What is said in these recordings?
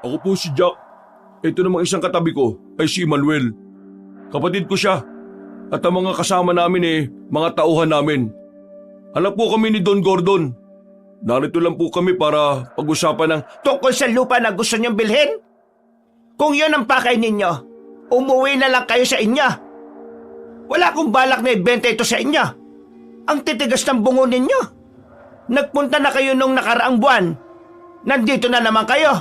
Ako po si Jack. Ito namang isang katabi ko ay si Manuel. Kapatid ko siya. At ang mga kasama namin mga tauhan namin. Anak po kami ni Don Gordon. Narito lang po kami para pag-usapan ng Tungkol sa lupa na gusto niyong bilhin? Kung yun ang pakay ninyo, umuwi na lang kayo sa inyo. Wala akong balak na ibenta ito sa inyo. Ang titigas ng bungo ninyo. Nagpunta na kayo nung nakaraang buwan. Nandito na naman kayo.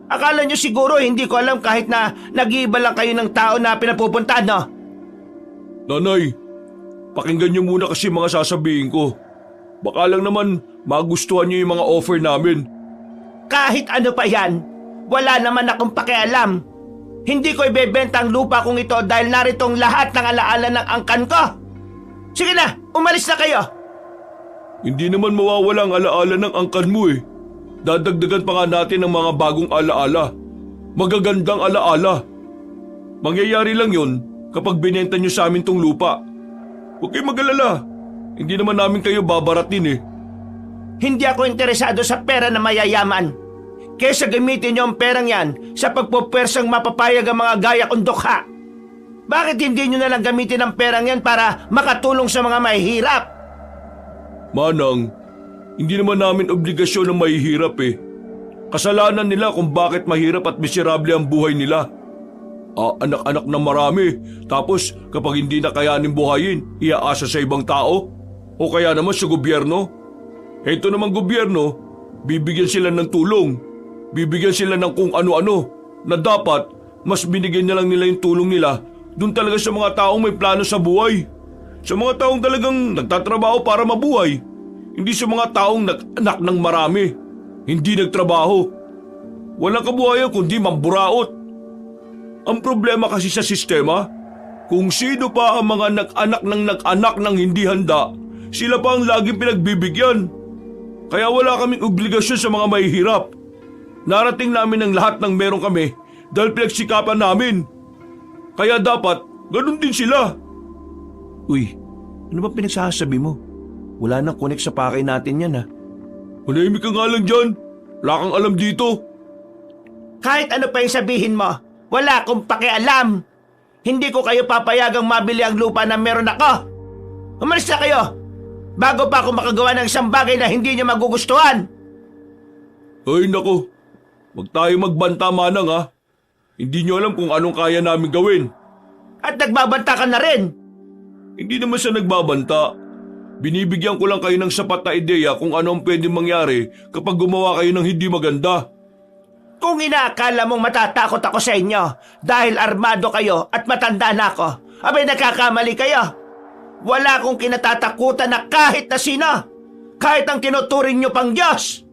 Akala nyo siguro hindi ko alam kahit na nag-iiba lang kayo ng tao na pinapupuntahan, no? Nanay, pakinggan niyo muna kasi mga sasabihin ko. Baka lang naman magustuhan niyo yung mga offer namin. Kahit ano pa yan, wala naman akong pakialam. Hindi ko ibebenta ang lupa kong ito dahil narito ang lahat ng alaala ng angkan ko. Sige na, umalis na kayo. Hindi naman mawawala ang alaala ng angkan mo eh. Dadagdagan pa nga natin ng mga bagong alaala. Magagandang alaala. Mangyayari lang yun kapag binenta niyo sa amin tong lupa. Huwag kayong mag-alala. Hindi naman namin kayo babaratin eh. Hindi ako interesado sa pera na mayayaman. Kesa gamitin niyo ang perang yan sa pagpupersang mapapayag ang mga gaya kong dukha. Bakit hindi niyo na lang gamitin ang perang yan para makatulong sa mga mahihirap? Manang, hindi naman namin obligasyon ng mahihirap eh. Kasalanan nila kung bakit mahirap at miserable ang buhay nila. Anak-anak ng marami, tapos kapag hindi na kayanin buhayin, iaasa sa ibang tao? O kaya naman sa gobyerno? Ito namang gobyerno, bibigyan sila ng tulong. Bibigyan sila ng kung ano-ano na dapat mas binigyan na lang nila yung tulong nila dun talaga sa mga taong may plano sa buhay. Sa mga taong talagang nagtatrabaho para mabuhay. Hindi sa mga taong nag-anak ng marami. Hindi nagtrabaho. Walang kabuhayan kundi mamburaot. Ang problema kasi sa sistema, kung sino pa ang mga nag-anak ng hindi handa, sila pa ang laging pinagbibigyan. Kaya wala kaming obligasyon sa mga mahihirap. Narating namin ang lahat ng meron kami dahil pinagsikapan namin. Kaya dapat, ganun din sila. Uy, ano ba pinagsasabi mo? Wala nang connect sa pakay natin yan, ha? Manahimik ka nga lang dyan. Wala kang alam dito. Kahit ano pa yung sabihin mo, wala akong pakialam. Hindi ko kayo papayagang mabili ang lupa na meron ako. Umalis na kayo, bago pa ako makagawa ng isang bagay na hindi niyo magugustuhan. Ay nako, wag tayo magbanta manang ha. Hindi nyo alam kung anong kaya namin gawin. At nagbabanta ka na rin. Hindi naman sa nagbabanta. Binibigyan ko lang kayo ng sapat na ideya kung ano ang pwedeng mangyari kapag gumawa kayo ng hindi maganda. Kung inaakala mong matatakot ako sa inyo dahil armado kayo at matanda na ako, abay nagkakamali kayo. Wala akong kinatatakutan na kahit na sino, kahit ang tinuturing nyo pang Diyos.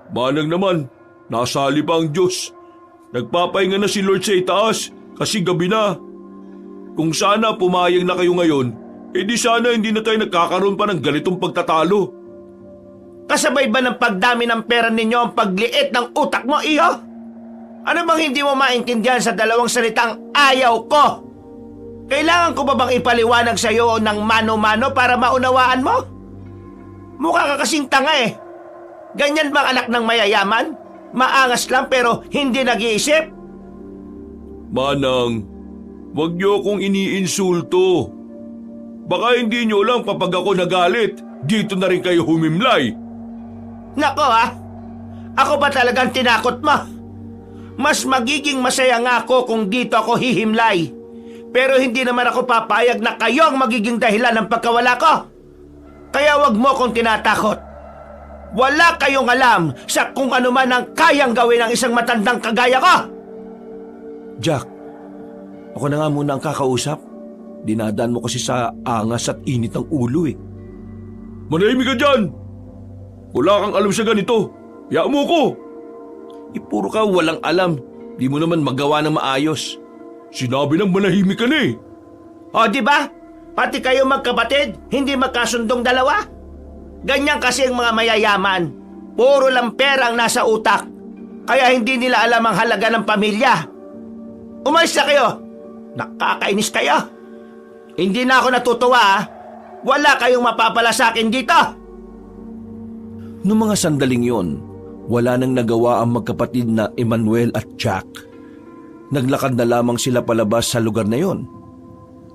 Manang naman, nasali pa ang Diyos. Nagpapahinga na si Lord sa itaas kasi gabi na. Kung sana pumayag na kayo ngayon, di sana hindi na tayo nagkakaroon pa ng ganitong pagtatalo. Kasabay ba ng pagdami ng pera ninyo ang pagliit ng utak mo, iho? Ano bang hindi mo maintindihan sa dalawang salitang ayaw ko? Kailangan ko ba bang ipaliwanag sa iyo ng mano-mano para maunawaan mo? Mukha ka kasing tanga eh. Ganyan bang anak ng mayayaman? Maangas lang pero hindi nag-iisip? Manang, wag niyo akong iniinsulto. Baka hindi niyo lang kapag ako nagalit, dito na rin kayo humimlay. Nako ha, ako ba talagang tinakot mo? Mas magiging masaya nga ako kung dito ako hihimlay. Pero hindi naman ako papayag na kayo ang magiging dahilan ng pagkawala ko. Kaya wag mo akong tinatakot. Wala kayong alam sa kung ano man ang kayang gawin ng isang matandang kagaya ko. Jack, ako na nga muna ang kakausap. Dinadaan mo kasi sa angas at init ng ulo eh. Manahimik ka dyan! Wala kang alam sa ganito. Hayaan mo ko! Puro ka walang alam. Di mo naman magawa ng maayos. Sinabi ng manahimik ka na eh. O di ba? Pati kayo magkapatid, hindi magkasundong dalawa. Ganyan kasi ang mga mayayaman. Puro lang pera ang nasa utak. Kaya hindi nila alam ang halaga ng pamilya. Umalis na kayo. Nakakainis kayo. Hindi na ako natutuwa ha. Wala kayong mapapala sa akin dito. Noong mga sandaling yon, Wala nang nagawa ang magkapatid na Emmanuel at Jack. Naglakad na lamang sila palabas sa lugar na yon.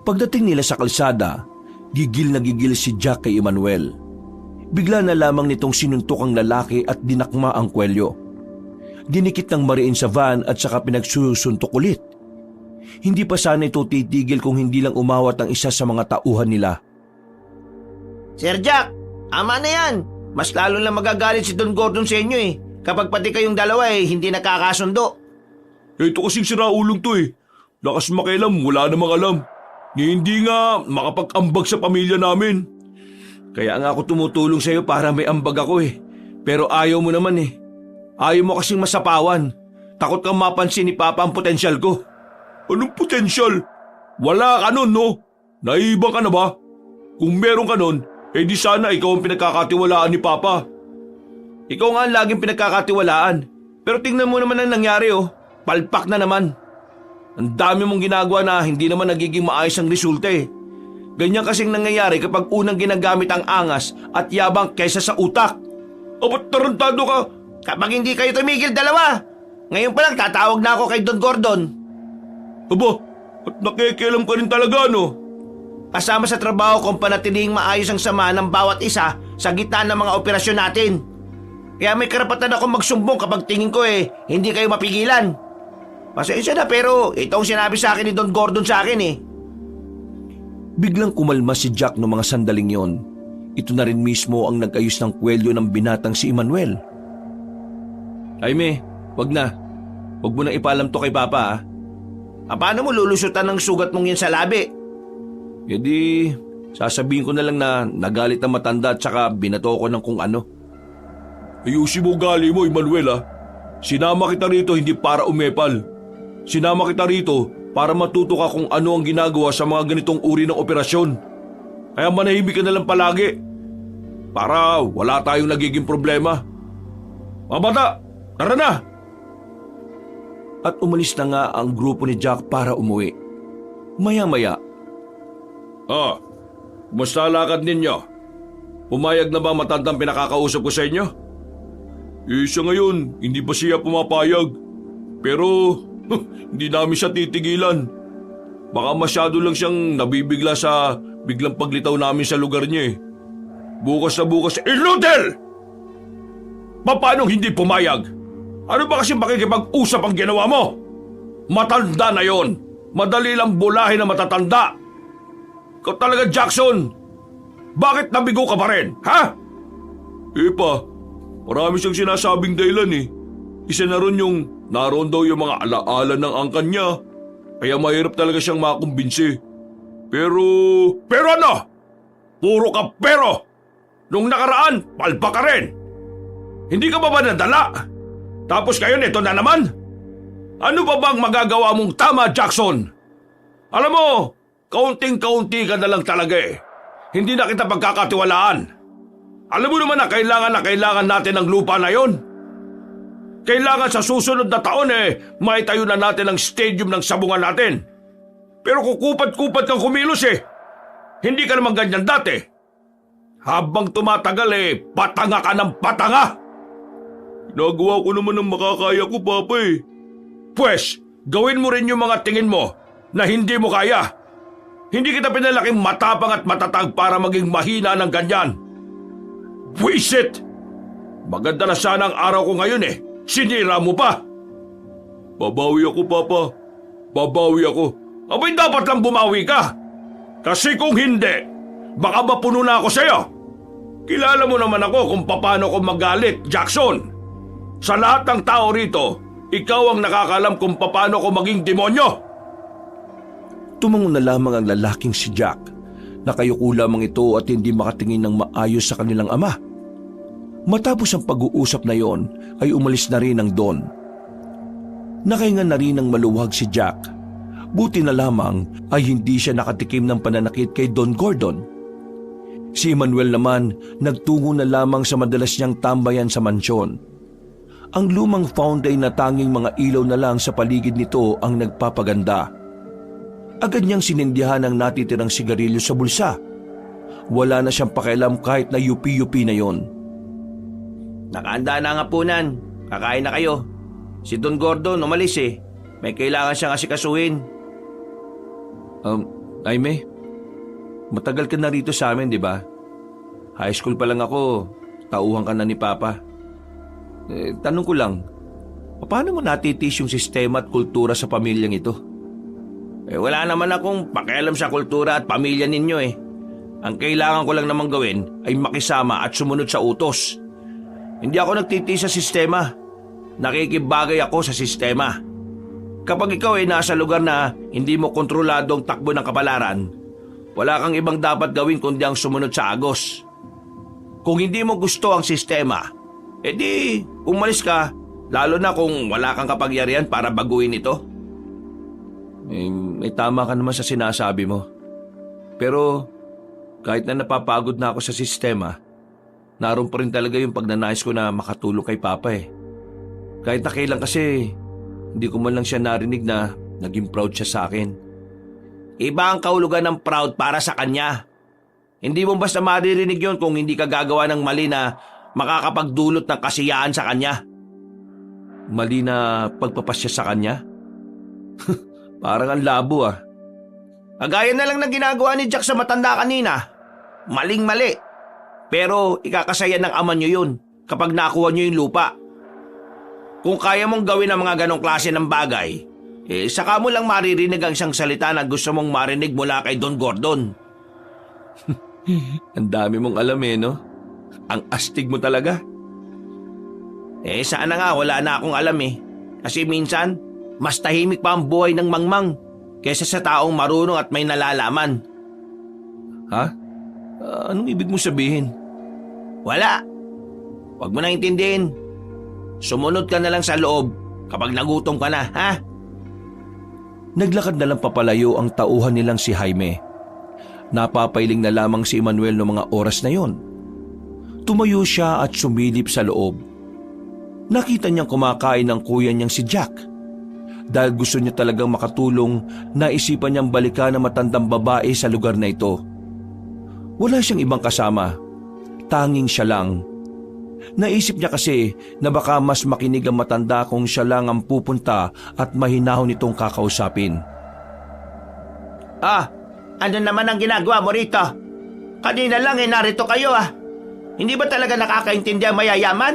Pagdating nila sa kalsada, gigil na gigil si Jack kay Emmanuel. Bigla na lamang nitong sinuntok ang lalaki at dinakma ang kwelyo. Dinikit ng mariin sa van at saka pinagsusuntok ulit. Hindi pa sana ito titigil kung hindi lang umawat ang isa sa mga tauhan nila. Sir Jack, ama na yan. Mas lalo lang magagalit si Don Gordon sa inyo eh. Kapag pati kayong dalawa hindi nakakasundo. Ito kasing siraulong to eh. Lakas makialam, wala namang alam. Ni hindi nga makapag-ambag sa pamilya namin. Kaya nga ako tumutulong sa iyo para may ambag ako eh. Pero ayaw mo naman eh. Ayaw mo kasing masapawan. Takot kang mapansin ni Papa ang potensyal ko. Anong potensyal? Wala ka nun, no? Naiibang ka na ba? Kung meron ka nun, di sana ikaw ang pinagkakatiwalaan ni Papa. Ikaw nga ang laging pinagkakatiwalaan. Pero tingnan mo naman ang nangyari oh. Palpak na naman. Ang dami mong ginagawa na hindi naman nagiging maayos ang resulta eh. Ganyan kasing nangyayari kapag unang ginagamit ang angas at yabang kaysa sa utak. Apat tarantado ka? Kapag hindi kayo tumigil dalawa, ngayon pa lang tatawag na ako kay Don Gordon. Aba, at nakikialam ka rin talaga, no? Kasama sa trabaho kung panatilihing maayos ang sama ng bawat isa sa gitna ng mga operasyon natin. Kaya may karapatan ako magsumbong kapag tingin ko hindi kayo mapigilan. Pasensya na pero ito ang sinabi sa akin ni Don Gordon sa akin eh. Biglang kumalma si Jack noong mga sandaling yon. Ito na rin mismo ang nag-ayos ng kwelyo ng binatang si Emmanuel. Jaime, wag na. Wag mo na ipalam to kay Papa Paano mo lulusutan ng sugat mong yan sa labi? E di, sasabihin ko na lang na nagalit ang matanda at saka binato ko ng kung ano. Ayusin mo gali mo, Emmanuel. Sinama kita rito hindi para umepal. Sinama kita rito para matuto ka kung ano ang ginagawa sa mga ganitong uri ng operasyon. Kaya manahimik ka na lang palagi. Para wala tayong nagiging problema. Mga bata, tara na! At umalis na nga ang grupo ni Jack para umuwi. Maya-maya. Kumusta lakad ninyo? Pumayag na ba matandang pinakakausap ko sa inyo? Siya ngayon, hindi pa siya pumapayag. Pero, hindi namin siya titigilan. Baka masyado lang siyang nabibigla sa biglang paglitaw namin sa lugar niya eh. Bukas na bukas, Luther! Paano hindi pumayag? Ano ba kasi makikipag-usap ang ginawa mo? Matanda na yon. Madali lang bulahin na matatanda. Ikaw talaga, Jackson. Bakit nabigo ka pa rin, ha? Pa, marami siyang sinasabing dahilan eh. Isa na ron yung naroon daw yung mga alaala ng angkan niya. Kaya mahirap talaga siyang makumbinsi. Pero ano? Puro ka pero. Nung nakaraan, palpa ka rin. Hindi ka ba nadala? Tapos ngayon ito na naman? Ano ba bang magagawa mong tama, Jackson? Alam mo, kaunting-kaunti ka na lang talaga eh. Hindi na kita pagkakatiwalaan. Alam mo naman na kailangan natin ng lupa na yon. Kailangan sa susunod na taon maitayo na natin ang stadium ng sabungan natin. Pero kukupat-kupat kang kumilos eh. Hindi ka naman ganyan dati. Habang tumatagal patanga ka ng patanga. Ginagawa ko naman ang makakaya ko, Papa eh. Pwes, gawin mo rin yung mga tingin mo na hindi mo kaya. Hindi kita pinalaking matapang at matatag para maging mahina ng ganyan. Buisit! Maganda na sana ang araw ko ngayon eh. Sinira mo pa. Babawi ako, Papa. Babawi ako. Abay dapat lang bumawi ka. Kasi kung hindi, baka mapuno na ako sa'yo. Kilala mo naman ako kung paano ko magalit, Jackson. Sa lahat ng tao rito, ikaw ang nakakalam kung paano ko maging demonyo. Tumango na lamang ang lalaking si Jack. Nakayuko lamang ito at hindi makatingin ng maayos sa kanilang ama. Matapos ang pag-uusap na yon, ay umalis na rin ang Don. Nakahinga na rin ng maluwag si Jack. Buti na lamang ay hindi siya nakatikim ng pananakit kay Don Gordon. Si Emmanuel naman nagtungo na lamang sa madalas niyang tambayan sa mansyon. Ang lumang fountain na tanging mga ilaw na lang sa paligid nito ang nagpapaganda. Agad niyang sinindihan ang natitirang sigarilyo sa bulsa. Wala na siyang pakialam kahit na yupi-yupi na yon. Nakahanda na ang hapunan. Kakain na kayo. Si Don Gordon umalis eh. May kailangan siyang asikasuhin. Jaime, matagal ka na rito sa amin, di ba? High school pa lang ako, tauhan ka na ni Papa. Tanong ko lang, paano mo natitis yung sistema at kultura sa pamilyang ito? Wala naman akong pakialam sa kultura at pamilya ninyo eh. Ang kailangan ko lang naman gawin ay makisama at sumunod sa utos. Hindi ako nagtitiis sa sistema. Nakikibagay ako sa sistema. Kapag ikaw ay nasa lugar na hindi mo kontrolado ang takbo ng kapalaran, wala kang ibang dapat gawin kundi ang sumunod sa agos. Kung hindi mo gusto ang sistema, edi umalis ka, lalo na kung wala kang kapangyarihan para baguhin ito. May tama ka naman sa sinasabi mo. Pero kahit na napapagod na ako sa sistema, naroon pa rin talaga yung pagnanais ko na makatulong kay Papa eh. Kahit na kailan kasi, hindi ko man lang siya narinig na naging proud siya sa akin. Iba ang kahulugan ng proud para sa kanya. Hindi mo basta maririnig yon kung hindi ka gagawa ng mali na makakapagdulot ng kasiyahan sa kanya. Mali na pagpapasya sa kanya? Parang ang labo ah. Kagaya na lang ng ginagawa ni Jack sa matanda kanina. Maling-mali. Pero ikakasaya ng ama nyo yun kapag nakuha nyo yung lupa. Kung kaya mong gawin ang mga ganong klase ng bagay, saka mo lang maririnig ang isang salita na gusto mong marinig mula kay Don Gordon. Ang dami mong alam eh, no? Ang astig mo talaga. Sana nga wala na akong alam eh. Kasi minsan, mas tahimik pa ang buhay ng mangmang kaysa sa taong marunong at may nalalaman. Ha? Anong ibig mo sabihin? Wala. Huwag mo na intindihin. Sumunod ka na lang sa loob kapag nagutom ka na, ha? Naglakad na lang papalayo ang tauhan nilang si Jaime. Napapailing na lamang si Emmanuel noong mga oras na yon. Tumayo siya at sumilip sa loob. Nakita niyang kumakain ng kuya niyang si Jack. Dahil gusto niya talagang makatulong, naisipan niyang balikan ang matandang babae sa lugar na ito. Wala siyang ibang kasama. Tanging siya lang. Naisip niya kasi na baka mas makinig ang matanda kung siya lang ang pupunta at mahinahon nitong kakausapin. Ano naman ang ginagawa mo rito? Kanina lang narito kayo Hindi ba talaga nakakaintindi ang mayayaman?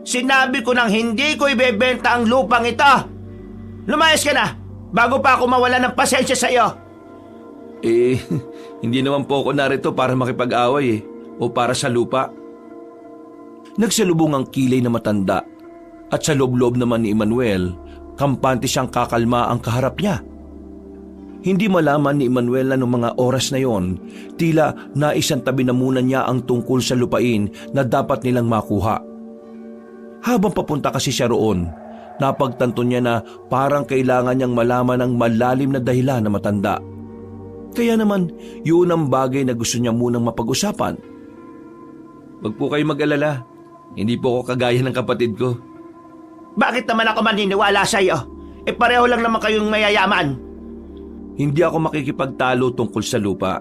Sinabi ko nang hindi ko ibebenta ang lupang ito. Lumayas ka na, bago pa ako mawala ng pasensya sa iyo. Hindi naman po ako narito para makipag-away o para sa lupa. Nagsalubong ang kilay na matanda at sa loob-loob naman ni Emmanuel, kampante siyang kakalma ang kaharap niya. Hindi malaman ni Emmanuel na noong mga oras na yon, tila naisantabi na muna niya ang tungkol sa lupain na dapat nilang makuha. Habang papunta kasi siya roon, napagtanto niya na parang kailangan niyang malaman ang malalim na dahilan na matanda. Kaya naman, yun ang bagay na gusto niya munang mapag-usapan. Wag po kayo mag-alala. Hindi po ako kagaya ng kapatid ko. Bakit naman ako maniniwala sa iyo? Pareho lang naman kayong mayayaman. Hindi ako makikipagtalo tungkol sa lupa.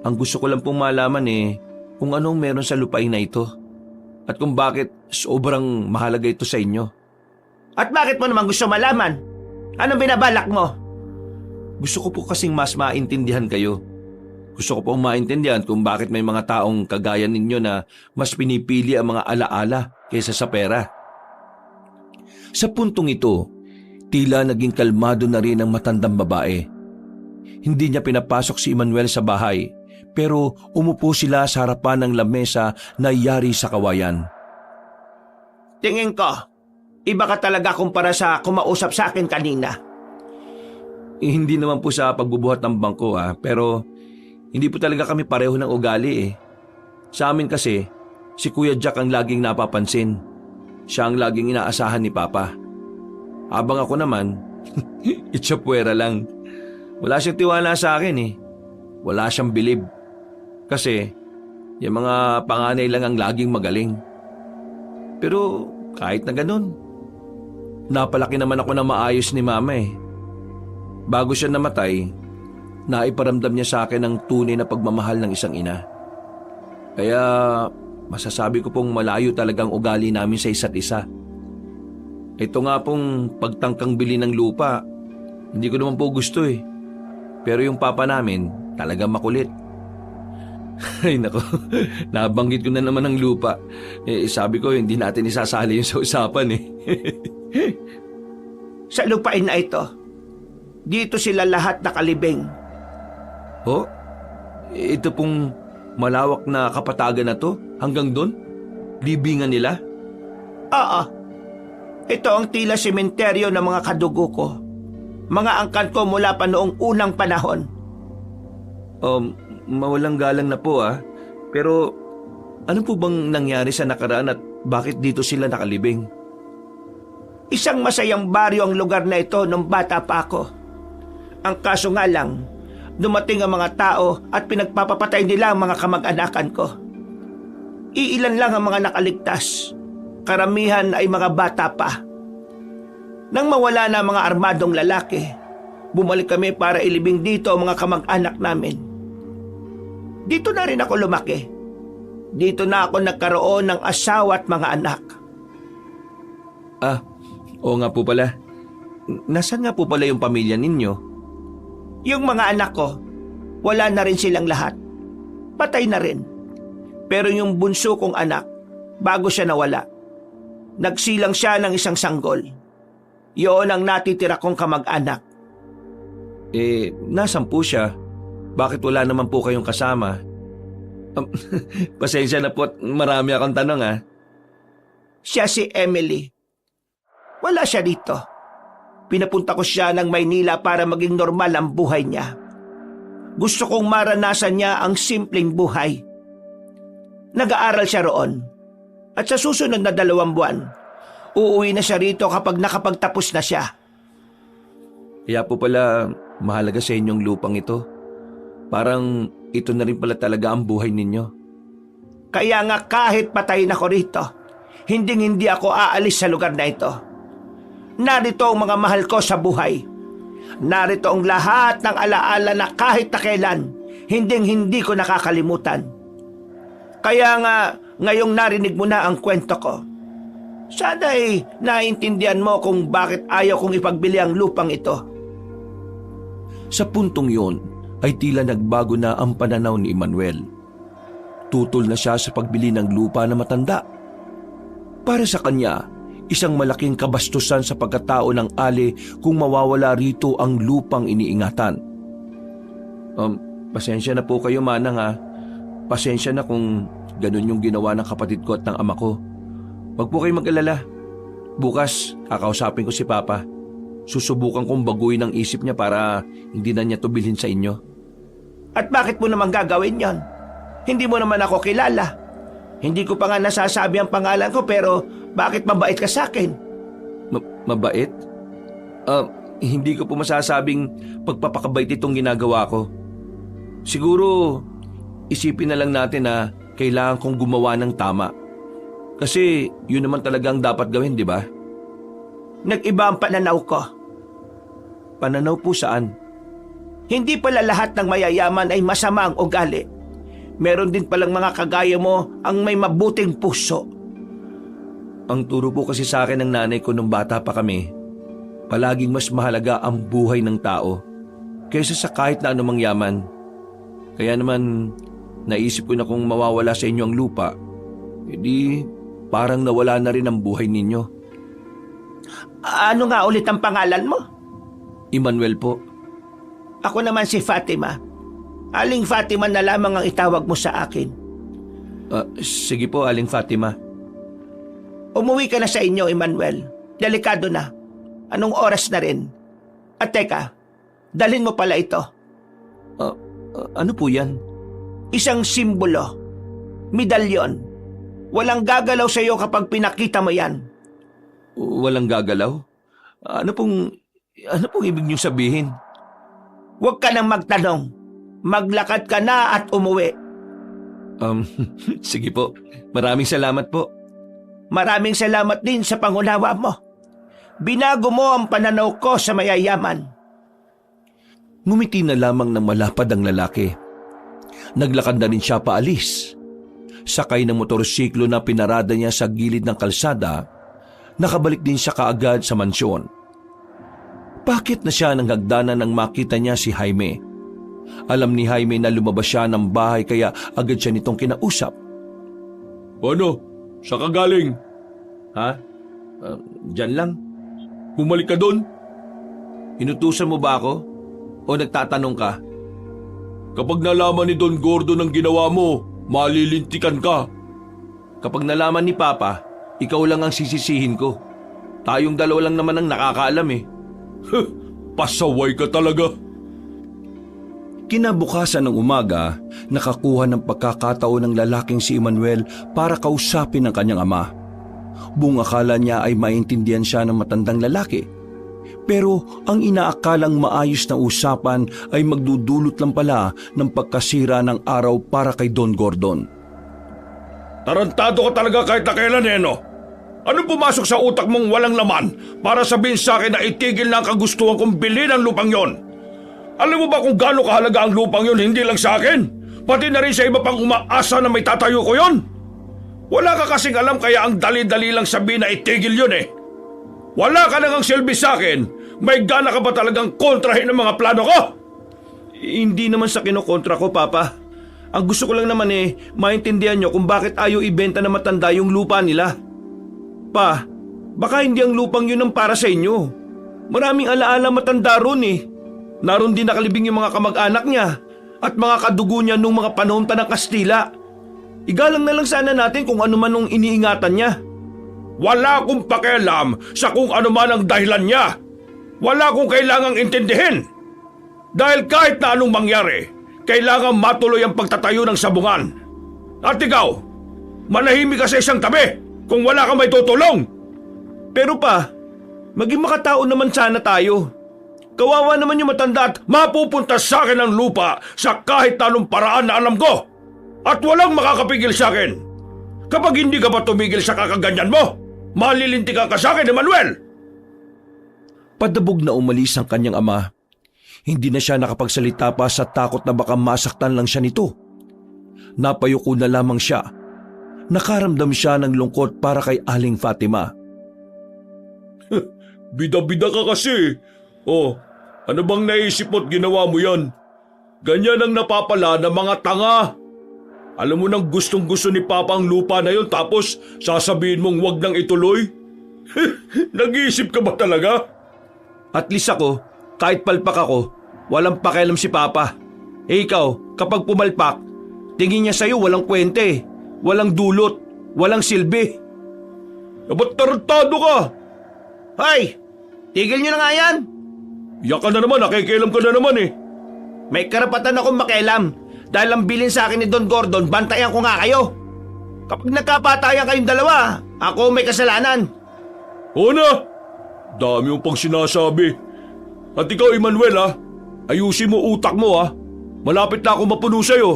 Ang gusto ko lang pong malaman kung anong meron sa lupain na ito. At kung bakit sobrang mahalaga ito sa inyo. At bakit mo naman gusto malaman? Anong binabalak mo? Gusto ko po kasing mas maintindihan kayo. Gusto ko pong maintindihan kung bakit may mga taong kagaya ninyo na mas pinipili ang mga alaala kaysa sa pera. Sa puntong ito, tila naging kalmado na rin ang matandang babae. Hindi niya pinapasok si Emmanuel sa bahay, pero umupo sila sa harapan ng lamesa na yari sa kawayan. Tingin ko, iba ka talaga kumpara sa kumausap sa akin kanina. Hindi naman po sa pagbubuhat ng bangko pero hindi po talaga kami pareho ng ugali Sa amin kasi, si Kuya Jack ang laging napapansin. Siya ang laging inaasahan ni Papa. Habang ako naman, itsapuera lang. Wala siyang tiwala sa akin Wala siyang bilib. Kasi, yung mga panganay lang ang laging magaling. Pero kahit na ganun, napalaki naman ako na maayos ni Mama Bago siya namatay, naiparamdam niya sa akin ang tunay na pagmamahal ng isang ina. Kaya masasabi ko pong malayo talagang ugali namin sa isa't isa. Ito nga pong pagtangkang bili ng lupa, hindi ko naman po gusto eh. Pero yung papa namin, talagang makulit. Ay nako, nabanggit ko na naman ang lupa. Sabi ko hindi natin isasali yung sa usapan eh. Sa lupain na ito, dito sila lahat nakalibing. Oh, ito pong malawak na kapatagan na to, hanggang doon? Libingan nila? Oo. Ito ang tila sementeryo ng mga kadugo ko. Mga angkan ko mula pa noong unang panahon. Mawalang galang na po ah. Pero ano po bang nangyari sa nakaraan at bakit dito sila nakalibing? Isang masayang baryo ang lugar na ito nung bata pa ako. Ang kaso nga lang, dumating ang mga tao at pinagpapapatay nila ang mga kamag-anakan ko. Iilan lang ang mga nakaligtas. Karamihan ay mga bata pa. Nang mawala na ang mga armadong lalaki, bumalik kami para ilibing dito ang mga kamag-anak namin. Dito na rin ako lumaki. Dito na ako nagkaroon ng asawa at mga anak. Ah, oo nga po pala. Nasaan nga po pala yung pamilya ninyo? Yung mga anak ko, wala na rin silang lahat. Patay na rin. Pero yung bunso kong anak, bago siya nawala, nagsilang siya ng isang sanggol. Yun ang natitira kong kamag-anak. Nasan po siya? Bakit wala naman po kayong kasama? Pasensya na po at marami akong tanong ah. Siya si Emily. Wala siya dito. Pinapunta ko siya ng Maynila para maging normal ang buhay niya. Gusto kong maranasan niya ang simpleng buhay. Nag-aaral siya roon. At sa susunod na 2 buwan, uuwi na siya rito kapag nakapagtapos na siya. Kaya po pala mahalaga sa inyong lupang ito. Parang ito na rin pala talaga ang buhay ninyo. Kaya nga kahit patayin ako rito, hindi ako aalis sa lugar na ito. Narito ang mga mahal ko sa buhay. Narito ang lahat ng alaala na kahit na kailan, hindi ko nakakalimutan. Kaya nga, ngayong narinig mo na ang kwento ko, sana'y naiintindihan mo kung bakit ayaw kong ipagbili ang lupang ito. Sa puntong yun, ay tila nagbago na ang pananaw ni Emmanuel. Tutol na siya sa pagbili ng lupa na matanda. Para sa kanya, isang malaking kabastusan sa pagkatao ng Ali kung mawawala rito ang lupang iniingatan. Pasensya na po kayo manang ha. Pasensya na kung ganun yung ginawa ng kapatid ko at ng ama ko. Huwag po kayong mag-alala. Bukas, kakausapin ko si Papa. Susubukan kong baguhin ang isip niya para hindi na niya to bilhin sa inyo. At bakit mo naman gagawin yon? Hindi mo naman ako kilala. Hindi ko pa nga nasasabi ang pangalan ko pero bakit mabait ka sa akin? Mabait? Hindi ko po masasabing pagpapakabait itong ginagawa ko. Siguro, isipin na lang natin na kailangan kong gumawa ng tama. Kasi yun naman talagang dapat gawin, di ba? Nag-iba ang pananaw ko. Pananaw po saan? Hindi pala lahat ng mayayaman ay masama ang ugali. Meron din palang mga kagaya mo ang may mabuting puso. Ang turo po kasi sa akin ng nanay ko nung bata pa kami, palaging mas mahalaga ang buhay ng tao kaysa sa kahit na anumang yaman. Kaya naman, naisip ko na kung mawawala sa inyo ang lupa, edi parang nawala na rin ang buhay ninyo. Ano nga ulit ang pangalan mo? Emmanuel po. Ako naman si Fatima. Aling Fatima na lamang ang itawag mo sa akin. Sige po, Aling Fatima. Umuwi ka na sa inyo, Emmanuel. Delikado na. Anong oras na rin? At teka, dalhin mo pala ito. Ano po yan? Isang simbolo. Medalyon. Walang gagalaw sa iyo kapag pinakita mo yan. Walang gagalaw? Ano pong ibig niyong sabihin? Huwag ka nang magtanong. Maglakad ka na at umuwi. Sige po. Maraming salamat po. Maraming salamat din sa pangunawa mo. Binago mo ang pananaw ko sa mayayaman. Ngumiti na lamang ng malapad ang lalaki. Naglakad na rin siya paalis. sakay ng motorsiklo na pinarada niya sa gilid ng kalsada, nakabalik din siya kaagad sa mansyon. Bakit na siya nang hagdanan nang makita niya si Jaime? Alam ni Jaime na lumabas siya ng bahay kaya agad siya nitong kinausap. Ano? Sa kagaling? Ha? Diyan lang. Bumalik ka doon? Inutusan mo ba ako? O nagtatanong ka? Kapag nalaman ni Don Gordo ng ginawa mo, malilintikan ka. Kapag nalaman ni Papa, ikaw lang ang sisisihin ko. Tayong dalawa lang naman ang nakakaalam eh. Pasaway ka talaga. Kinabukasan ng umaga, nakakuha ng pagkakataon ng lalaking si Emmanuel para kausapin ang kanyang ama. Buong akala niya ay maintindihan siya ng matandang lalaki. Pero ang inaakalang maayos na usapan ay magdudulot lang pala ng pagkasira ng araw para kay Don Gordon. Tarantado ka talaga kahit na kailan no? Anong pumasok sa utak mong walang laman para sabihin sa akin na itigil na ang kagustuhan kong bilhin ang lupang yon? Alam mo ba kung gaano kahalaga ang lupang yon hindi lang sa akin? Pati na rin sa iba pang umaasa na may tatayo ko yon? Wala ka kasing alam kaya ang dali-dali lang sabihin na itigil yun eh. Wala ka nang silbi sa akin. May gana ka ba talagang kontrahin ang mga plano ko? Hindi naman sa kinokontra ko, Papa. Ang gusto ko lang naman maintindihan nyo kung bakit ayaw ibenta na matanda yung lupa nila. Pa, baka hindi ang lupang yun ang para sa inyo. Maraming alaala matanda ron eh. Naroon din nakalibing yung mga kamag-anak niya at mga kadugo niya nung mga panahon pa ng Kastila. Igalang na lang sana natin kung ano man ang iniingatan niya. Wala akong pakialam sa kung ano man ang dahilan niya. Wala akong kailangang intindihin. Dahil kahit na anong mangyari, kailangan matuloy ang pagtatayo ng sabungan. At ikaw, manahimik ka sa isang tabi kung wala kang may tutulong. Pero pa, maging makatao naman sana tayo. Kawawa naman yung matanda at mapupunta sa akin ang lupa sa kahit anong paraan na alam ko. At walang makakapigil sa akin. Kapag hindi ka pa tumigil sa kakaganyan mo, malilintikan ka sa akin, Emmanuel! Padabog na umalis ang kanyang ama. Hindi na siya nakapagsalita pa sa takot na baka masaktan lang siya nito. Napayuko na lamang siya. Nakaramdam siya ng lungkot para kay Aling Fatima. Bida-bida ka kasi. Oh, ano bang naisip mo't ginawa mo yan? Ganyan ang napapala ng mga tanga. Alam mo nang gustong-gusto ni Papa ang lupa na yun tapos sasabihin mong wag nang ituloy? Nag-iisip ka ba talaga? At least ako, kahit palpak ako, walang pakialam si Papa. Ikaw, kapag pumalpak, tingin niya sa'yo walang kwente, walang dulot, walang silbi. Ba't tarantado ka? Hoy! Tigil nyo na nga yan! Yak ka na naman, nakikialam ka na naman eh. May karapatan akong makialam dahil ang bilin sa akin ni Don Gordon, bantayan ko nga kayo. Kapag nagkapatayan kayong dalawa, ako may kasalanan. Oo na! Dami mo pang sinasabi. At ikaw, Emmanuel ayusin mo utak mo Malapit na ako mapuno sa'yo.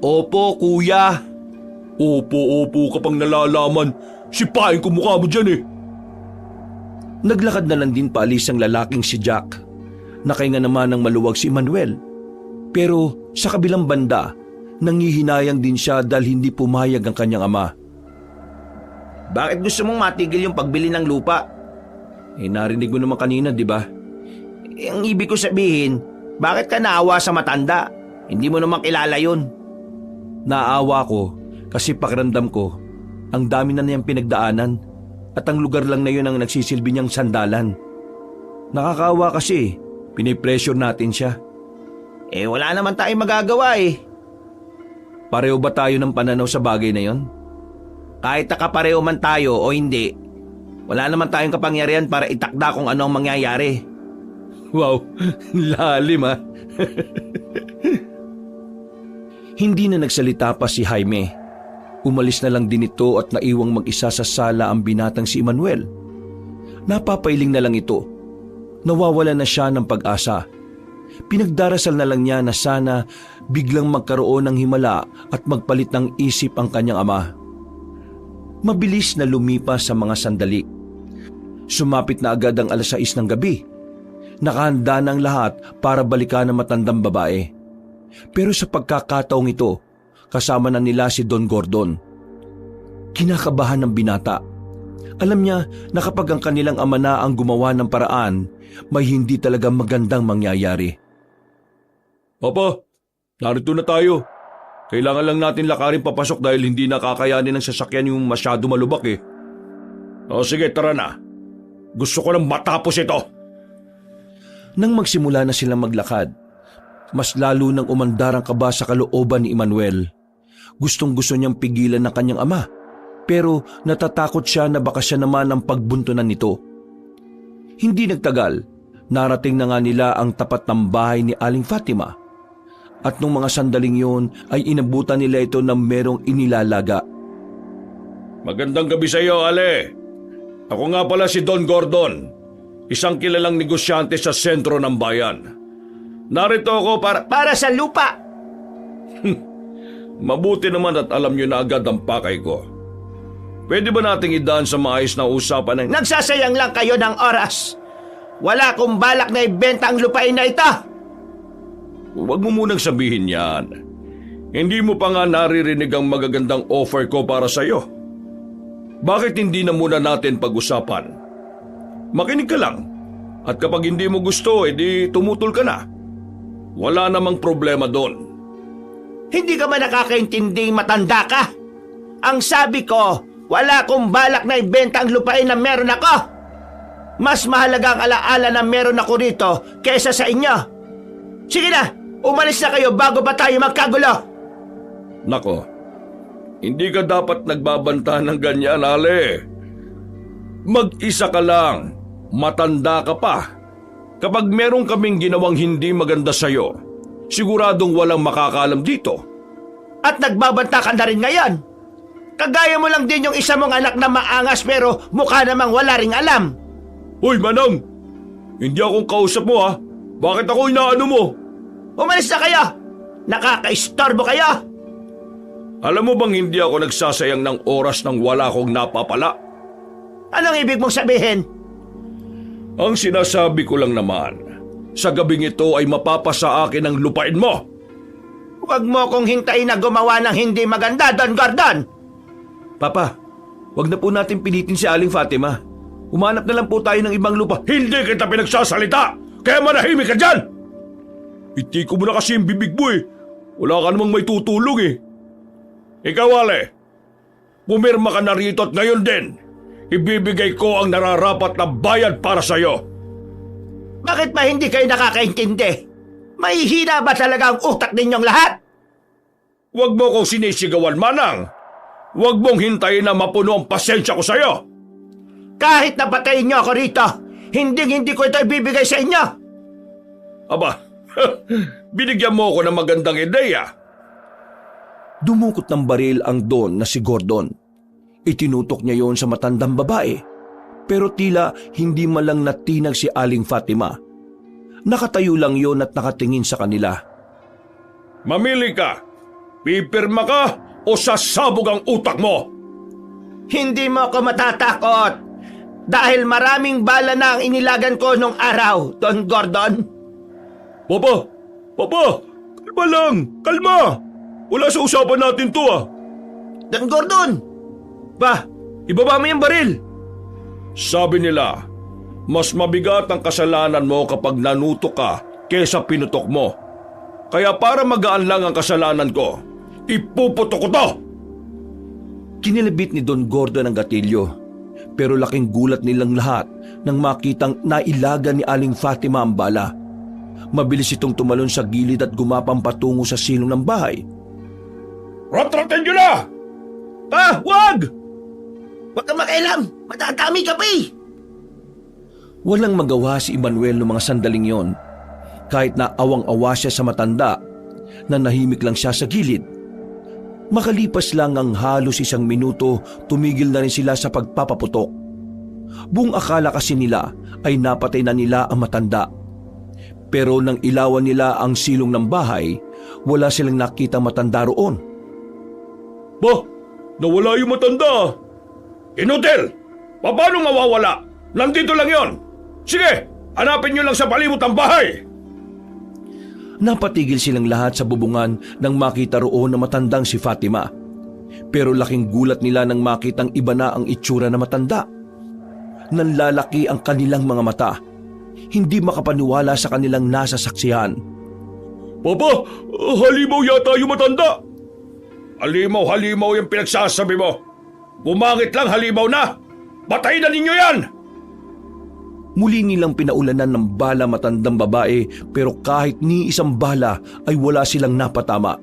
Opo, kuya. Opo ka pang nalalaman. Sipain ko mukha mo dyan eh. Naglakad na lang din paalis ang lalaking si Jack. Nakahinga naman ng maluwag si Emmanuel. Pero sa kabilang banda, nangihinayang din siya dahil hindi pumayag ang kanyang ama. Bakit gusto mong matigil yung pagbili ng lupa? Narinig mo naman kanina, di ba? Ang ibig ko sabihin, bakit ka naawa sa matanda? Hindi mo naman kilala yun. Naawa ko kasi pakiramdam ko, ang dami na niyang pinagdaanan at ang lugar lang na yun ang nagsisilbi niyang sandalan. Nakakaawa kasi, pinipressure natin siya. Wala naman tayong magagawa eh. Pareho ba tayo ng pananaw sa bagay na yon? Kahit nakapareho man tayo o hindi, wala naman tayong kapangyarihan para itakda kung ano ang mangyayari. Wow, lalim Hindi na nagsalita pa si Jaime. Umalis na lang din ito at naiwang mag-isa sa sala ang binatang si Emmanuel. Napapailing na lang ito. Nawawala na siya ng pag-asa. Pinagdarasal na lang niya na sana biglang magkaroon ng himala at magpalit ng isip ang kanyang ama. Mabilis na lumipas sa mga sandali. Sumapit na agad ang 6:00 ng gabi. Nakahanda na ang lahat para balikan ang matandang babae. Pero sa pagkakataong ito, kasama na nila si Don Gordon. Kinakabahan ng binata. Alam niya na kapag ang kanilang ama na ang gumawa ng paraan, may hindi talaga magandang mangyayari. Papa, narito na tayo. Kailangan lang natin lakarin papasok dahil hindi nakakayanin ng sasakyan yung masyado malubak eh. O sige, tara na. Gusto ko nang matapos ito. Nang magsimula na silang maglakad, mas lalo nang umandar ang kaba sa kalooban ni Emmanuel. Gustong-gusto niyang pigilan ng kanyang ama, pero natatakot siya na baka siya naman ang pagbuntunan nito. Hindi nagtagal, narating na nga nila ang tapat ng bahay ni Aling Fatima. At nung mga sandaling yun ay inabutan nila ito ng merong inilalaga. Magandang gabi sa iyo, Ale. Ako nga pala si Don Gordon, isang kilalang negosyante sa sentro ng bayan. Narito ako Para sa lupa! Mabuti naman at alam niyo na agad ang pakay ko. Pwede ba nating idaan sa maayos na usapan ng... Nagsasayang lang kayo ng oras. Wala akong balak na ibenta ang lupain na ito. Huwag mo munang sabihin yan. Hindi mo pa nga naririnig ang magagandang offer ko para sa iyo. Bakit hindi na muna natin pag-usapan? Makinig ka lang. At kapag hindi mo gusto, edi tumutol ka na. Wala namang problema doon. Hindi ka man nakakaintinding matanda ka. Ang sabi ko, wala akong balak na ibenta ang lupain na meron ako. Mas mahalaga ang alaala na meron ako rito kaysa sa inyo. Sige na, umalis na kayo bago pa tayo magkagulo. Nako, hindi ka dapat nagbabanta ng ganyan, Ale. Mag-isa ka lang, matanda ka pa. Kapag meron kaming ginawang hindi maganda sa'yo, siguradong walang makakaalam dito. At nagbabanta ka na rin ngayon. Kagaya mo lang din yung isa mong anak na maangas pero mukha namang wala ring alam. Hoy, Manang! Hindi akong kausap mo ha. Bakit ako inaano mo? Umalis na kayo! Nakakaistorbo kayo! Alam mo bang hindi ako nagsasayang ng oras nang wala akong napapala? Anong ibig mong sabihin? Ang sinasabi ko lang naman, sa gabing ito ay mapapasa akin ang lupain mo. Huwag mo kong hintayin na gumawa ng hindi maganda, Don Gordon! Papa, wag na po natin pilitin si Aling Fatima. Umanap na lang po tayo ng ibang lupa. Hindi kita pinagsasalita! Kaya manahimik ka dyan! Iti ko mo na kasi yung bibig mo eh. Wala ka namang may tutulong eh. Ikaw, Ale, pumirma ka na rito at ngayon din, ibibigay ko ang nararapat na bayad para sa'yo. Bakit ba hindi kayo nakakaintindi? May hina ba talaga ang utak ninyong lahat? Huwag mo kong sinisigawan, Manang. Huwag mong hintayin na mapuno ang pasensya ko sa'yo. Kahit napatayin niyo ako rito, hindi ko ito ibibigay sa inyo. Aba, binigyan mo ako ng magandang ideya. Dumukot ng baril ang Don na si Gordon. Itinutok niya yon sa matandang babae, pero tila hindi malang natinag si Aling Fatima. Nakatayo lang yon at nakatingin sa kanila. Mamili ka. Pipirma ka o sasabog ang utak mo. Hindi mo ako matatakot dahil maraming bala na ang inilagan ko nung araw, Don Gordon. Papa! Kalma lang! Kalma! Wala sa usapan natin to ah. Don Gordon! Ba, ibaba mo yung baril! Sabi nila, mas mabigat ang kasalanan mo kapag nanutok ka kesa pinutok mo. Kaya para magaan lang ang kasalanan ko, ipuputok ko to! Kinilabit ni Don Gordon ang gatilyo, pero laking gulat nilang lahat nang makitang nailaga ni Aling Fatima ang bala. Mabilis itong tumalon sa gilid at gumapang patungo sa silong ng bahay. Ratratin nyo na! Wag! Huwag ka makialam! Matatami ka pa eh! Walang magawa si Emmanuel noong mga sandaling yon. Kahit na awang-awa siya sa matanda, na nahimik lang siya sa gilid. Makalipas lang ang halos 1 minuto, tumigil na rin sila sa pagpapaputok. Buong akala kasi nila ay napatay na nila ang matanda. Pero nang ilawan nila ang silong ng bahay, wala silang nakita matanda roon. Ba, nawala yung matanda. Inutil! Paano mawawala? Nandito lang yon. Sige, hanapin nyo lang sa palibot ang bahay. Napatigil silang lahat sa bubungan nang makita roon na matandang si Fatima. Pero laking gulat nila nang makitang iba na ang itsura na matanda. Nanlalaki ang kanilang mga mata. Hindi makapaniwala sa kanilang nasa saksihan. Papa, halimaw yata yung matanda. Halimaw yung pinagsasabi mo. Bumangit lang, halimaw na. Patayin na ninyo yan! Muli nilang pinaulanan ng bala matandang babae pero kahit ni isang bala ay wala silang napatama.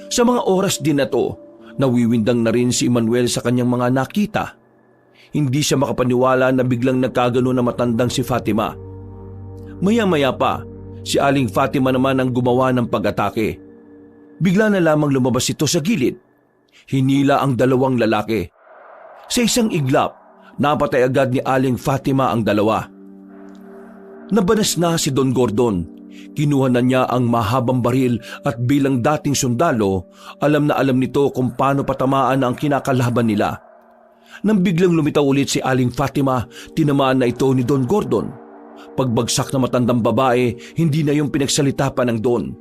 Sa mga oras din na to, nawiwindang na rin si Emmanuel sa kanyang mga nakita. Hindi siya makapaniwala na biglang nagkagano na matandang si Fatima. Maya-maya pa, si Aling Fatima naman ang gumawa ng pag-atake. Bigla na lamang lumabas ito sa gilid. Hinila ang dalawang lalaki. Sa isang iglap, napatay agad ni Aling Fatima ang dalawa. Nabanas na si Don Gordon. Kinuha na niya ang mahabang baril at bilang dating sundalo, alam na alam nito kung paano patamaan ang kinakalaban nila. Nang biglang lumitaw ulit si Aling Fatima, tinamaan na ito ni Don Gordon. Pagbagsak na matandang babae, hindi na yung pinagsalita pa ng Don.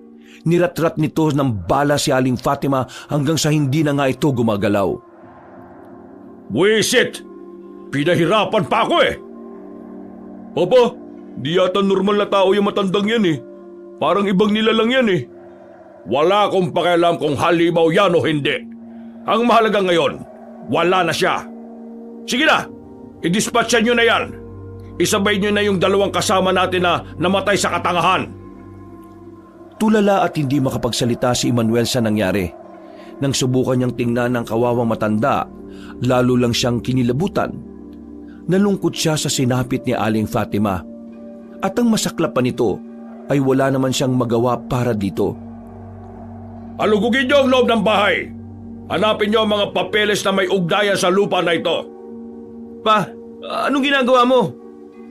Niratrat nito ng bala si Aling Fatima hanggang sa hindi na nga ito gumagalaw. Wisit! Pinahirapan pa ako eh! Papa, di yata normal na tao yung matandang yan eh. Parang ibang nilalang yan eh. Wala akong pakialam kung halimaw yan o hindi. Ang mahalaga ngayon, wala na siya. Sige na, i-dispatcha nyo na yan. Isabay nyo na yung dalawang kasama natin na namatay sa katangahan. Tulala at hindi makapagsalita si Emmanuel sa nangyari. Nang subukan niyang tingnan ng kawawang matanda, lalo lang siyang kinilabutan. Nalungkot siya sa sinapit ni Aling Fatima. At ang masaklap pa nito ay wala naman siyang magawa para dito. Alugugin nyo ang loob ng bahay. Hanapin nyo ang mga papeles na may ugnayan sa lupa na ito. Pa, anong ginagawa mo?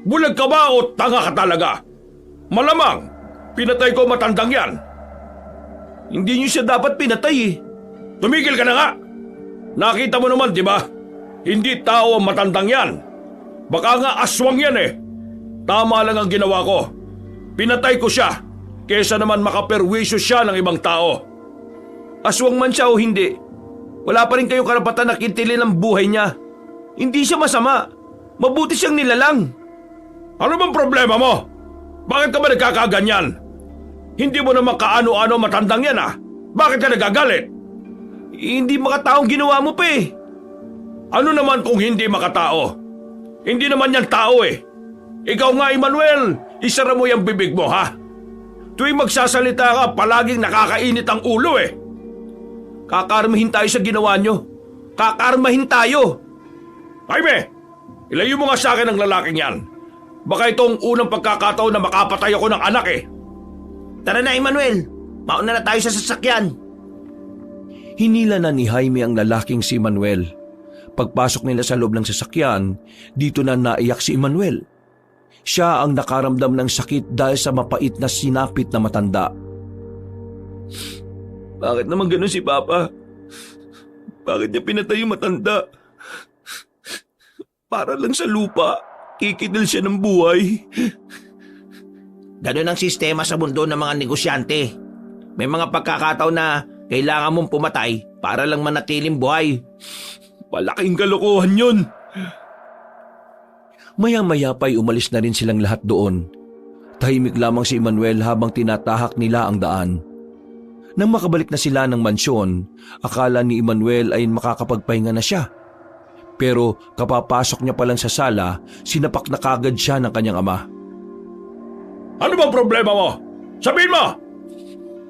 Bulag ka ba o tanga ka talaga? Malamang, pinatay ko matandang yan. Hindi niyo siya dapat pinatay eh. Tumigil ka na nga! Nakita mo naman, di ba? Hindi tao ang matandang yan. Baka nga aswang yan eh. Tama lang ang ginawa ko. Pinatay ko siya, kesa naman makaperwisyo siya ng ibang tao. Aswang man siya o hindi, wala pa rin kayong karapatan na kintilin ang buhay niya. Hindi siya masama. Mabuti siyang nilalang. Ano bang problema mo? Bakit ka ba nagkakaganyan? Hindi mo naman kaano-ano matandang yan ah. Bakit ka nagagalit? Hindi makataong ginawa mo pa eh. Ano naman kung hindi makatao? Hindi naman yan tao eh. Ikaw nga, Emmanuel, isara mo yung bibig mo ha? Tuwing magsasalita ka, palaging nakakainit ang ulo eh. Kakarmahin tayo sa ginawa nyo. Kakarmahin tayo. Jaime, ilayo mo nga sa akin ang lalaking yan. Baka itong unang pagkakataon na makapatay ako ng anak eh. Tara na, Emmanuel. Mauna na tayo sa sasakyan. Hinila na ni Jaime ang lalaking si Emmanuel. Pagpasok nila sa loob ng sasakyan, dito na naiyak si Emmanuel. Siya ang nakaramdam ng sakit dahil sa mapait na sinapit na matanda. Bakit naman ganun si Papa? Bakit niya pinatay yung matanda? Para lang sa lupa, kikidil siya ng buhay. Ganun ang sistema sa mundo ng mga negosyante. May mga pagkakataon na kailangan mong pumatay para lang manatiling buhay. Malaking kalokohan yun. Maya-maya pa'y umalis na rin silang lahat doon. Tahimik lamang si Emmanuel habang tinatahak nila ang daan. Nang makabalik na sila ng mansyon, akala ni Emmanuel ay makakapagpahinga na siya. Pero kapapasok niya pa lang sa sala, sinapak na kagad siya ng kanyang ama. Ano bang problema mo? Sabihin mo!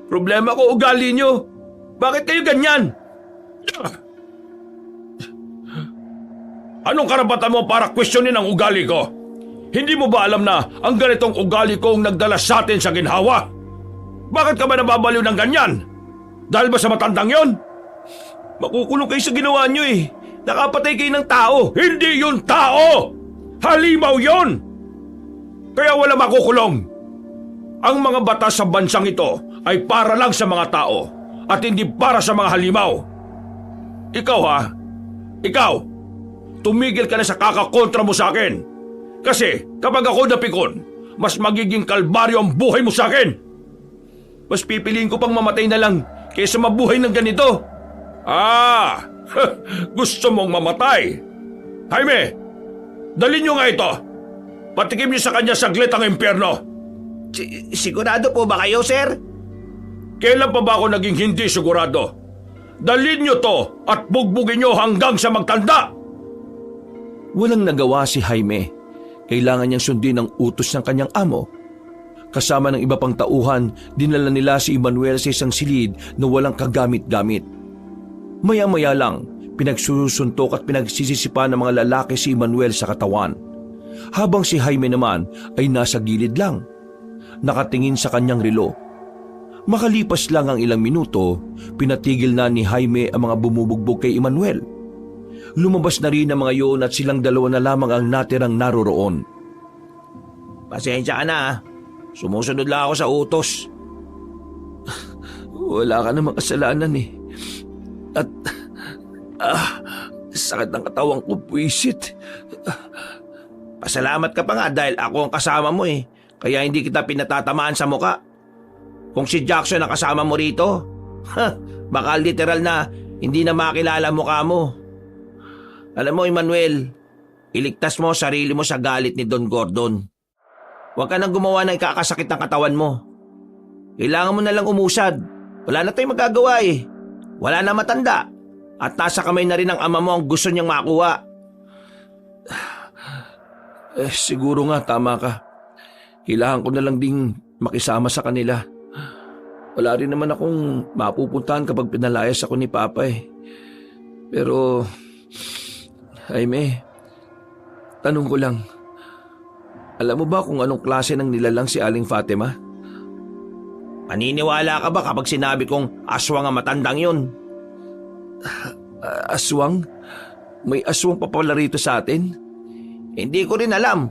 Problema ko ugali niyo. Bakit kayo ganyan? Anong karapatan mo para questionin ang ugali ko? Hindi mo ba alam na ang ganitong ugali ko ang nagdala sa atin sa ginhawa? Bakit ka ba nababaliw ng ganyan? Dahil ba sa matandang yon? Makukulong kayo sa ginawa niyo eh. Nakapatay kayo ng tao. Hindi yun tao! Halimaw yon! Kaya wala makukulong. Ang mga batas sa bansang ito ay para lang sa mga tao at hindi para sa mga halimaw. Ikaw ha? Ikaw! Tumigil ka na sa kakakontra mo sa akin. Kasi kapag ako napikon, mas magiging kalbaryo ang buhay mo sa akin. Mas pipiliin ko pang mamatay na lang kaysa mabuhay ng ganito. Ah, gusto mong mamatay? Jaime, dalhin niyo nga ito. Patikim niyo sa kanya saglit ang impyerno. Sigurado po ba kayo, sir? Kailan pa ba ako naging hindi sigurado? Dalhin niyo to at bugbugin niyo hanggang sa magtanda. Walang nagawa si Jaime. Kailangan niyang sundin ang utos ng kanyang amo. Kasama ng iba pang tauhan, dinala nila si Emmanuel sa isang silid na walang kagamit-gamit. Maya-maya lang, pinagsusuntok at pinagsisisipa ng mga lalaki si Emmanuel sa katawan. Habang si Jaime naman ay nasa gilid lang, nakatingin sa kanyang relo. Makalipas lang ang ilang minuto, pinatigil na ni Jaime ang mga bumubugbog kay Emmanuel. Lumabas na rin ang mga yun at silang dalawa na lamang ang natirang naroroon. Pasensya ka na ha. Sumusunod lang ako sa utos. Wala ka namang kasalanan eh. At sakit ng katawang ko, puwisit. Pasalamat ka pa nga dahil ako ang kasama mo eh. Kaya hindi kita pinatatamaan sa muka. Kung si Jackson ang kasama mo rito, baka literal na hindi na makilala mukha mo. Alam mo, Emmanuel, iligtas mo sarili mo sa galit ni Don Gordon. Huwag ka nang gumawa ng ikakasakit ng katawan mo. Kailangan mo na lang umusad. Wala na tayong magagawa eh. Wala na matanda. At nasa kamay na rin ng ama mo ang gusto niyang makuha. Siguro nga tama ka. Kailangan ko na lang ding makisama sa kanila. Wala rin naman akong mapupuntahan kapag pinalayas ako ni Papa eh. Pero, Jaime, tanong ko lang. Alam mo ba kung anong klase ng nilalang si Aling Fatima? Paniniwala ka ba kapag sinabi kong aswang ang matandang yun? Aswang? May aswang pa pala rito sa atin? Hindi ko rin alam.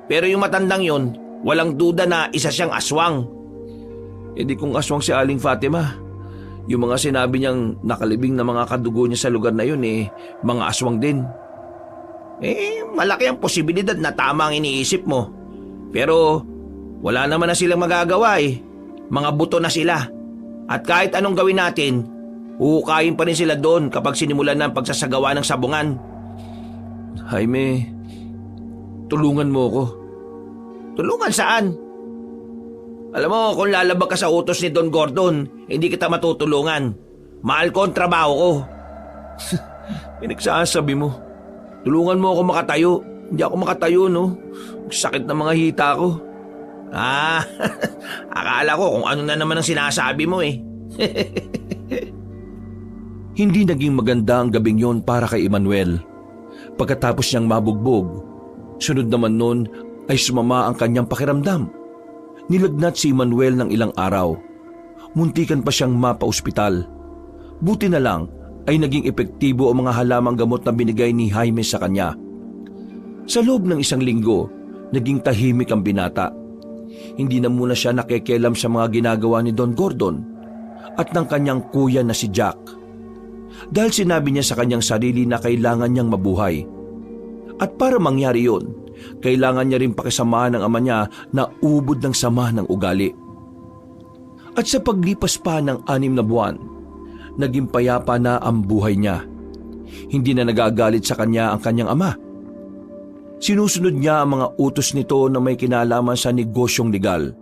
Pero yung matandang yun, walang duda na isa siyang aswang. Di kung aswang si Aling Fatima, yung mga sinabi niyang nakalibing na mga kadugo niya sa lugar na yun mga aswang din. Malaki ang posibilidad na tama ang iniisip mo. Pero wala naman na silang magagawa eh. Mga buto na sila. At kahit anong gawin natin, huhukayin pa rin sila doon kapag sinimulan na ang pagsasagawa ng sabungan. Jaime, tulungan mo ko. Tulungan saan? Alam mo, kung lalabag ka sa utos ni Don Gordon, hindi kita matutulungan. Mahal ko ang trabaho ko. Pinagsasabi mo. Tulungan mo ako makatayo. Hindi ako makatayo, no? Sakit na mga hita ko. Akala ko kung ano na naman ang sinasabi mo eh. Hindi naging maganda ang gabing yon para kay Emmanuel. Pagkatapos niyang mabugbog, sunod naman nun ay sumama ang kanyang pakiramdam. Nilagnat si Emmanuel ng ilang araw. Muntikan pa siyang mapa-ospital. Buti na lang ay naging epektibo ang mga halamang gamot na binigay ni Jaime sa kanya. Sa loob ng isang linggo, naging tahimik ang binata. Hindi na muna siya nakikialam sa mga ginagawa ni Don Gordon at ng kanyang kuya na si Jack. Dahil sinabi niya sa kanyang sarili na kailangan niyang mabuhay. At para mangyari yun, kailangan niya rin pakisamahan ng ama niya na ubod ng sama ng ugali. At sa paglipas pa ng 6 na buwan, naging payapa na ang buhay niya. Hindi na nagagalit sa kanya ang kanyang ama. Sinusunod niya ang mga utos nito na may kinalaman sa negosyong legal.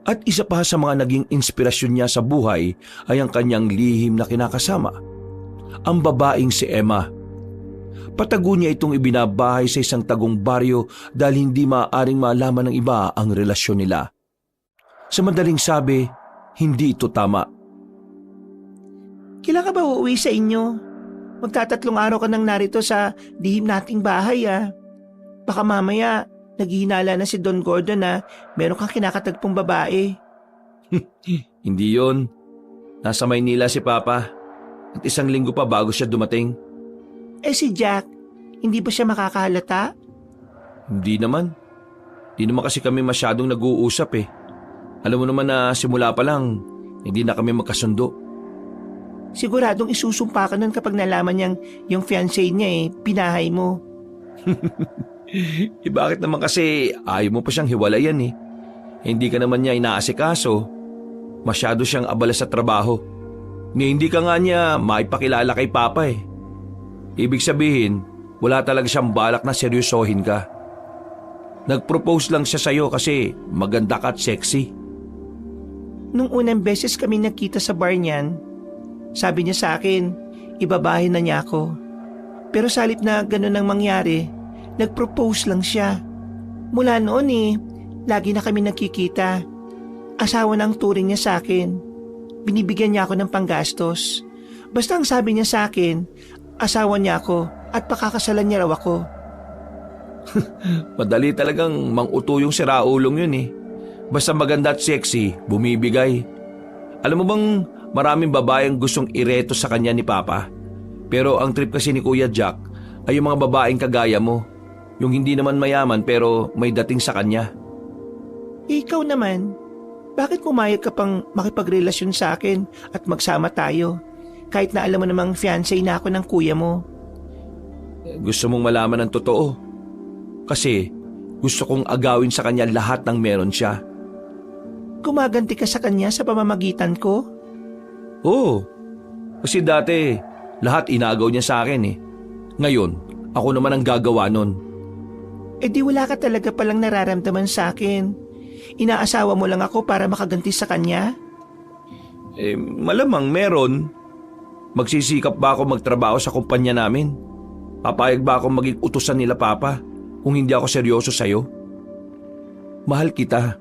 At isa pa sa mga naging inspirasyon niya sa buhay ay ang kanyang lihim na kinakasama, ang babaeng si Emma. Patago niya itong ibinabahay sa isang tagong baryo dahil hindi maaaring malaman ng iba ang relasyon nila. Sa madaling sabi, hindi ito tama. Kailan ka ba uuwi sa inyo? Magtatatlong araw ka nang narito sa lihim nating bahay ah. Baka mamaya naghihinala na si Don Gordon na meron kang kinakatagpong babae. Hindi yon. Nasa Maynila si Papa at 1 linggo pa bago siya dumating. Si Jack, hindi ba siya makakahalata? Hindi naman. Hindi naman kasi kami masyadong nag-uusap eh. Alam mo naman na simula pa lang, hindi na kami magkasundo. Siguradong isusumpa ka nun kapag nalaman niyang yung fiancé niya pinahay mo. Bakit naman kasi ayaw mo pa siyang hiwalayan eh. Hindi ka naman niya inaasikaso. Masyado siyang abala sa trabaho. Ni hindi ka nga niya maipakilala kay Papa eh. Ibig sabihin, wala talaga siyang balak na seryosohin ka. Nag-propose lang siya sa'yo kasi maganda ka at sexy. Nung unang beses kami nakita sa bar niyan, sabi niya sa akin, ibabahin na niya ako. Pero sa halip na ganun ang mangyari, nag-propose lang siya. Mula noon lagi na kami nagkikita. Asawa na ang turing niya sa akin. Binibigyan niya ako ng panggastos. Basta ang sabi niya sa akin, asawa niya ako at pakakasalan niya raw ako. Madali talagang mang-uto yung siraulong yun eh. Basta maganda at sexy, bumibigay. Alam mo bang maraming babaeng gustong ireto sa kanya ni Papa? Pero ang trip kasi ni Kuya Jack ay yung mga babaeng kagaya mo. Yung hindi naman mayaman pero may dating sa kanya. Ikaw naman, bakit pumayag ka pang makipagrelasyon sa akin at magsama tayo? Kahit na alam mo namang fiancé na ako ng kuya mo. Gusto mong malaman ng totoo. Kasi gusto kong agawin sa kanya lahat ng meron siya. Gumaganti ka sa kanya sa pamamagitan ko? Oo. Kasi dati lahat inagaw niya sa akin eh. Ngayon, ako naman ang gagawa nun. Eh di wala ka talaga palang nararamdaman sa akin. Inaasawa mo lang ako para makaganti sa kanya? Malamang meron. Magsisikap ba ako magtrabaho sa kumpanya namin? Papayag ba akong maging utusan nila Papa kung hindi ako seryoso sa'yo? Mahal kita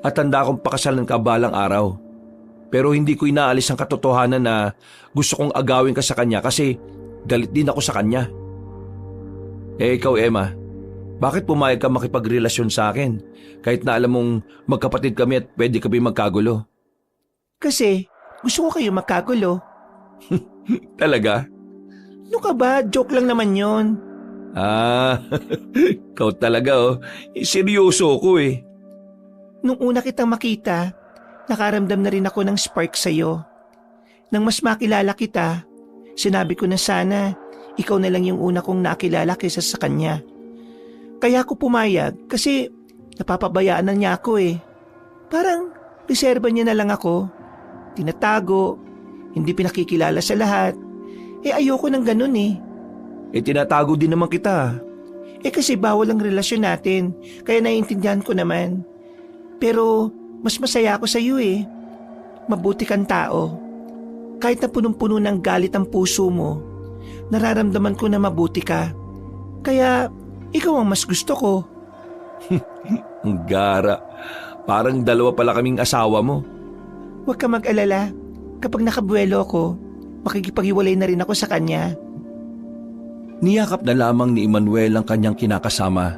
at handa akong pakasalan ka balang araw. Pero hindi ko inaalis ang katotohanan na gusto kong agawin ka sa kanya kasi galit din ako sa kanya. Ikaw Emma, bakit pumayag ka makipagrelasyon sa akin kahit na alam mong magkapatid kami at pwede kami magkagulo? Kasi gusto ko kayo magkagulo. Talaga? Ano ka ba? Joke lang naman yon. Ikaw talaga oh. Seryoso ko eh. Nung una kitang makita, nakaramdam na rin ako ng spark sa'yo. Nang mas makilala kita, sinabi ko na sana ikaw na lang yung una kong nakilala kaysa sa kanya. Kaya ako pumayag kasi napapabayaan na niya ako eh. Parang reserba niya na lang ako. Tinatago, hindi pinakikilala sa lahat. Ayoko ng ganun eh. Tinatago din naman kita. Kasi bawal ang relasyon natin, kaya naiintindihan ko naman. Pero mas masaya ako sa iyo eh. Mabuti kang tao. Kahit na punong-puno ng galit ang puso mo, nararamdaman ko na mabuti ka. Kaya ikaw ang mas gusto ko. Ang gara. Parang dalawa pala kaming asawa mo. Huwag ka mag-alala. Kapag nakabuelo ko, makikipaghiwalay na rin ako sa kanya. Niyakap na lamang ni Emmanuel ang kanyang kinakasama.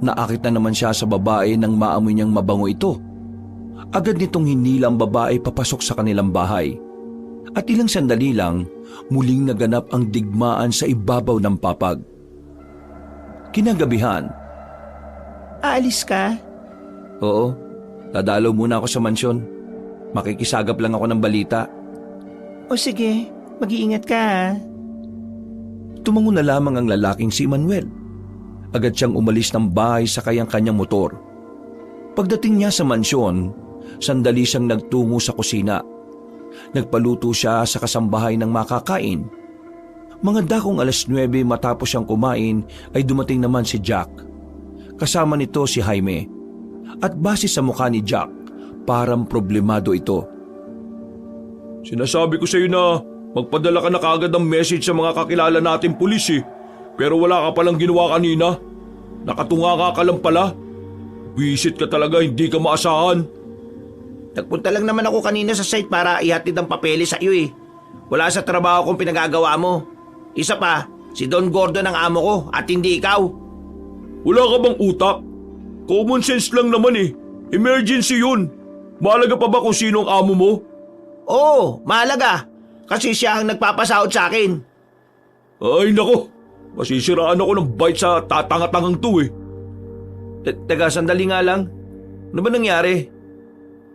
Naakit na naman siya sa babae nang maamoy niyang mabango ito. Agad nitong hinila ang babae papasok sa kanilang bahay. At ilang sandali lang, muling naganap ang digmaan sa ibabaw ng papag. Kinagabihan. Aalis ka? Oo, dadalaw muna ako sa mansyon. Makikisagap lang ako ng balita. O sige, mag-iingat ka ha. Tumango na lamang ang lalaking si Emmanuel. Agad siyang umalis ng bahay sa kanyang motor. Pagdating niya sa mansyon, sandali siyang nagtungo sa kusina. Nagpaluto siya sa kasambahay ng makakain. Mga dakong 9:00 matapos siyang kumain ay dumating naman si Jack. Kasama nito si Jaime. At base sa mukha ni Jack, parang problemado ito. Sinasabi ko sa iyo na magpadala ka na kaagad ng message sa mga kakilala nating pulis eh. Pero wala ka palang ginawa kanina. Nakatunga ka lang pala. Visit ka talaga, hindi ka maasahan. Nagpunta lang naman ako kanina sa site para ihatid ang papeles sa iyo eh. Wala sa trabaho kong pinagagawa mo. Isa pa, si Don Gordon ang amo ko at hindi ikaw. Wala ka bang utak? Common sense lang naman eh. Emergency yun. Mahalaga pa ba kung sino ang amo mo? Oo, mahalaga. Kasi siya ang nagpapasahod sa akin. Ay nako, masisiraan ako ng bite sa tatanga-tangang to eh. Teka, sandali nga lang. Ano ba nangyari?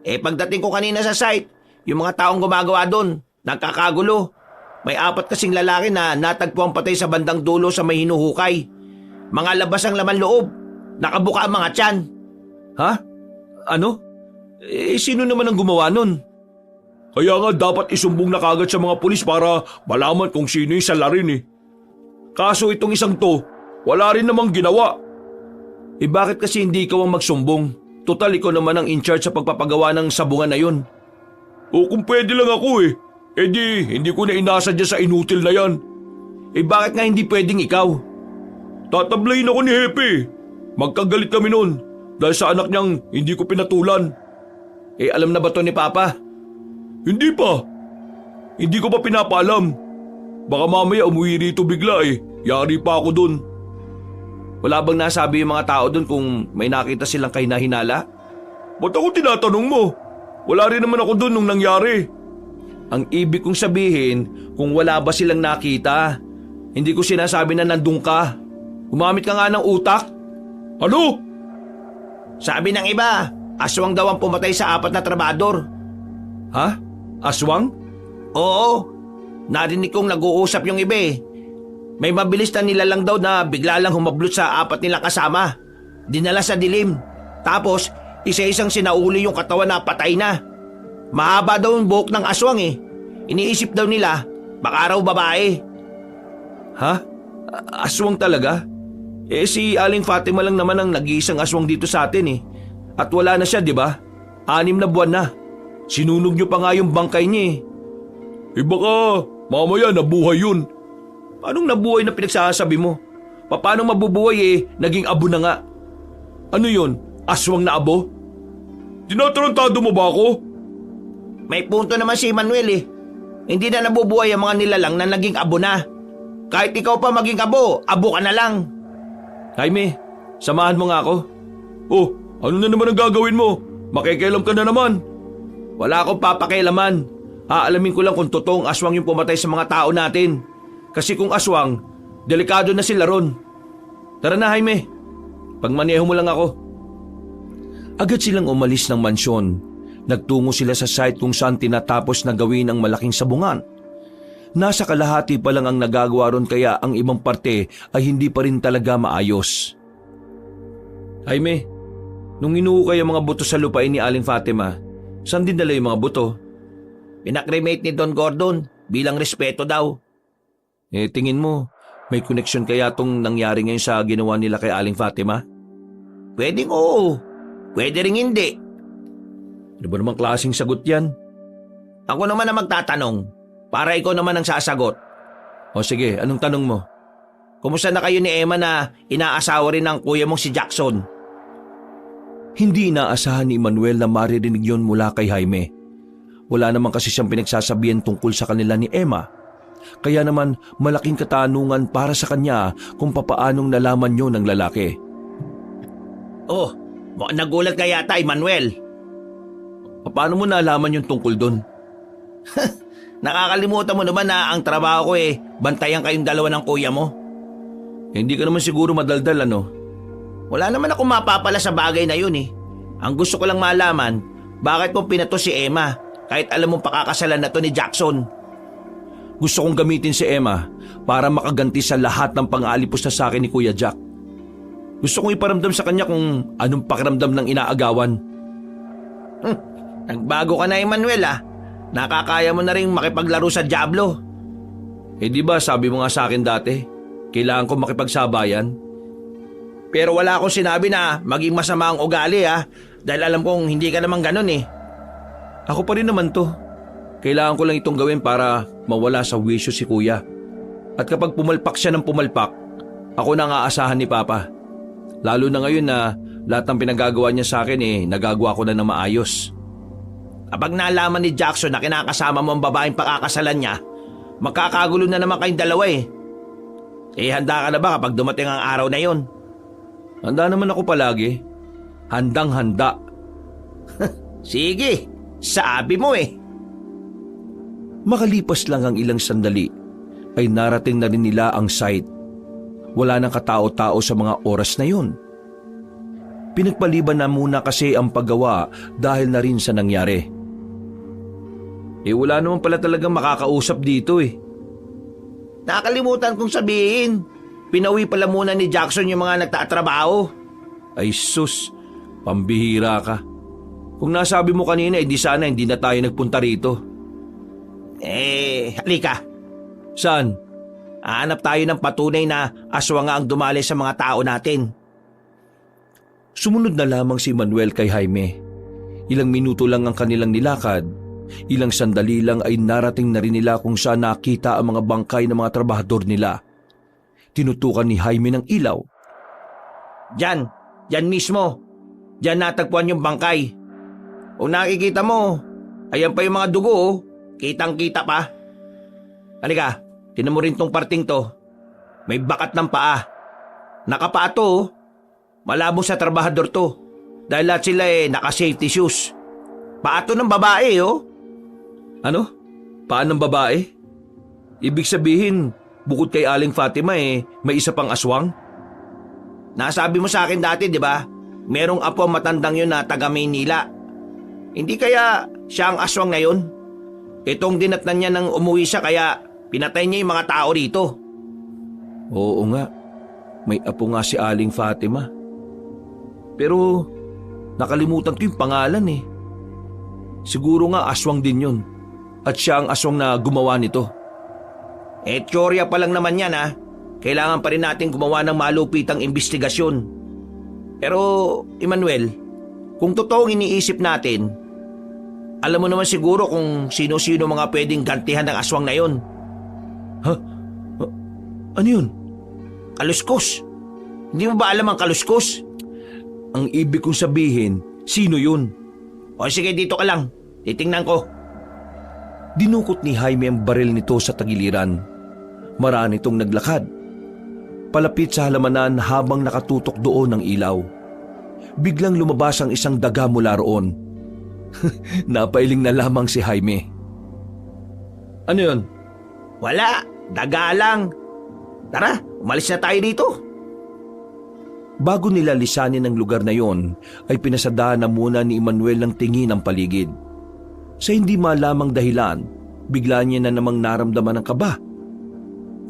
Pagdating ko kanina sa site, yung mga taong gumagawa doon, nagkakagulo. May 4 kasing lalaki na natagpuang patay sa bandang dulo sa may hinuhukay. Mga labas ang laman loob. Nakabuka ang mga tiyan. Ha? Ano? Sino naman ang gumawa nun? Kaya nga dapat isumbong na kagad sa mga pulis para malaman kung sino yung salarin eh. Kaso itong isang to, wala rin namang ginawa. Bakit kasi hindi ikaw ang magsumbong? Total, ikaw naman ang in-charge sa pagpapagawa ng sabungan na yun. O kung pwede lang ako eh, hindi ko na inasa dyan sa inutil na yan. Bakit nga hindi pwedeng ikaw? Tatablayin ako ni Hepe. Magkagalit kami noon dahil sa anak niyang hindi ko pinatulan. Alam na ba to ni Papa? Hindi pa. Hindi ko pa pinapaalam. Baka mamaya umuwi rito bigla eh. Yari pa ako dun. Wala bang nasabi yung mga tao dun kung may nakita silang kahinahinala? Ba't ako tinatanong mo? Wala rin naman ako dun nung nangyari. Ang ibig kong sabihin, kung wala ba silang nakita, hindi ko sinasabi na nandun ka. Gumamit ka nga ng utak. Ano? Sabi ng iba, aswang daw ang pumatay sa 4 na trabador. Ha? Aswang? Oo, narinig kong nag-uusap yung iba eh. May mabilis na nilalang daw na bigla lang humablot sa 4 nilang kasama. Dinala sa dilim. Tapos, isa-isang sinauli yung katawan na patay na. Mahaba daw yung buhok ng aswang eh. Iniisip daw nila, baka raw babae. Ha? Aswang talaga? Si Aling Fatima lang naman ang nag-iisang aswang dito sa atin eh. At wala na siya, di ba? 6 na buwan na. Sinunog niyo pa nga yung bangkay niya eh. Baka mamaya nabuhay yun. Anong nabuhay na pinagsasabi mo? Paano mabubuhay eh, naging abo na nga? Ano yun? Aswang na abo? Tinatarantado mo ba ako? May punto naman si Manuel eh. Hindi na nabubuhay ang mga nilalang na naging abo na. Kahit ikaw pa maging abo ka na lang. Jaime, samahan mo nga ako. Oh, ano na naman ang gagawin mo? Makikialam ka na naman. Wala akong papakialaman. Aalamin ko lang kung totoong aswang yung pumatay sa mga tao natin. Kasi kung aswang, delikado na sila ron. Tara na, Jaime. Pagmaneho mo lang ako. Agad silang umalis ng mansyon. Nagtungo sila sa site kung saan tinatapos na gawin ang malaking sabungan. Nasa kalahati pa lang ang nagagawa ron kaya ang ibang parte ay hindi pa rin talaga maayos. Jaime, nung inuukay ang mga buto sa lupain ni Aling Fatima, saan din dala yung mga buto? Pinakremate ni Don Gordon bilang respeto daw. Tingin mo, may koneksyon kaya tong nangyari ngayon sa ginawa nila kay Aling Fatima? Pwedeng oo, pwede ring hindi. Ano ba namang klaseng sagot yan? Ako naman ang magtatanong, para ikaw naman ang sasagot. O sige, anong tanong mo? Kumusta na kayo ni Emma na inaasawa rin ng kuya mong si Jackson? Hindi inaasahan ni Manuel na maririnig yon mula kay Jaime. Wala naman kasi siyang pinagsasabihan tungkol sa kanila ni Emma. Kaya naman malaking katanungan para sa kanya kung papaanong nalaman yon ng lalaki. Oh, mukhang nagulat ka yata, Manuel. Paano mo nalaman yung tungkol doon? Nakakalimutan mo naman na ang trabaho ko bantayan kayong dalawa ng kuya mo. Hindi ka naman siguro madaldal ano? Wala naman ako mapapala sa bagay na yun eh. Ang gusto ko lang malaman, bakit mo pinato si Emma kahit alam mong pakakasalan na to ni Jackson? Gusto kong gamitin si Emma para makaganti sa lahat ng pang-aalipos na sa akin ni Kuya Jack. Gusto kong iparamdam sa kanya kung anong pakiramdam ng inaagawan. Nagbago ka na, Emmanuel ah. Nakakaya mo na rin makipaglaro sa Diablo. Di ba sabi mo nga sa akin dati, kailangan ko makipagsabayan? Pero wala akong sinabi na maging masama ang ugali dahil alam kong hindi ka naman ganun eh. Ako pa rin naman to. Kailangan ko lang itong gawin para mawala sa wisyo si Kuya. At kapag pumalpak siya ng pumalpak, ako na ang aasahan ni Papa. Lalo na ngayon na lahat ng pinagagawa niya sa akin nagagawa ko na ng maayos. Kapag nalaman ni Jackson na kinakasama mo ang babaeng pakakasalan niya, magkakagulo na naman kayong dalawa eh. Handa ka na ba kapag dumating ang araw na yon? Handa naman ako palagi. Handang-handa. Sige, sabi mo eh. Makalipas lang ang ilang sandali, ay narating na rin nila ang site. Wala nang katao-tao sa mga oras na yun. Pinagpaliban na muna kasi ang paggawa dahil na rin sa nangyari. Wala naman pala talagang makakausap dito eh. Nakakalimutan kong sabihin, pinawi pala muna ni Jackson yung mga nagtatrabaho. Ay sus, pambihira ka. Kung nasabi mo kanina, di sana hindi na tayo nagpunta rito. Halika. Saan? Hanap tayo ng patunay na aswang nga ang dumali sa mga tao natin. Sumunod na lamang si Manuel kay Jaime. Ilang minuto lang ang kanilang nilakad. Ilang sandali lang ay narating na rin nila kung saan nakita ang mga bangkay ng mga trabahador nila. Tinutukan ni Jaime ng ilaw. Diyan mismo. Diyan natagpuan yung bangkay. Kung nakikita mo, ayan pa yung mga dugo, oh. Kitang-kita pa. Halika, tinan mo rin tong parting to. May bakat ng paa. Nakapaa to, oh. Malabo sa trabahador to. Dahil lahat sila naka-safety shoes. Paa to ng babae, oh. Ano? Paan ng babae? Ibig sabihin, bukod kay Aling Fatima may isa pang aswang? Nasabi mo sa akin dati, di ba? Merong apo matandang yun na taga Maynila. Hindi kaya siya ang aswang na yun? Itong dinatnan niya nang umuwi siya kaya pinatay niya yung mga tao rito. Oo nga, may apo nga si Aling Fatima. Pero nakalimutan ko yung pangalan eh. Siguro nga aswang din yun. At siya ang aswang na gumawa nito. Teorya pa lang naman yan ha. Kailangan pa rin natin gumawa ng malupitang investigasyon. Pero, Emmanuel, kung totoong iniisip natin, alam mo naman siguro kung sino-sino mga pwedeng gantihan ng aswang na yon. Ha? Ano yun? Kaluskos. Hindi mo ba alam ang kaluskos? Ang ibig kong sabihin, sino yun? O sige, dito ka lang. Titingnan ko. Dinukot ni Jaime ang baril nito sa tagiliran. Marami itong naglakad. Palapit sa halamanan habang nakatutok doon ang ilaw. Biglang lumabas ang isang daga mula roon. Napailing na lamang si Jaime. Ano yun? Wala. Daga lang. Tara, umalis na tayo dito. Bago nila lisanin ang lugar na yon, ay pinasadaan na muna ni Emmanuel ng tingin ang paligid. Sa hindi malamang dahilan, bigla niya na namang naramdaman ng kaba.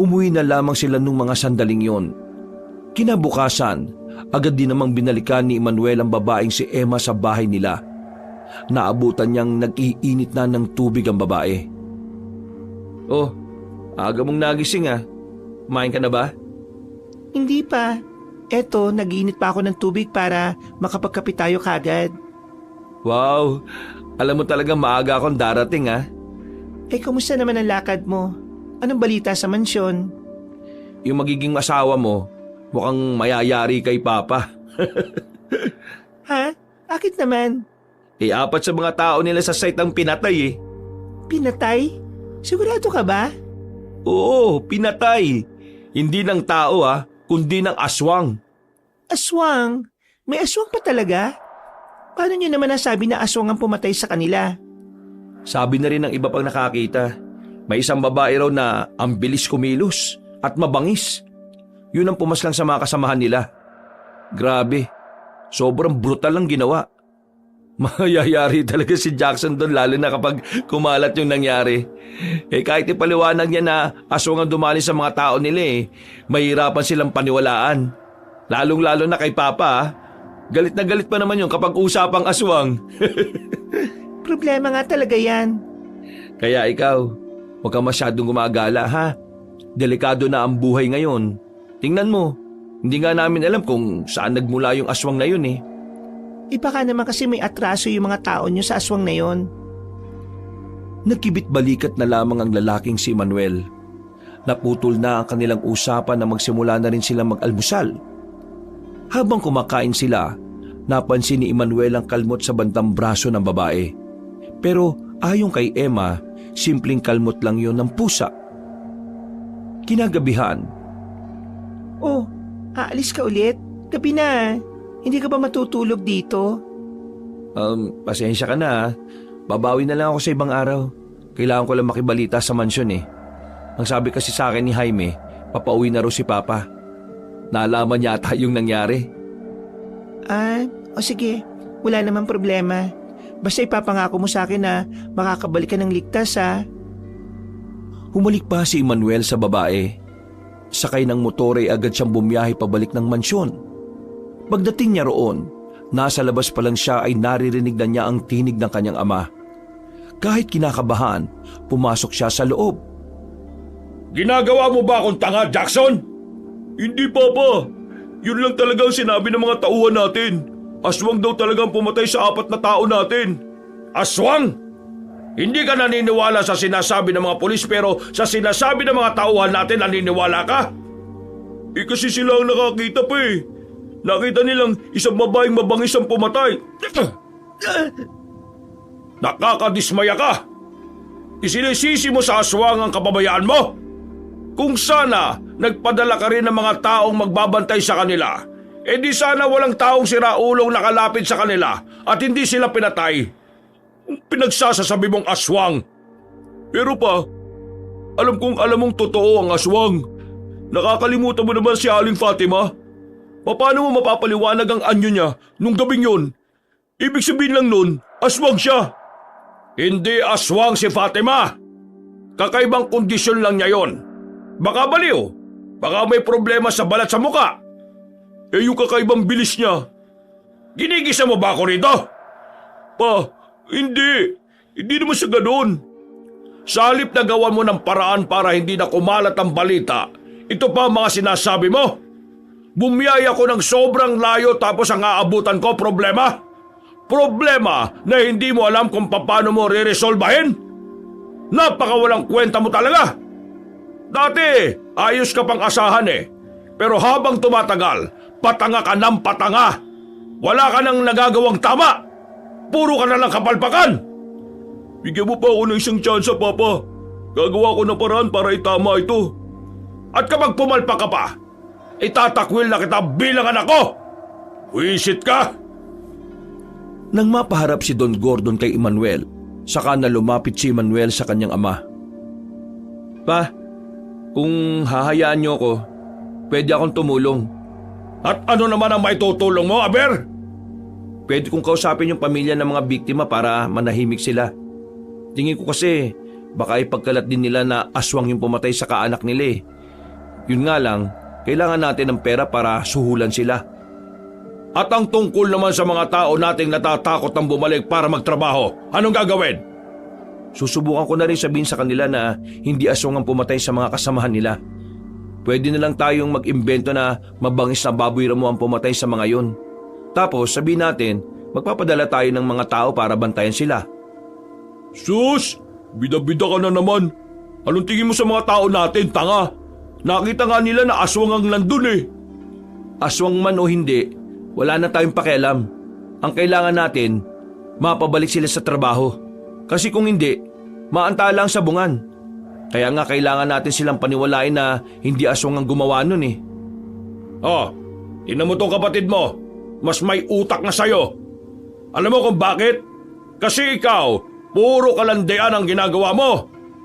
Umuwi na lamang sila nung mga sandaling yon. Kinabukasan, agad din namang binalikan ni Emmanuel ang babaeng si Emma sa bahay nila. Naabutan niyang nag-iinit na ng tubig ang babae. Oh, aga mong nagising ah. Kumain ka na ba? Hindi pa. Eto, nag-iinit pa ako ng tubig para makapagkape tayo kagad. Wow, alam mo talagang maaga akong darating ah. Kumusta naman ang lakad mo? Anong balita sa mansyon? Yung magiging asawa mo, mukhang mayayari kay Papa. Ha? Bakit naman? 4 sa mga tao nila sa site ang pinatay eh. Pinatay? Sigurado ka ba? Oo, pinatay. Hindi ng tao kundi ng aswang. Aswang? May aswang pa talaga? Paano niyo naman nasabi na aswang ang pumatay sa kanila? Sabi na rin ng iba pang nakakita. May isang babae raw na ang bilis kumilos at mabangis. Yun ang pumaslang sa mga kasamahan nila. Grabe, sobrang brutal ang ginawa. Mayayari talaga si Jackson doon lalo na kapag kumalat yung nangyari. Kahit ipaliwanag niya na aswang ang dumali sa mga tao nila mahirapan silang paniwalaan. Lalong-lalo na kay Papa. Galit na galit pa naman yun kapag usapang aswang. Problema nga talaga yan. Kaya ikaw, huwag kang masyadong gumagala ha. Delikado na ang buhay ngayon. Tingnan mo, hindi nga namin alam kung saan nagmula yung aswang na yun Baka naman kasi may atraso yung mga tao nyo sa aswang na yon. Nagkibit-balikat na lamang ang lalaking si Manuel. Naputol na ang kanilang usapan na magsimula na rin silang mag-almusal. Habang kumakain sila, napansin ni Emmanuel ang kalmot sa bandang braso ng babae. Pero ayon kay Emma, simpleng kalmot lang yon ng pusa. Kinagabihan. Oh, aalis ka ulit? Gabi na. Hindi ka ba matutulog dito? Pasensya ka na. Babawi na lang ako sa ibang araw. Kailangan ko lang makibalita sa mansyon Ang sabi kasi sa akin ni Jaime, papauwi na raw si Papa. Naalaman yata yung nangyari. Sige. Wala namang problema. Basta ipapangako mo sa akin na makakabalik ka ng ligtas Humalik pa si Emmanuel sa babae. Sakay ng motor ay agad siyang bumiyahe pabalik ng mansyon. Pagdating niya roon, Nasa labas pa lang siya ay naririnig na niya ang tinig ng kanyang ama. Kahit kinakabahan, pumasok siya sa loob. Ginagawa mo ba akong tanga, Jackson? Hindi, Papa. Yun lang talaga ang sinabi ng mga tauhan natin. Aswang daw talagang pumatay sa 4 na tao natin. Aswang? Hindi ka naniniwala sa sinasabi ng mga pulis pero sa sinasabi ng mga tauhan natin naniniwala ka? Kasi sila ang nakakita pa eh. Nakita nilang isang babaeng mabangis ang pumatay. Nakakadismaya ka. Isinisisi mo sa aswang ang kapabayaan mo. Kung sana nagpadala ka rin ng mga taong magbabantay sa kanila, di sana walang taong siraulong nakalapit sa kanila at hindi sila pinatay. Pinagsasasabi mong aswang. Pero pa, alam mong totoo ang aswang. Nakakalimutan mo naman si Aling Fatima. Paano mo mapapaliwanag ang anyo niya nung gabing yun? Ibig sabihin lang nun, aswang siya. Hindi aswang si Fatima. Kakaibang kondisyon lang niya yon. Baka baliw. Baka may problema sa balat sa muka. Yung kakaibang bilis niya. Ginigisa mo ba ako rito? Pa, hindi. Hindi naman siya ganoon. Sa halip na gawan mo ng paraan para hindi na kumalat ang balita, ito pa ang mga sinasabi mo. Bumiyaya ko ng sobrang layo tapos ang aabutan ko problema? Problema na hindi mo alam kung paano mo re-resolbahin? Napakawalang kwenta mo talaga. Dati, ayos ka pang asahan eh. Pero habang tumatagal, patanga ka ng patanga. Wala ka nang nagagawang tama. Puro ka na lang kapalpakan. Bigyan mo pa ako ng isang tsansa, Papa. Gagawa ko ng paraan para itama ito. At kapag pumalpa ka pa, itatakwil na kita bilang anak ko. Wisit ka. Nang mapaharap si Don Gordon kay Emmanuel, saka na lumapit si Emmanuel sa kanyang ama. Pa, kung hahayaan niyo ako, pwede akong tumulong. At ano naman ang maitutulong mo, Aber? Pwede kong kausapin yung pamilya ng mga biktima para manahimik sila. Tingin ko kasi, baka ipagkalat din nila na aswang yung pumatay sa kaanak nila eh. Yun nga lang, kailangan natin ng pera para suhulan sila. At ang tungkol naman sa mga tao nating natatakot ng bumalik para magtrabaho, anong gagawin? Susubukan ko na rin sabihin sa kanila na hindi aswang ang pumatay sa mga kasamahan nila. Pwede na lang tayong mag-imbento na mabangis na baboy ramo ang pumatay sa mga yon. Tapos sabihin natin, magpapadala tayo ng mga tao para bantayan sila. Sus! Bida-bida ka na naman. Anong tingin mo sa mga tao natin, tanga? Nakita nga nila na aswang ang nandun eh. Aswang man o hindi, wala na tayong pakialam. Ang kailangan natin, mapabalik sila sa trabaho. Kasi kung hindi, maantala ang sabungan. Kaya nga kailangan natin silang paniwalain na hindi aswang ang gumawa nun eh. Oh, tingnan mo tong kapatid mo. Mas may utak na sa'yo. Alam mo kung bakit? Kasi ikaw, puro kalandian ang ginagawa mo.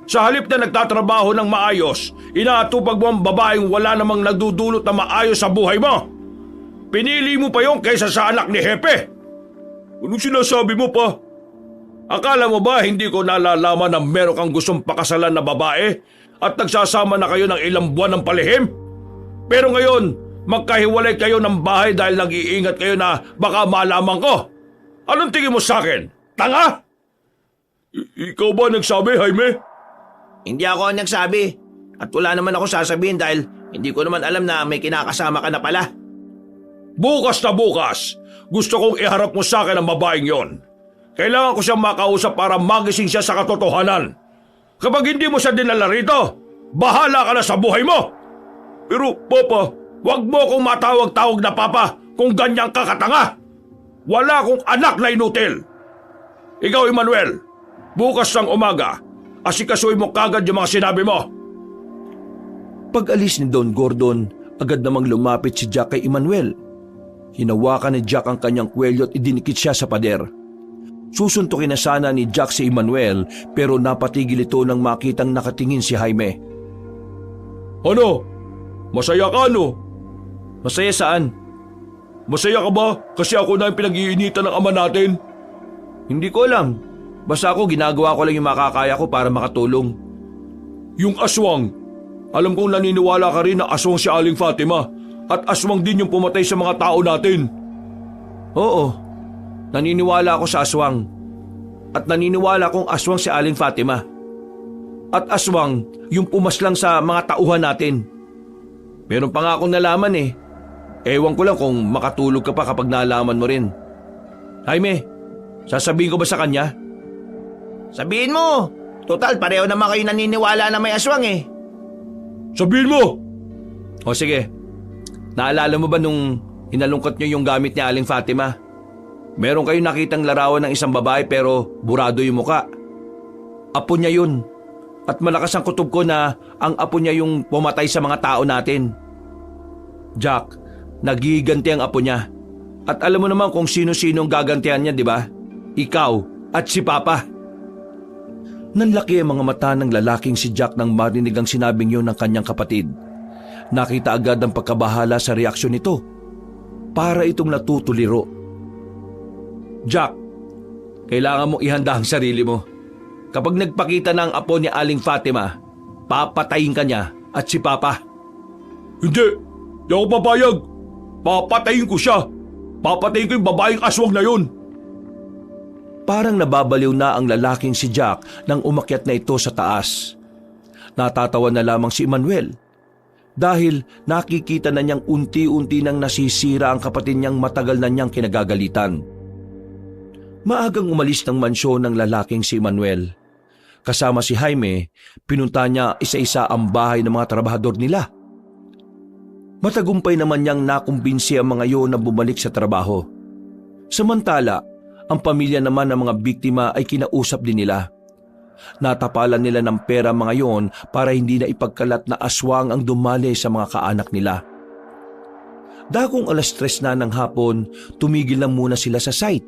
Sa halip na nagtatrabaho ng maayos, inaatupag mo ang babaeng wala namang nagdudulot na maayos sa buhay mo. Pinili mo pa yon kaysa sa anak ni Hepe. Anong sinasabi mo pa? Akala mo ba hindi ko nalalaman na meron kang gustong pakasalan na babae at nagsasama na kayo ng ilang buwan ng palihim? Pero ngayon, magkahiwalay kayo ng bahay dahil nag-iingat kayo na baka malaman ko. Anong tingin mo sa akin? Tanga? Ikaw ba nagsabi, Jaime? Hindi ako ang nagsabi. At wala naman ako sasabihin dahil hindi ko naman alam na may kinakasama ka na pala. Bukas na bukas, gusto kong iharap mo sa akin ang babaeng yon. Kailangan ko siyang makausap para magising siya sa katotohanan. Kapag hindi mo siya dinala rito, bahala ka na sa buhay mo. Pero, Papa, wag mo akong matawag-tawag na Papa kung ganyang kakatanga. Wala akong anak na inutil. Ikaw, Emmanuel, bukas ng umaga, asikasuhin mo kagad yung mga sinabi mo. Pag-alis ni Don Gordon, agad namang lumapit si Jack kay Emmanuel. Hinawakan ni Jack ang kanyang kwelyo at idinikit siya sa pader. Susuntukin na sana ni Jack si Emmanuel pero napatigil ito nang makitang nakatingin si Jaime. Ano? Masaya ka no? Masaya saan? Masaya ka ba kasi ako na yung pinag-iinitan ng ama natin? Hindi ko alam. Basta ako ginagawa ko lang yung makakaya ko para makatulong. Yung aswang. Alam kong naniniwala ka rin na aswang si Aling Fatima at aswang din yung pumatay sa mga tao natin. Oo, naniniwala ako sa aswang. At naniniwala kong aswang si Aling Fatima. At aswang yung pumaslang sa mga tauhan natin. Meron pa nga akong nalaman eh. Ewan ko lang kung makatulog ka pa kapag nalaman mo rin. Jaime, sasabihin ko ba sa kanya? Sabihin mo, total pareho naman kayo naniniwala na may aswang eh. Sabihin mo! O sige, naalala mo ba nung inalungkot niyo yung gamit ni Aling Fatima? Meron kayong nakitang larawan ng isang babae pero burado yung muka. Apo niya yun. At malakas ang kutob ko na ang apo niya yung pumatay sa mga tao natin. Jack, nagiganti ang apo niya. At alam mo naman kung sino-sino ang gagantihan niya, di ba? Ikaw at si Papa. Nanlaki ang mga mata ng lalaking si Jack nang marinig ang sinabing yun ng kanyang kapatid. Nakita agad ang pagkabahala sa reaksyon nito. Para itong natutuliro. Jack, kailangan mong ihanda ang sarili mo. Kapag nagpakita na ang apo ni Aling Fatima, papatayin ka niya at si Papa. Hindi! Di ako papayag! Papatayin ko siya! Papatayin ko yung babaeng aswang na yun! Parang nababaliw na ang lalaking si Jack nang umakyat na ito sa taas. Natatawa na lamang si Emmanuel dahil nakikita na niyang unti-unti nang nasisira ang kapatid niyang matagal na niyang kinagagalitan. Maagang umalis ng mansyon ng lalaking si Emmanuel. Kasama si Jaime, pinunta niya isa-isa ang bahay ng mga trabahador nila. Matagumpay naman niyang nakumbinsi ang mga iyon na bumalik sa trabaho. Samantala, ang pamilya naman ng mga biktima ay kinausap din nila. Natapalan nila ng pera mga yon para hindi na ipagkalat na aswang ang dumali sa mga kaanak nila. Dakong 3:00 na ng hapon, tumigil na muna sila sa site.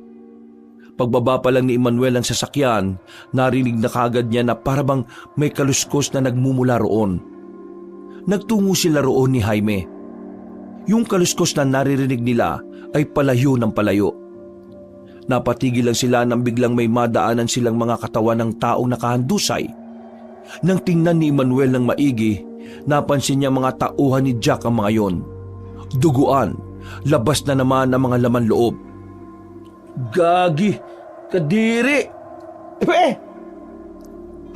Pagbaba pa lang ni Emmanuel ang sasakyan, narinig na kagad niya na parabang may kaluskos na nagmumula roon. Nagtungo sila roon ni Jaime. Yung kaluskos na naririnig nila ay palayo ng palayo. Napatigil lang sila nang biglang may madaanan silang mga katawan ng taong nakahandusay. Nang tingnan ni Emmanuel ng maigi, napansin niya mga tauhan ni Jack ang mga yon. Duguan, labas na naman ang mga laman loob. Gagi! Kadiri!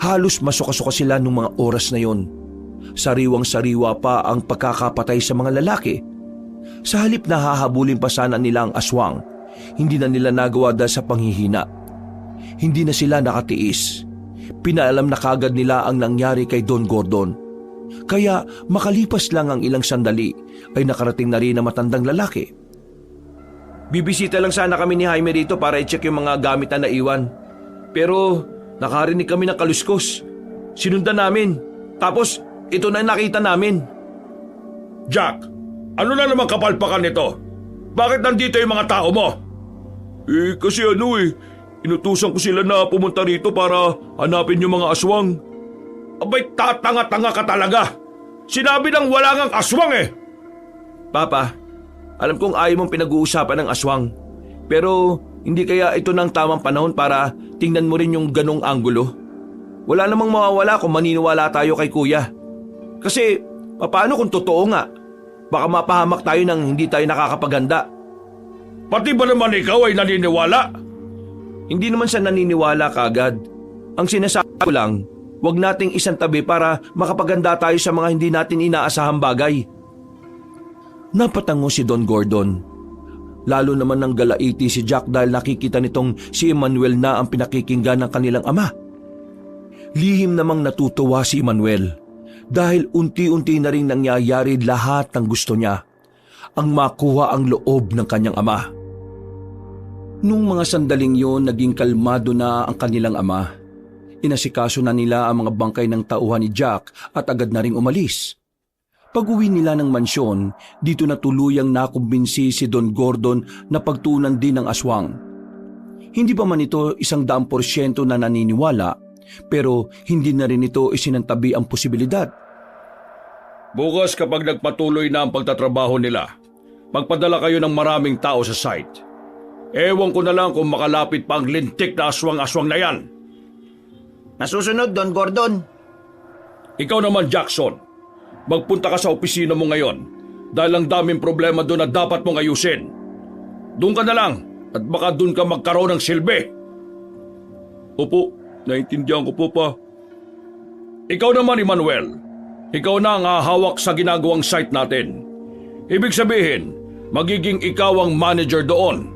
Halos masuka-suka sila nung mga oras na yon. Sariwang-sariwa pa ang pagkakapatay sa mga lalaki. Sa halip na hahabulin pa sana nila ang aswang, hindi na nila nagawa dahil sa panghihina. Hindi na sila nakatiis. Pinaalam na kagad nila ang nangyari kay Don Gordon. Kaya makalipas lang ang ilang sandali ay nakarating na rin ang matandang lalaki. Bibisita lang sana kami ni Jaime dito para i-check yung mga gamit na naiwan. Pero nakarinig kami ng kaluskos. Sinundan namin. Tapos ito na nakita namin. Jack, ano na naman kapalpakan nito? Bakit nandito yung mga tao mo? Kasi inutusan ko sila na pumunta rito para hanapin yung mga aswang. Abay, tatanga-tanga ka talaga. Sinabi nang wala ngang aswang eh. Papa, alam kong ayaw mong pinag-uusapan ng aswang. Pero hindi kaya ito ng tamang panahon para tingnan mo rin yung ganong anggulo? Wala namang mawawala kung maniniwala tayo kay Kuya. Kasi paano kung totoo nga? Baka mapahamak tayo nang hindi tayo nakakapaganda. Pati ba naman ikaw ay naniniwala? Hindi naman sa naniniwala kaagad. Ang sinasabi ko lang, huwag nating isang tabi para makapaganda tayo sa mga hindi natin inaasahang bagay. Napatango si Don Gordon. Lalo naman ng galaiti si Jack dahil nakikita nitong si Emmanuel na ang pinakikinggan ng kanilang ama. Lihim namang natutuwa si Emmanuel dahil unti-unti na rin nangyayari lahat ng gusto niya, ang makuha ang loob ng kanyang ama. Nung mga sandaling yon, naging kalmado na ang kanilang ama. Inasikaso na nila ang mga bangkay ng tauhan ni Jack at agad na ring umalis. Pag-uwi nila ng mansyon, dito na tuluyang nakumbinsi si Don Gordon na pagtuunan din ng aswang. Hindi pa man ito 100% na naniniwala, pero hindi na rin ito isinantabi ang posibilidad. Bukas kapag nagpatuloy na ang pagtatrabaho nila, magpadala kayo ng maraming tao sa site. Ewan ko na lang kung makalapit pa ang lintik na aswang-aswang na yan. Nasusunod, Don Gordon. Ikaw naman, Jackson. Magpunta ka sa opisina mo ngayon dahil ang daming problema doon na dapat mong ayusin. Doon ka na lang at baka doon ka magkaroon ng silbi. Opo, naintindihan ko po pa. Ikaw naman, Emmanuel. Ikaw na ang hahawak sa ginagawang site natin. Ibig sabihin, magiging ikaw ang manager doon.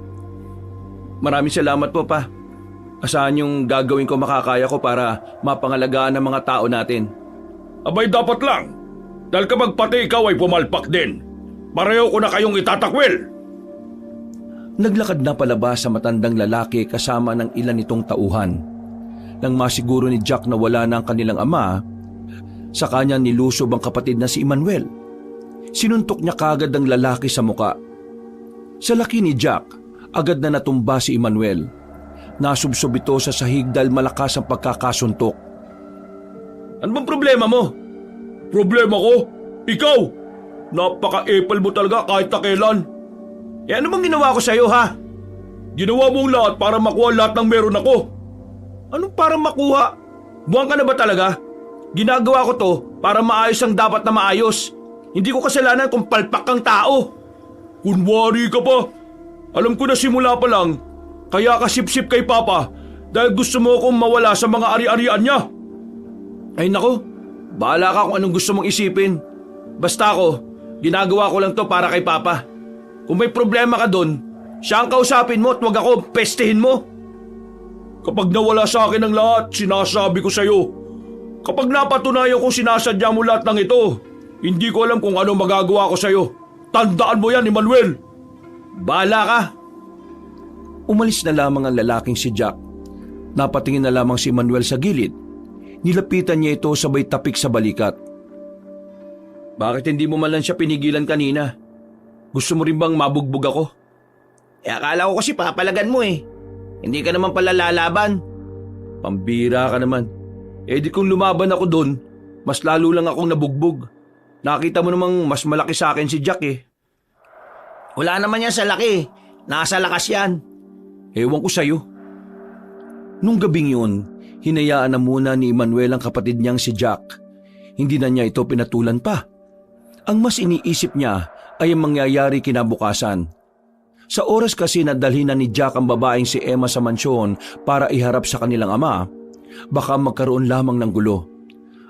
Maraming salamat po pa. Asahan yung gagawin ko makakaya ko para mapangalagaan ng mga tao natin. Abay dapat lang. Dahil kapag pati ikaw ay pumalpak din, pareho ko na kayong itatakwil. Naglakad na palabas sa matandang lalaki kasama ng ilan nitong tauhan. Nang masiguro ni Jack na wala na ang kanilang ama, sa kanya nilusob ang kapatid na si Emmanuel. Sinuntok niya kagad ang lalaki sa muka. Sa laki ni Jack, agad na natumba si Emmanuel. Nasubsob ito sa sahig dahil malakas ang pagkakasuntok. Ano bang problema mo? Problema ko? Ikaw! Napaka-epal mo talaga kahit na kailan. Ano bang ginawa ko sa'yo, ha? Ginawa mong lahat para makuha lahat ng meron ako. Anong para makuha? Buwan ka na ba talaga? Ginagawa ko to para maayos ang dapat na maayos. Hindi ko kasalanan kung palpak kang tao. Kunwari ka pa. Alam ko na simula pa lang, kaya ka sip-sip kay Papa dahil gusto mo akong mawala sa mga ari-arian niya. Ay nako, bahala ka kung anong gusto mong isipin. Basta ako, ginagawa ko lang to para kay Papa. Kung may problema ka doon, siya ang kausapin mo at huwag ako pestehin mo. Kapag nawala sa akin ang lahat, sinasabi ko sa'yo. Kapag napatunayan kong sinasadya mo lahat ng ito, hindi ko alam kung ano magagawa ko sa'yo. Tandaan mo yan, Emmanuel. Bahala ka. Umalis na lamang ang lalaking si Jack. Napatingin na lamang si Emmanuel sa gilid. Nilapitan niya ito sabay tapik sa balikat. Bakit hindi mo man lang siya pinigilan kanina? Gusto mo rin bang mabugbog ako? Akala ko kasi papalagan mo eh. Hindi ka naman pala lalaban. Pambira ka naman. Di kung lumaban ako doon, mas lalo lang akong nabugbog. Nakita mo namang mas malaki sa akin si Jack eh. Wala naman yan sa laki. Nasa lakas yan. Ewan ko sa'yo. Nung gabing yun, hinayaan na muna ni Emmanuel ang kapatid niyang si Jack. Hindi na niya ito pinatulan pa. Ang mas iniisip niya ay ang mangyayari kinabukasan. Sa oras kasi na dalhin na ni Jack ang babaeng si Emma sa mansyon para iharap sa kanilang ama, baka magkaroon lamang ng gulo.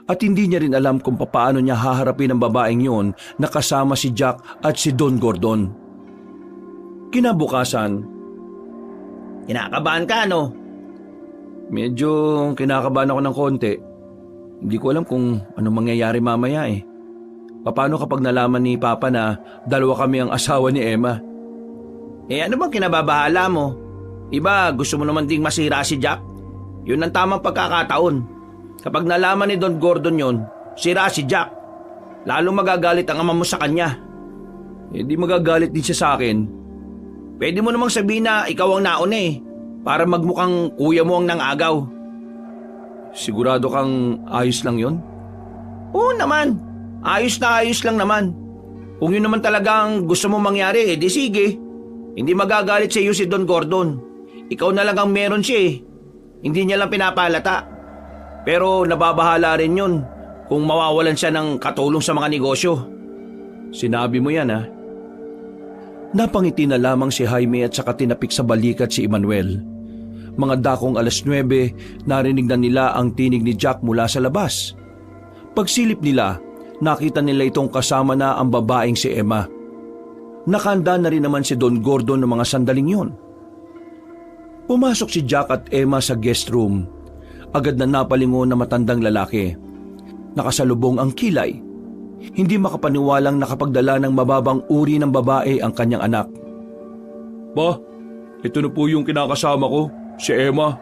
At hindi niya rin alam kung paano niya haharapin ang babaeng yon na kasama si Jack at si Don Gordon. Kinabukasan, Kinakabahan ka, no? medyo kinakabahan ako ng konti. Hindi ko alam kung anong mangyayari mamaya eh. Paano kapag nalaman ni Papa na dalawa kami ang asawa ni Emma? Ano bang kinababahala mo? Iba, gusto mo naman ding masira si Jack? Yun ang tamang pagkakataon. Kapag nalaman ni Don Gordon yon, sira si Jack. Lalo magagalit ang ama mo sa kanya. Di magagalit din siya sa akin. Pwede mo namang sabihin na ikaw ang nauna eh, para magmukhang kuya mo ang nangagaw. Sigurado kang ayos lang yon? Oo naman, ayos na ayos lang naman. Kung yun naman talagang gusto mo mangyari, di sige. Hindi magagalit sa iyo si Don Gordon. Ikaw na lang ang meron siya eh. Hindi niya lang pinapalata. Pero nababahala rin yun kung mawawalan siya ng katulong sa mga negosyo. Sinabi mo yan ha? Napangiti na lamang si Jaime at saka tinapik sa balikat si Emmanuel. Mga dakong 9:00, narinig na nila ang tinig ni Jack mula sa labas. Pagsilip nila, nakita nila itong kasama na ang babaeng si Emma. Nakahanda na rin naman si Don Gordon ng mga sandaling yon. Pumasok si Jack at Emma sa guest room. Agad na napalingon na matandang lalaki. Nakasalubong ang kilay. Hindi makapaniwalang nakapagdala ng mababang uri ng babae ang kanyang anak. Ba, ito na po yung kinakasama ko, si Emma.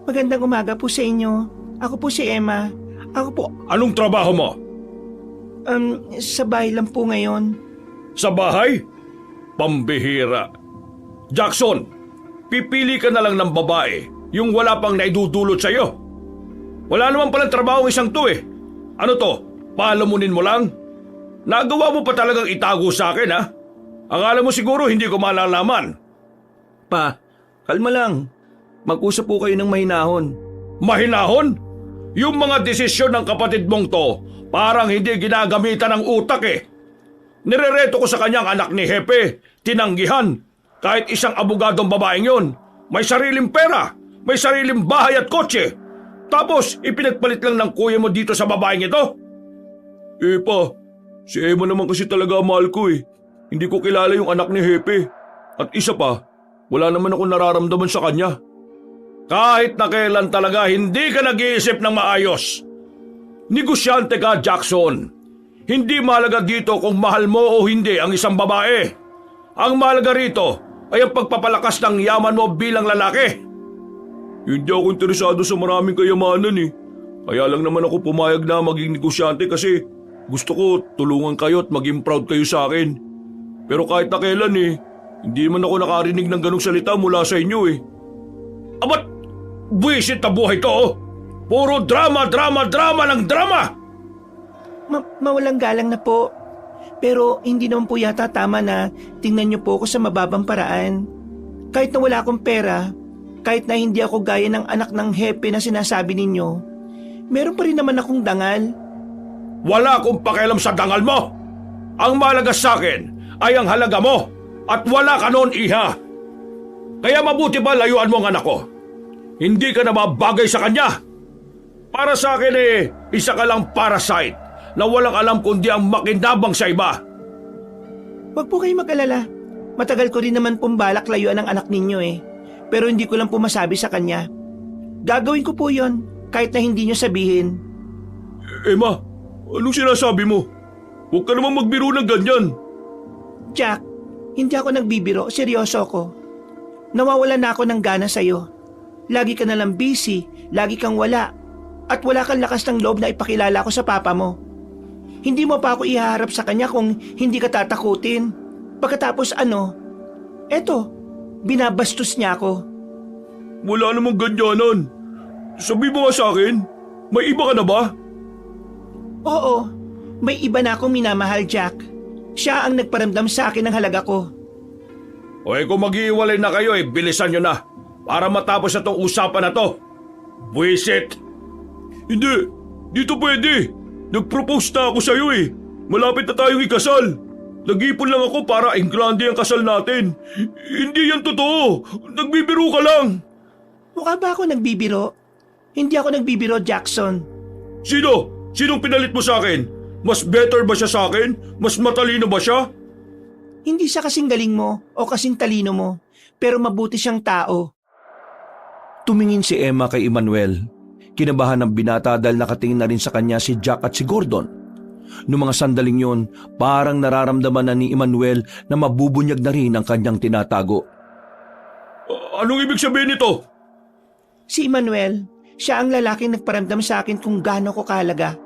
Magandang umaga po sa inyo. Ako po si Emma. Ako po, Anong trabaho mo? sa bahay lang po ngayon. Sa bahay? Pambihira. Jackson, pipili ka na lang ng babae, yung wala pang naidudulot sa'yo. Wala naman palang trabaho isang to eh. Ano to? Palamunin mo lang? Nagawa mo pa talagang itago sa akin ha? Akala mo siguro hindi ko malalaman. Pa, kalma lang. Mag-usap po kayo ng mahinahon. Mahinahon? Yung mga desisyon ng kapatid mong to, parang hindi ginagamitan ng utak eh. Nirereto ko sa kanyang anak ni Hepe, tinanggihan. Kahit isang abogadong babaeng yon, may sariling pera, may sariling bahay at kotse. Tapos ipinagpalit lang ng kuya mo dito sa babaeng ito? Pa, si Emma naman kasi talaga mahal ko eh. Hindi ko kilala yung anak ni Hepe. At isa pa, wala naman ako nararamdaman sa kanya. Kahit na kailan talaga hindi ka nag-iisip ng maayos. Negosyante ka, Jackson. Hindi mahalaga dito kung mahal mo o hindi ang isang babae. Ang mahalaga rito ay ang pagpapalakas ng yaman mo bilang lalaki. Hindi ako interesado sa maraming kayamanan eh. Kaya lang naman ako pumayag na maging negosyante kasi gusto ko tulungan kayo at maging proud kayo sa akin. Pero kahit na kailan eh, hindi man ako nakarinig ng ganong salita mula sa inyo eh. Abat, buwisit na buhay to oh. Puro drama ng drama! Mawalang galang na po. Pero hindi naman po yata tama na tingnan niyo po ako sa mababang paraan. Kahit na wala akong pera, kahit na hindi ako gaya ng anak ng hepe na sinasabi ninyo, meron pa rin naman akong dangal. Wala akong pakialam sa dangal mo. Ang mahalaga sa akin ay ang halaga mo at wala ka noon, iha. Kaya mabuti ba layuan mo ang anak ko? Hindi ka na mabagay sa kanya. Para sa akin isa ka lang parasite na walang alam kundi ang makinabang sa iba. Huwag po kayo mag-alala. Matagal ko rin naman pong balak layuan ang anak ninyo eh. Pero hindi ko lang po masabi sa kanya. Gagawin ko po yon kahit na hindi nyo sabihin. Emma, anong sinasabi mo? Huwag ka naman magbiro ng ganyan. Jack, hindi ako nagbibiro, seryoso ako. Nawawala na ako ng gana sa'yo. Lagi ka nalang busy, lagi kang wala. At wala kang lakas ng loob na ipakilala ko sa papa mo. Hindi mo pa ako ihaharap sa kanya kung hindi ka tatakutin. Pagkatapos eto, binabastos niya ako. Wala namang ganyanan. Sabi mo nga sa akin, may iba ka na ba? Oo, may iba na akong minamahal, Jack. Siya ang nagparamdam sa akin ng halaga ko. Kung mag-iiwalay na kayo bilisan nyo na para matapos na tong usapan na to. Buwisit! Hindi, dito pwede. Nag-propose na ako sa'yo eh. Malapit na tayong ikasal. Nag-ipon lang ako para enggrande ang kasal natin. Hindi yan totoo. Nagbibiro ka lang. Mukha ba ako nagbibiro? Hindi ako nagbibiro, Jackson. Sino? Sinong pinalit mo sa akin? Mas better ba siya sa akin? Mas matalino ba siya? Hindi siya kasing galing mo o kasing talino mo, pero mabuti siyang tao. Tumingin si Emma kay Emmanuel. Kinabahan ng binata dahil nakatingin na rin sa kanya si Jack at si Gordon. Noong mga sandaling yon, parang nararamdaman na ni Emmanuel na mabubunyag na rin ang kanyang tinatago. Anong ibig sabihin nito? Si Emmanuel, siya ang lalaking nagparamdam sa akin kung gaano ko kahalaga.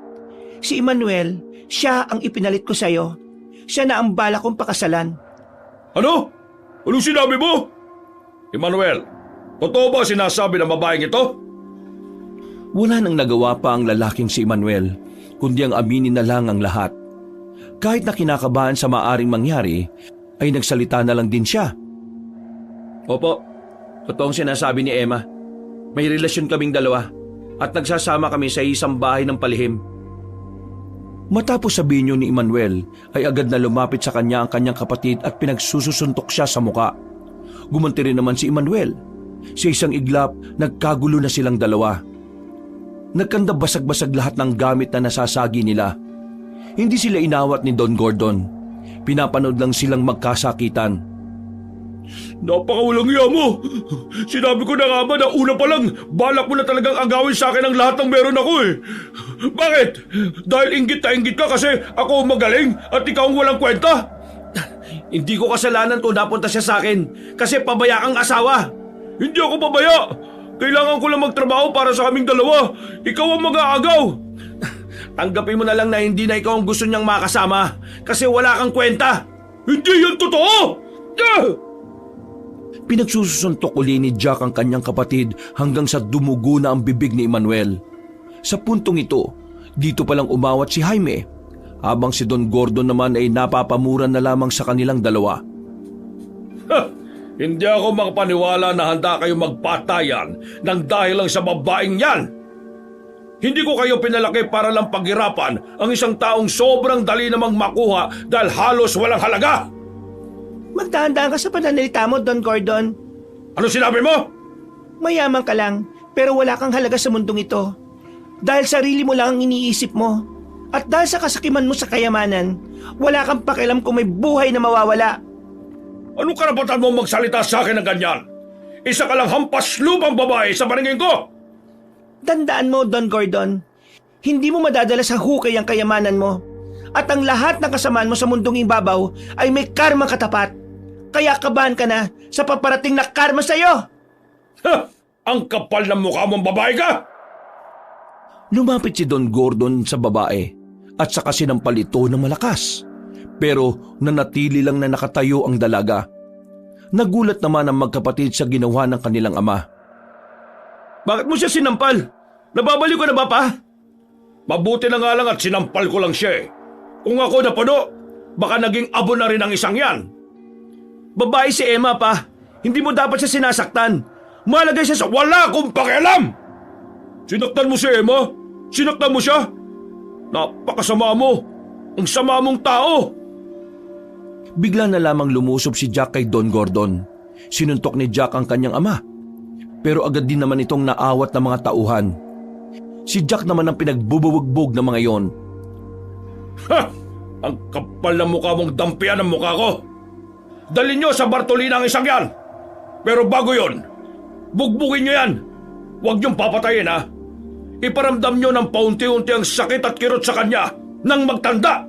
Si Emmanuel, siya ang ipinalit ko sa'yo. Siya na ang bala kong pakasalan. Ano? Anong sinabi mo? Emmanuel, totoo ba sinasabi ng babaeng ito? Wala nang nagawa pa ang lalaking si Emmanuel, kundi ang aminin na lang ang lahat. Kahit na kinakabahan sa maaring mangyari, ay nagsalita na lang din siya. Opo, totoong sinasabi ni Emma. May relasyon kaming dalawa at nagsasama kami sa isang bahay ng palihim. Matapos sabihin ni Emmanuel, ay agad na lumapit sa kanya ang kanyang kapatid at pinagsususuntok siya sa muka. Gumanti rin naman si Emmanuel. Sa isang iglap, nagkagulo na silang dalawa. Nagkanda basag-basag lahat ng gamit na nasasagi nila. Hindi sila inawat ni Don Gordon. Pinapanood lang silang magkasakitan. Napakawalang iya mo! Sinabi ko na nga ba na una pa lang, balak mo na talagang agawin sa akin ang lahat ng meron ako eh. Bakit? Dahil inggit na inggit ka kasi ako magaling at ikaw ang walang kwenta? Hindi ko kasalanan kung napunta siya sa akin kasi pabaya kang asawa. Hindi ako pabaya! Kailangan ko lang magtrabaho para sa kaming dalawa. Ikaw ang mag-aagaw. Tanggapin mo na lang na hindi na ikaw ang gusto niyang makasama kasi wala kang kwenta. Hindi yan totoo! Pinagsusuntok uli ni Jack ang kanyang kapatid hanggang sa dumugo na ang bibig ni Emmanuel. Sa puntong ito, dito palang umawat si Jaime, habang si Don Gordon naman ay napapamuran na lamang sa kanilang dalawa. Hindi ako makapaniwala na handa kayo magpatayan ng dahil lang sa babaeng yan. Hindi ko kayo pinalaki para lang paghirapan ang isang taong sobrang dali namang makuha dahil halos walang halaga. Magdahan-dahan ka sa pananalita mo, Don Gordon. Ano sinabi mo? Mayaman ka lang, pero wala kang halaga sa mundong ito. Dahil sarili mo lang ang iniisip mo. At dahil sa kasakiman mo sa kayamanan, wala kang pakialam kung may buhay na mawawala. Anong karapatan mo magsalita sa akin ng ganyan? Isa ka lang hampas lupang babae sa paningin ko! Tandaan mo, Don Gordon, hindi mo madadala sa hukay ang kayamanan mo. At ang lahat ng kasamaan mo sa mundong ibabaw ay may karma katapat. Kaya kabahan ka na sa paparating na karma sa'yo. Ha! Ang kapal ng mukha mong babae ka! Lumapit si Don Gordon sa babae at saka sinampal ito ng malakas. Pero nanatili lang na nakatayo ang dalaga. Nagulat naman ang magkapatid sa ginawa ng kanilang ama. Bakit mo siya sinampal? Nababaliw ka na ba pa? Mabuti na nga lang at sinampal ko lang siya eh. Kung ako napuno, baka naging abo na rin ang isang yan. Babae si Emma pa. Hindi mo dapat siya sinasaktan. Malagay siya sa... Wala akong pakialam! Sinaktan mo si Emma? Sinaktan mo siya? Napakasama mo! Ang sama mong tao! Bigla na lamang lumusob si Jack kay Don Gordon. Sinuntok ni Jack ang kanyang ama. Pero agad din naman itong naawat ng mga tauhan. Si Jack naman ang pinagbubugbog ng mga yon. Ha! Ang kapal ng mukha mong dampian ng mukha ko! Dalhin nyo sa Bartolina ang isang yan! Pero bago yon, bugbugin nyo yan! Huwag nyong papatayin ha! Iparamdam nyo ng paunti-unti ang sakit at kirot sa kanya nang magtanda!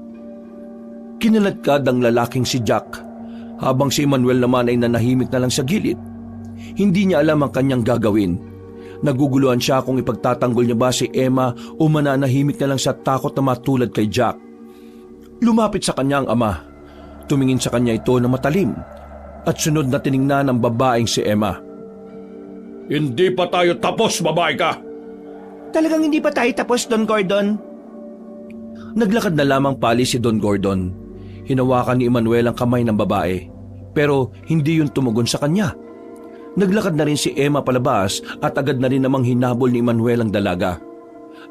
Kinaladkad ang lalaking si Jack, habang si Emmanuel naman ay nanahimik na lang sa gilid. Hindi niya alam ang kanyang gagawin. Naguguluhan siya kung ipagtatanggol niya ba si Emma o mananahimik na lang sa takot na matulad kay Jack. Lumapit sa kanya ang ama. Tumingin sa kanya ito na matalim at sunod na tiningnan ang babaeng si Emma. Hindi pa tayo tapos, babae ka! Talagang hindi pa tayo tapos, Don Gordon. Naglakad na lamang pali si Don Gordon. Hinawakan ni Emmanuel ang kamay ng babae, pero hindi yun tumugon sa kanya. Naglakad na rin si Emma palabas at agad na rin namang hinabol ni Emmanuel ang dalaga.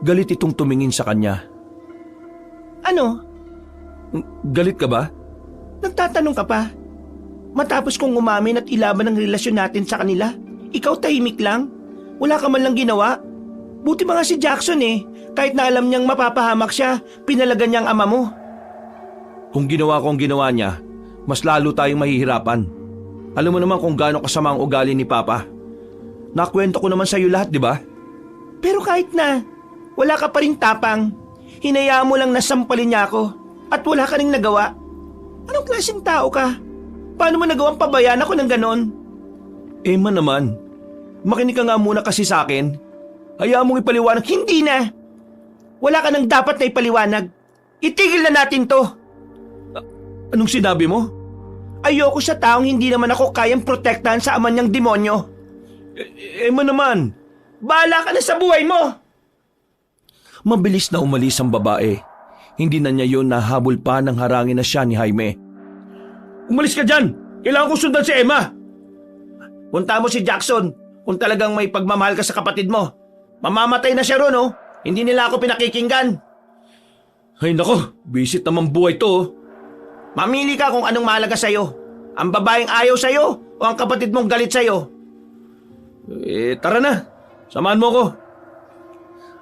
Galit itong tumingin sa kanya. Ano? Galit ka ba? Nagtatanong ka pa? Matapos kong umamin at ilaban ang relasyon natin sa kanila, ikaw tahimik lang? Wala ka man lang ginawa? Buti ba nga si Jackson eh, kahit na alam niyang mapapahamak siya, pinalagan niya ang ama mo. Kung ginawa ko ang ginawa niya, mas lalo tayong mahihirapan. Alam mo naman kung gaano kasama ang ugali ni Papa. Nakwento ko naman sa iyo lahat, di ba? Pero kahit na, wala ka pa rin tapang. Hinayaan mo lang na sampalin niya ako at wala ka ring nagawa. Anong klaseng tao ka? Paano mo nagawang pabayaan ako ng ganon? Emma naman, makinig ka nga muna kasi sa akin. Hayaan mong ipaliwanag. Hindi na! Wala ka nang dapat na ipaliwanag. Itigil na natin to. Anong sinabi mo? Ayoko sa taong hindi naman ako kayang protektahan sa ama niyang demonyo. Emma naman. Bahala ka na sa buhay mo! Mabilis na umalis ang babae. Hindi na niya yun nahabol pa ng harangin na siya ni Jaime. Umalis ka dyan! Kailangan ko sundan si Emma! Punta mo si Jackson kung talagang may pagmamahal ka sa kapatid mo. Mamamatay na siya ron, oh. Hindi nila ako pinakikinggan. Ay nako, bisit naman buhay to. Mamili ka kung anong mahalaga sa'yo. Ang babaeng ayaw sa'yo o ang kapatid mong galit sa'yo. Tara na. Samahan mo ko.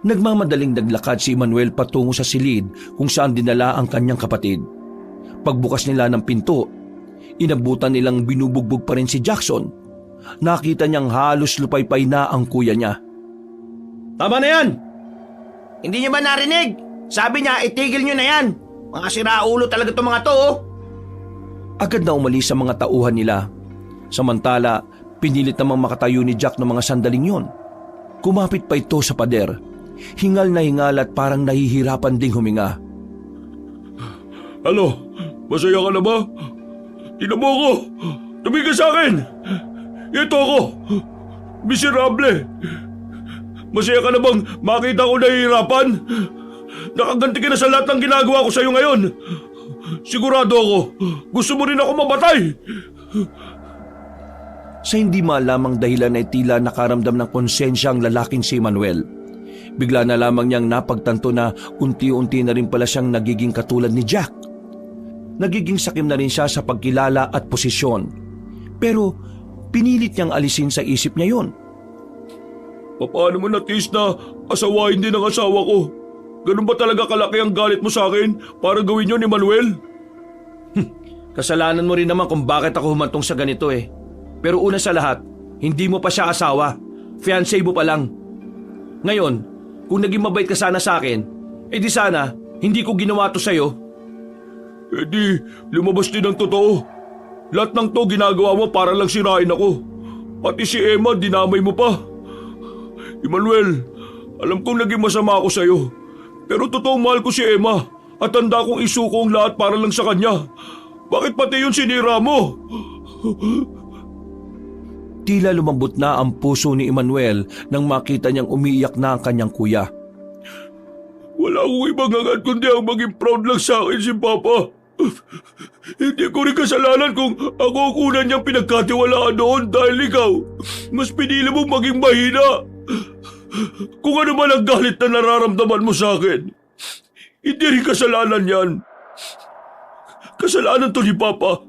Nagmamadaling naglakad si Emmanuel patungo sa silid kung saan dinala ang kanyang kapatid. Pagbukas nila ng pinto, inabutan nilang binubugbog pa rin si Jackson. Nakita niyang halos lupaypay na ang kuya niya. Tama na yan! Hindi niyo ba narinig? Sabi niya, itigil niyo na yan. Mga siraulo talaga itong mga to, oh. Agad na umalis sa mga tauhan nila. Samantala, pinilit namang makatayo ni Jack ng mga sandaling yon. Kumapit pa ito sa pader. Hingal na hingal at parang nahihirapan ding huminga. Ano? Masaya ka na ba? Tingnan mo ako! Tumigil sa akin! Ito ako! Miserable! Masaya ka na bang makita ko nahihirapan? Nakaganti ka na sa lahat ng ginagawa ko sa'yo ngayon. Sigurado ako, gusto mo rin ako mabatay. Sa hindi malamang dahilan ay tila nakaramdam ng konsensya ang lalaking si Manuel. Bigla na lamang niyang napagtanto na unti-unti na rin pala siyang nagiging katulad ni Jack. nagiging sakim na rin siya sa pagkilala at posisyon. Pero pinilit niyang alisin sa isip niya yon. Paano mo natiis na asawain din ang asawa ko? Ganun ba talaga kalaki ang galit mo sa akin para gawin yun ni Manuel? Kasalanan mo rin naman kung bakit ako humantong sa ganito eh. Pero una sa lahat, hindi mo pa siya asawa. Fiancé mo pa lang. Ngayon, kung naging mabait ka sana sa akin, di sana hindi ko ginawa to sa'yo. Di, lumabas din ang totoo. Lahat ng to ginagawa mo para lang sirain ako. Pati si Emma, dinamay mo pa. Emmanuel, alam kong naging masama ako sa'yo. Pero totoong mahal ko si Emma at handa kong isuko ang lahat para lang sa kanya. Bakit pati yun sinira mo? Tila lumambot na ang puso ni Emmanuel nang makita niyang umiiyak na ang kanyang kuya. Wala akong ibang hangad kundi ang maging proud lang sa akin si Papa. Hindi ko rin kasalanan kung ako ang una niyang pinagkatiwalaan noon dahil ikaw, mas pinili mong maging mahina. Kung ano man ang galit na nararamdaman mo sa akin, hindi rin kasalanan yan. Kasalanan to ni Papa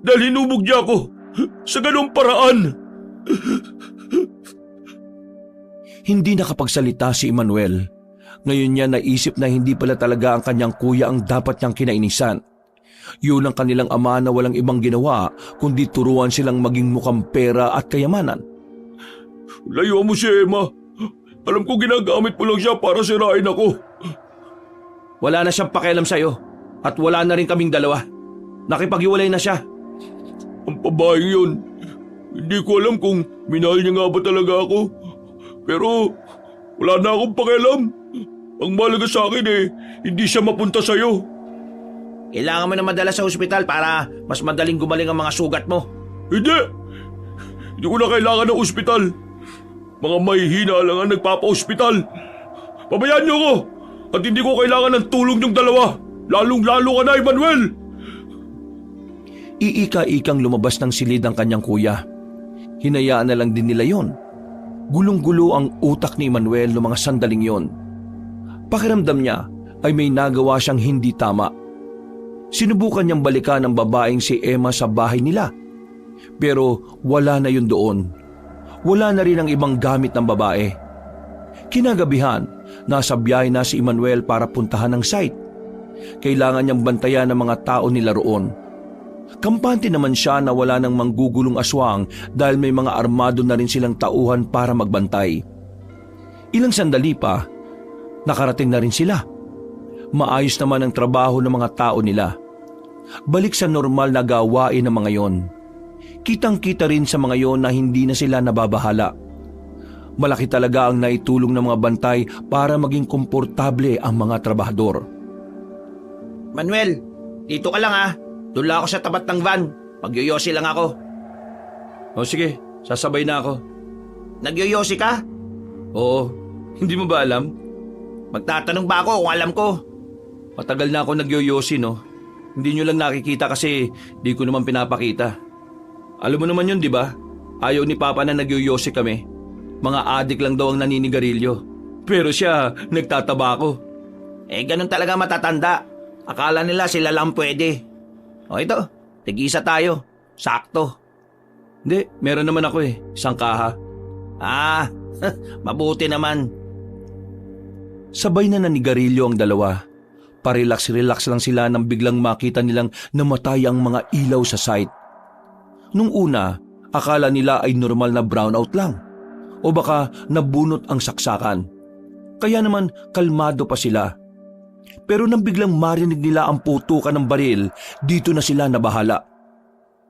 dahil hinubog niya ako sa ganung paraan. Hindi nakapagsalita si Emmanuel. Ngayon niya naisip na hindi pala talaga ang kanyang kuya ang dapat niyang kinainisan. Yun ang kanilang ama na walang ibang ginawa kundi turuan silang maging mukhang pera at kayamanan. Layo mo si Emma. Alam ko ginagamit mo lang siya para sirain ako. Wala na siyang pakialam sa'yo at wala na rin kaming dalawa. Nakipag-iwalay na siya. Ang babaeng yun, hindi ko alam kung minahal niya nga ba talaga ako. Pero wala na akong pakialam. Ang mahalaga sa akin hindi siya mapunta sa'yo. Kailangan mo na madala sa ospital para mas madaling gumaling ang mga sugat mo. Hindi! Hindi ko na kailangan ng ospital. Mga mahihina lang ang nagpapa-ospital. Pabayaan niyo ako at hindi ko kailangan ng tulong niyong dalawa. Lalong-lalo ka na, Emmanuel! Iika-ikang lumabas ng silid ang kanyang kuya. Hinayaan na lang din nila yon. Gulong-gulo ang utak ni Emmanuel noong mga sandaling yon. Pakiramdam niya ay may nagawa siyang hindi tama. Sinubukan niyang balikan ang babaeng si Emma sa bahay nila. Pero wala na yun doon. Wala na rin ang ibang gamit ng babae. Kinagabihan, nasa biyahe na si Emmanuel para puntahan ang site. Kailangan niyang bantayan ng mga tao nila roon. Kampante naman siya na wala nang manggugulong aswang dahil may mga armado na rin silang tauhan para magbantay. Ilang sandali pa, nakarating na rin sila. Maayos naman ang trabaho ng mga tao nila. Balik sa normal na gawain ng mga yon. Kitang-kita rin sa mga yon na hindi na sila nababahala. Malaki talaga ang naitulong ng mga bantay para maging komportable ang mga trabahador. Manuel, dito ka lang ha. Doon lang ako sa tapat ng van. Magyoyosi lang ako. O sige, sasabay na ako. Nagyoyosi ka? Oo, hindi mo ba alam? Magtatanong ba ako kung alam ko? Matagal na ako nagyoyosi, no? Hindi nyo lang nakikita kasi di ko naman pinapakita. Alam mo naman yun, di ba? Ayaw ni Papa na nagyoyosi kami. Mga adik lang daw ang naninigarilyo. Pero siya, nagtataba ako. Ganun talaga matatanda. Akala nila sila lang pwede. O ito, tig-isa tayo. Sakto. Hindi, meron naman ako isang kaha. Mabuti naman. Sabay na nanigarilyo ang dalawa. Parelax-relax lang sila nang biglang makita nilang namatay ang mga ilaw sa site. Nung una, akala nila ay normal na brownout lang. O baka nabunot ang saksakan. Kaya naman kalmado pa sila. Pero nang biglang marinig nila ang putukan ng baril, dito na sila nabahala.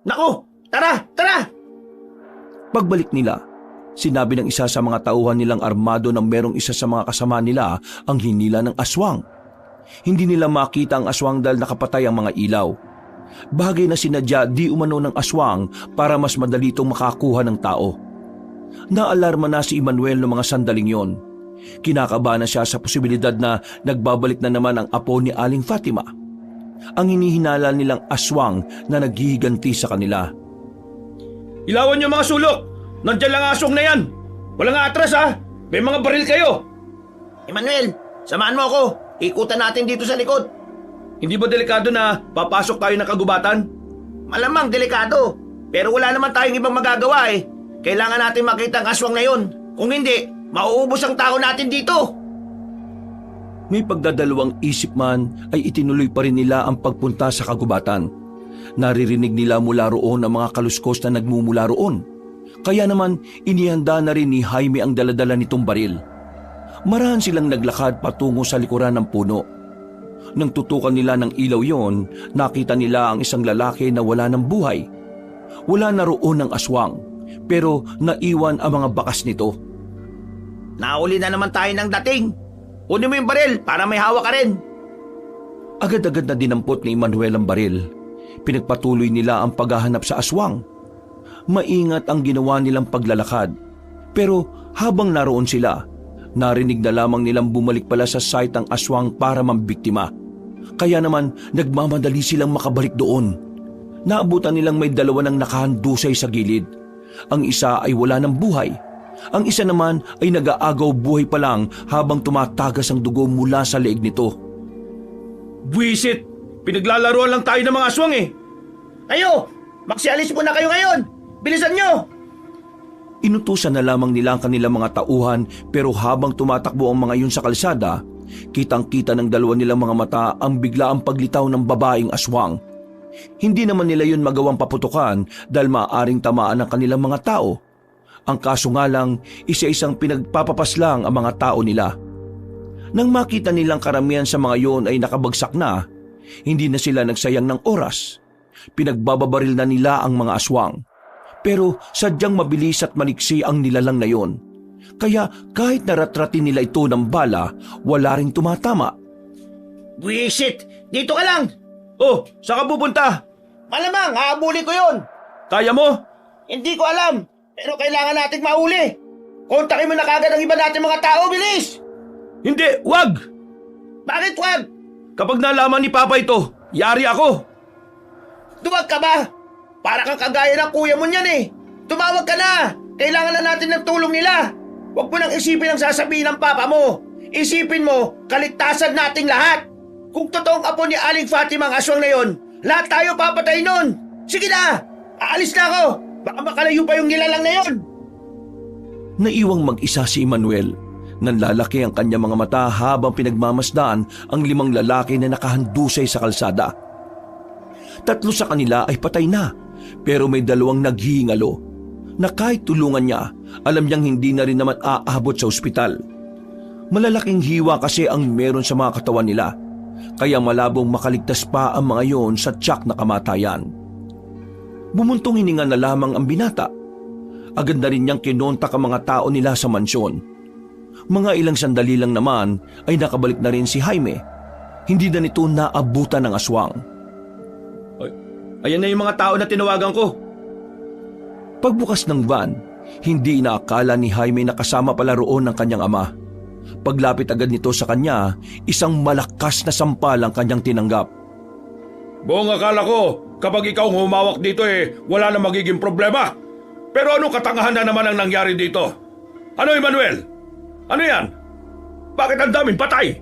Naku! Tara! Tara! Pagbalik nila, sinabi ng isa sa mga tauhan nilang armado na merong isa sa mga kasama nila ang hinila ng aswang. Hindi nila makita ang aswang dahil nakapatay ang mga ilaw. Bagay na sinadya di umano ng aswang para mas madali itong makakuha ng tao. Naalarma na si Emmanuel noong mga sandaling yon. Kinakabahan na siya sa posibilidad na nagbabalik na naman ang apo ni Aling Fatima. Ang hinihinala nilang aswang na naghihiganti sa kanila. Ilawan niyo mga sulok! Nandiyan lang ang aswang na yan! Walang atras ha! May mga baril kayo! Emmanuel, samahan mo ako! Ikutan natin dito sa likod! Hindi ba delikado na papasok tayo ng kagubatan? Malamang delikado. Pero wala naman tayong ibang magagawa eh. Kailangan natin makita ang aswang na yun. Kung hindi, mauubos ang tao natin dito. May pagdadalawang isip man ay itinuloy pa rin nila ang pagpunta sa kagubatan. Naririnig nila mula roon ang mga kaluskos na nagmumula roon. Kaya naman inihanda na rin ni Jaime ang daladala nitong baril. Marahan silang naglakad patungo sa likuran ng puno. Nang tutukan nila ng ilaw yon, nakita nila ang isang lalaki na wala ng buhay. Wala na roon ng aswang, pero naiwan ang mga bakas nito. Nauli na naman tayo ng dating. Kunin mo yung baril para may hawak ka rin. Agad-agad na dinampot ni Manuel ang baril. Pinagpatuloy nila ang paghahanap sa aswang. Maingat ang ginawa nilang paglalakad. Pero habang naroon sila, narinig na lamang nilang bumalik pala sa site ang aswang para mambiktima. Kaya naman nagmamadali silang makabalik doon. Naabutan nilang may dalawa ng nakahandusay sa gilid. Ang isa ay wala ng buhay. Ang isa naman ay nag-aagaw buhay pa lang habang tumatagas ang dugo mula sa leeg nito. Buwisit! Pinaglalaroan lang tayo ng mga aswang eh! Kayo! Magsialis muna kayo ngayon! Bilisan nyo! Inutusan na lamang nila ang kanilang mga tauhan, pero habang tumatakbo ang mga yun sa kalsada, kitang-kita ng dalawa nilang mga mata ang biglaang paglitaw ng babaeng aswang. Hindi naman nila yun magawang paputukan dahil maaaring tamaan ang kanilang mga tao. Ang kaso nga lang, isa-isang pinagpapapaslang ang mga tao nila. Nang makita nilang karamihan sa mga yon ay nakabagsak na, hindi na sila nagsayang ng oras. Pinagbababaril na nila ang mga aswang. Pero sadyang mabilis at maniksi ang nilalang na yon. Kaya kahit naratratin nila ito ng bala, wala ring tumatama. Buisit! Dito ka lang! Oh, saan ka pupunta? Malamang, haabulin ko yun! Kaya mo? Hindi ko alam, pero kailangan nating mauli. Kontakin mo na kagad ang iba nating mga tao, bilis! Hindi, wag! Bakit wag? Kapag nalaman ni Papa ito, yari ako. Duwag ka ba? Para kang kagaya ng kuya mo niyan eh. Tumawag ka na! Kailangan na natin ng tulong nila. Huwag mo nang isipin ang sasabihin ng papa mo. Isipin mo, kaligtasan nating lahat. Kung totoong apo ni Aling Fatima ang aswang na yon, lahat tayo papatay nun. Sige na! Aalis na ako! Baka makalayo pa yung nilalang na yon. Naiwang mag-isa si Emmanuel. Nanlalaki ang kanyang mga mata habang pinagmamasdaan ang 5 lalaki na nakahandusay sa kalsada. 3 sa kanila ay patay na, pero may 2 naghihingalo na kahit tulungan niya, alam niyang hindi na rin naman aabot sa ospital. Malalaking hiwa kasi ang meron sa mga katawan nila, kaya malabong makaligtas pa ang mga yon sa tiyak na kamatayan. Bumuntong hininga na lamang ang binata. Agad na rin niyang kinontak ang mga tao nila sa mansyon. Mga ilang sandali lang naman ay nakabalik na rin si Jaime. Hindi na nito naabutan ng aswang. Ayan na yung mga tao na tinawagan ko. Pagbukas ng van, hindi inaakala ni Jaime na kasama pala roon ng kanyang ama. Paglapit agad nito sa kanya, isang malakas na sampal ang kanyang tinanggap. Buong akala ko, kapag ikaw humawak dito wala na magiging problema. Pero anong katangahan na naman ang nangyari dito? Ano, Emmanuel? Ano yan? Bakit ang daming patay?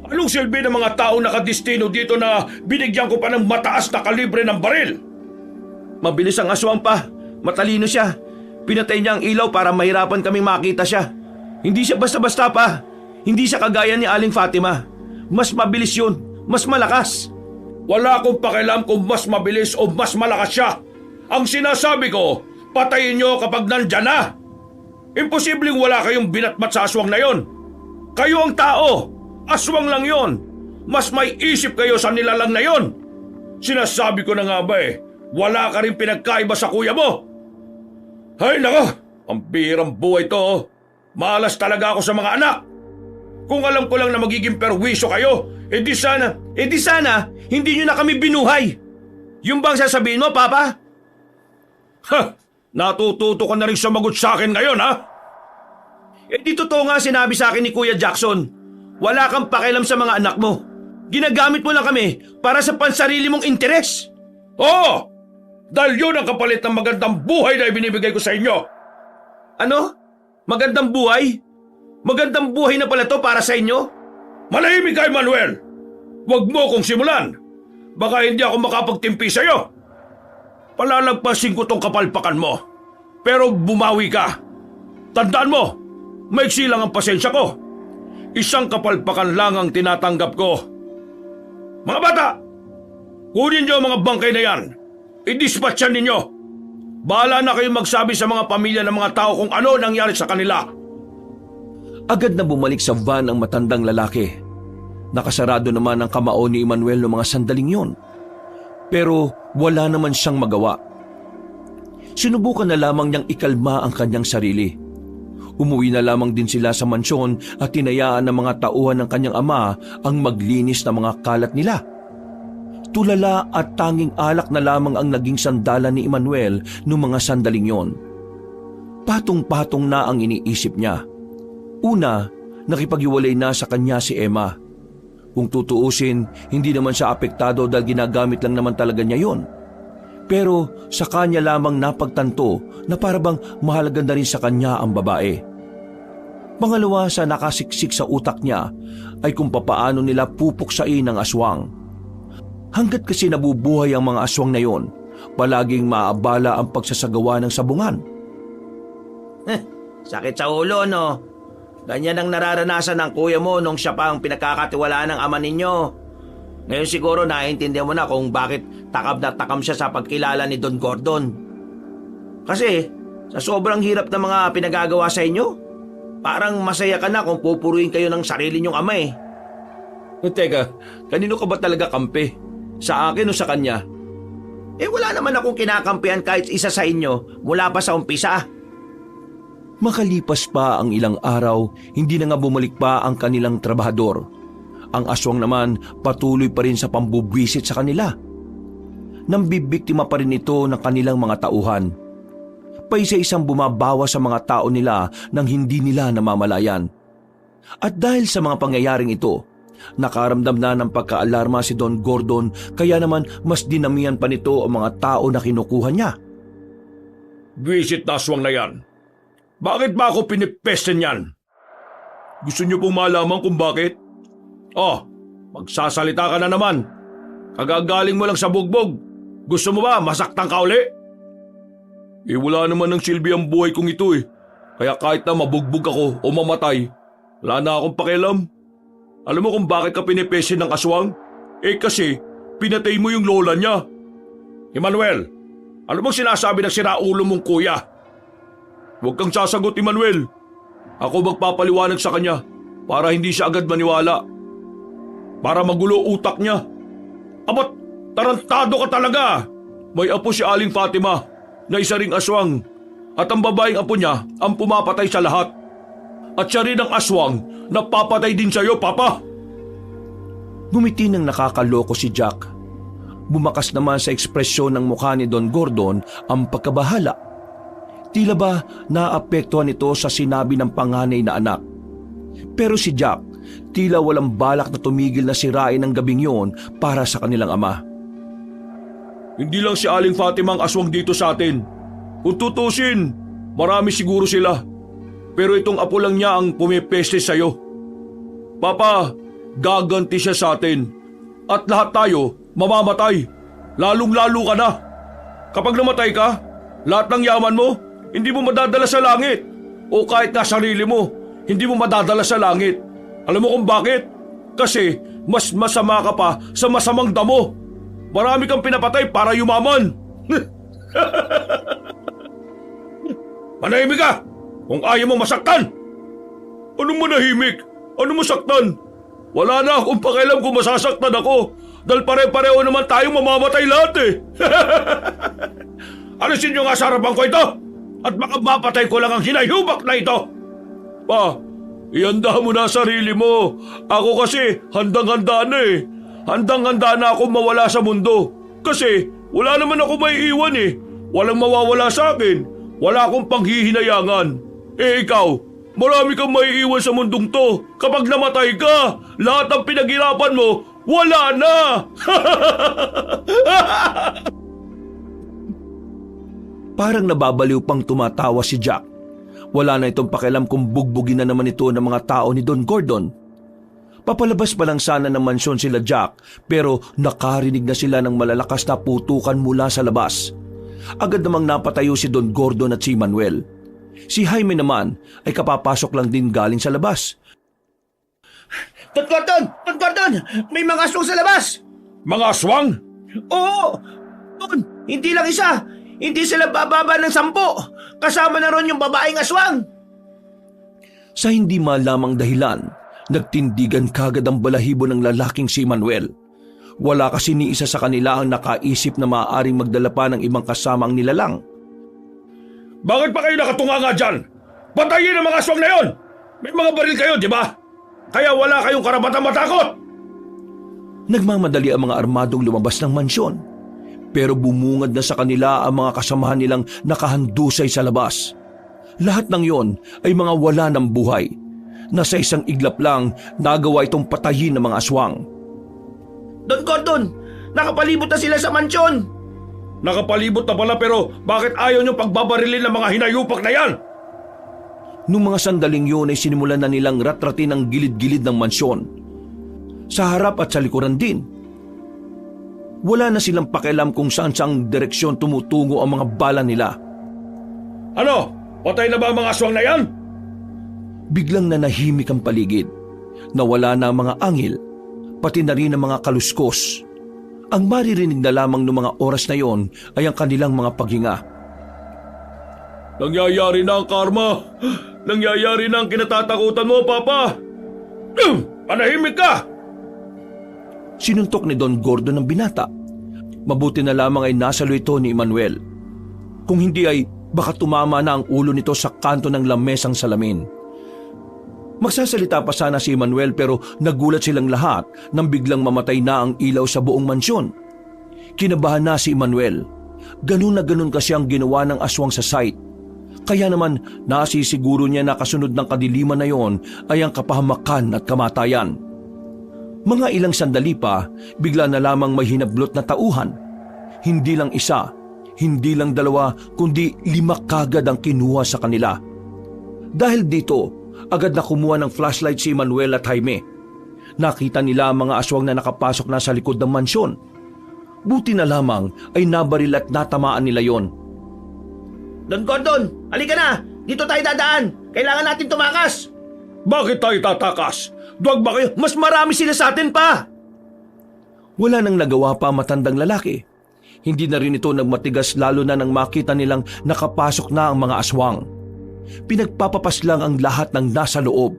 Anong silbi ng mga taong nakadistino dito na binigyan ko pa ng mataas na kalibre ng baril? Mabilis ang aswang pa. Matalino siya. Pinatay niya ang ilaw para mahirapan kaming makita siya. Hindi siya basta-basta pa. Hindi siya kagaya ni Aling Fatima. Mas mabilis yun. Mas malakas. Wala akong pakialam kung mas mabilis o mas malakas siya. Ang sinasabi ko, patayin niyo kapag nandyan na. Imposibleng wala kayong binatmat sa aswang na yon. Kayo ang tao. Aswang lang yon. Mas may isip kayo sa nilalang na yon. Sinasabi ko na nga ba wala ka rin pinagkaiba sa kuya mo. Ay nako, ang birang buhay to. Malas talaga ako sa mga anak. Kung alam ko lang na magiging perwisyo kayo, edi sana hindi nyo na kami binuhay. Yung bang sasabihin mo, Papa? Ha! Natututo ka na rin sumagot sa akin ngayon, ha? Di totoo nga sinabi sa akin ni Kuya Jackson. Wala kang pakialam sa mga anak mo. Ginagamit mo lang kami para sa pansarili mong interes. Oo! Dahil yun ang kapalit ng magandang buhay na ibinibigay ko sa inyo. Ano? Magandang buhay? Magandang buhay na pala to para sa inyo? Manahimik ka, Emmanuel! Huwag mo kong simulan. Baka hindi ako makapagtimpi sa'yo. Palalagpasin ko tong kapalpakan mo. Pero bumawi ka. Tandaan mo, maiksi lang ang pasensya ko. Isang kapalpakan lang ang tinatanggap ko. Mga bata, kunin niyo ang mga bangkay na yan. I-dispatchan ninyo. Bahala na kayong magsabi sa mga pamilya ng mga tao kung ano nangyari sa kanila. Agad na bumalik sa van ang matandang lalaki. Nakasarado naman ang kamao ni Emmanuel noong mga sandaling yon. Pero wala naman siyang magawa. Sinubukan na lamang niyang ikalma ang kanyang sarili. Umuwi na lamang din sila sa mansyon at tinayaan ng mga tauhan ng kanyang ama ang maglinis ng mga kalat nila. Tulala at tanging alak na lamang ang naging sandalan ni Emmanuel noong mga sandaling yon. Patong-patong na ang iniisip niya. Una, nakipaghiwalay na sa kanya si Emma. Kung tutuusin, hindi naman siya apektado dahil ginagamit lang naman talaga niya yon. Pero sa kanya lamang napagtanto na parabang mahalaga na rin sa kanya ang babae. Pangalawa, sa nakasiksik sa utak niya ay kung papaano nila pupuksain ang aswang. Hanggat kasi nabubuhay ang mga aswang na yon, palaging maabala ang pagsasagawa ng sabungan. Sakit sa ulo, no? Ganyan ang nararanasan ng kuya mo nung siya pa ang pinagkakatiwalaan ng ama ninyo. Ngayon siguro naiintindihan mo na kung bakit takam na takam siya sa pagkilala ni Don Gordon. Kasi sa sobrang hirap ng mga pinagagawa sa inyo, parang masaya ka na kung pupuruin kayo ng sarili niyong ama eh. Teka, kanino ka ba talaga kampi? Sa akin o sa kanya? Wala naman akong kinakampihan kahit isa sa inyo mula pa sa umpisa. Makalipas pa ang ilang araw, hindi na nga bumalik pa ang kanilang trabahador. Ang aswang naman patuloy pa rin sa pambubwisit sa kanila. Nambibiktima pa rin ito ng kanilang mga tauhan. Paisa-isang bumabawa sa mga tao nila nang hindi nila namamalayan. At dahil sa mga pangyayaring ito, nakaramdam na ng pagkaalarma si Don Gordon, kaya naman mas dinamihan pa nito ang mga tao na kinukuha niya. Visit na aswang na yan. Bakit ba ako pinipesten yan? Gusto niyo pong malaman kung bakit? Magsasalita ka na naman. Kagagaling mo lang sa bugbog. Gusto mo ba masaktan ka uli? Wala naman ng silbi ang buhay kong ito eh. Kaya kahit na mabugbog ako o mamatay, wala na akong pakialam. Alam mo kung bakit ka pinipesten ng aswang? Kasi pinatay mo yung lola niya. Emmanuel, ano bang sinasabi ng siraulo mong kuya? Huwag kang sasagot, Emmanuel. Ako magpapaliwanag sa kanya para hindi siya agad maniwala. Para magulo utak niya. Abat, tarantado ka talaga. May apo si Aling Fatima na isa ring aswang. At ang babaeng apo niya ang pumapatay sa lahat. At siya rin ang aswang na papatay din sa iyo, Papa. Ngumiti ng nakakaloko si Jack. Bumakas naman sa ekspresyon ng mukha ni Don Gordon ang pagkabahala. Tila ba naapektuhan ito sa sinabi ng panganay na anak. Pero si Jack, tila walang balak na tumigil na sirain ang gabing yon para sa kanilang ama. Hindi lang si Aling Fatima ang aswang dito sa atin. Kung tutusin, marami siguro sila. Pero itong apo lang niya ang pumipeste sa'yo. Papa, gaganti siya sa atin. At lahat tayo mamamatay. Lalong-lalo ka na. Kapag namatay ka, lahat ng yaman mo, hindi mo madadala sa langit. O kahit na sarili mo, hindi mo madadala sa langit. Alam mo kung bakit? Kasi mas masama ka pa sa masamang damo. Marami kang pinapatay para yumaman. Manahimik ka kung ayaw mo masaktan. Anong manahimik? Anong masaktan? Wala na akong pakialam kung masasaktan ako. Dahil pare-pareho naman tayong mamamatay lahat eh. Alisin nyo nga sa harapan ko ito. At baka mapatay ko lang ang hinayubak na ito. Pa, ihanda mo na sarili mo. Ako kasi handang-handa na eh. Handang-handa na ako mawala sa mundo. Kasi wala naman ako maiiwan eh. Walang mawawala sa akin. Wala akong panghihinayangan. Ikaw, marami kang maiiwan sa mundong to. Kapag namatay ka, lahat ng pinaghirapan mo, wala na! Parang nababaliw pang tumatawa si Jack. Wala na itong pakialam kung bugbugin na naman ito ng mga tao ni Don Gordon. Papalabas pa lang sana ng mansyon sila Jack pero nakarinig na sila ng malalakas na putukan mula sa labas. Agad namang napatayo si Don Gordon at si Manuel. Si Jaime naman ay kapapasok lang din galing sa labas. Don Gordon! Don Gordon! May mga aswang sa labas! Mga aswang? Oo! Don, hindi lang isa! Hindi sila bababa ng 10! Kasama na ron yung babaeng aswang! Sa hindi malamang dahilan, nagtindigan kagad ang balahibo ng lalaking si Manuel. Wala kasi ni isa sa kanila ang nakaisip na maaaring magdala pa ng ibang kasamang nilalang. Bakit pa kayo nakatunga nga dyan? Patayin ang mga aswang na yon! May mga baril kayo, di ba? Kaya wala kayong karapatang matakot! Nagmamadali ang mga armadong lumabas ng mansyon. Pero bumungad na sa kanila ang mga kasamahan nilang nakahandusay sa labas. Lahat ng yon ay mga wala ng buhay, na sa isang iglap lang nagawa itong patayin ng mga aswang. Don Gordon! Nakapalibot na sila sa mansyon! Nakapalibot na pala pero bakit ayaw nyo pagbabarilin ng mga hinayupak na yan? Nung mga sandaling yun ay sinimulan na nilang ratratin ang gilid-gilid ng mansyon. Sa harap at sa likuran din. Wala na silang pakialam kung saan-saang direksyon tumutungo ang mga bala nila. Ano? Patay na ba ang mga aswang na yan? Biglang nanahimik ang paligid. Nawala na ang mga angil, pati na rin ang mga kaluskos. Ang maririnig na lamang ng mga oras na yon ay ang kanilang mga paghinga. Nangyayari na ang karma. Nangyayari na ang kinatatakutan mo, Papa. Panahimik ka! Sinuntok ni Don Gordon ang binata. Mabuti na lamang ay nasalo ito ni Manuel. Kung hindi ay baka tumama na ang ulo nito sa kanto ng lamesang salamin. Magsasalita pa sana si Manuel pero nagulat silang lahat nang biglang mamatay na ang ilaw sa buong mansyon. Kinabahan na si Manuel. Ganun na ganun kasi ang ginawa ng aswang sa site. Kaya naman nasisiguro niya na kasunod ng kadiliman na yon ay ang kapahamakan at kamatayan. Mga ilang sandali pa, bigla na lamang may hinablot na tauhan. Hindi lang isa, hindi lang dalawa, kundi 5 kagad ang kinuha sa kanila. Dahil dito, agad na kumuha ng flashlight si Manuel at Jaime. Nakita nila ang mga aswang na nakapasok na sa likod ng mansyon. Buti na lamang ay nabaril at natamaan nila yon. Don Gordon, halika na! Dito tayo dadaan! Kailangan natin tumakas! Bakit tayo tatakas? Duwag ba kayo? Mas marami sila sa atin pa! Wala nang nagawa pa ang matandang lalaki. Hindi na rin ito nagmatigas lalo na nang makita nilang nakapasok na ang mga aswang. Pinagpapapas lang ang lahat ng nasa loob.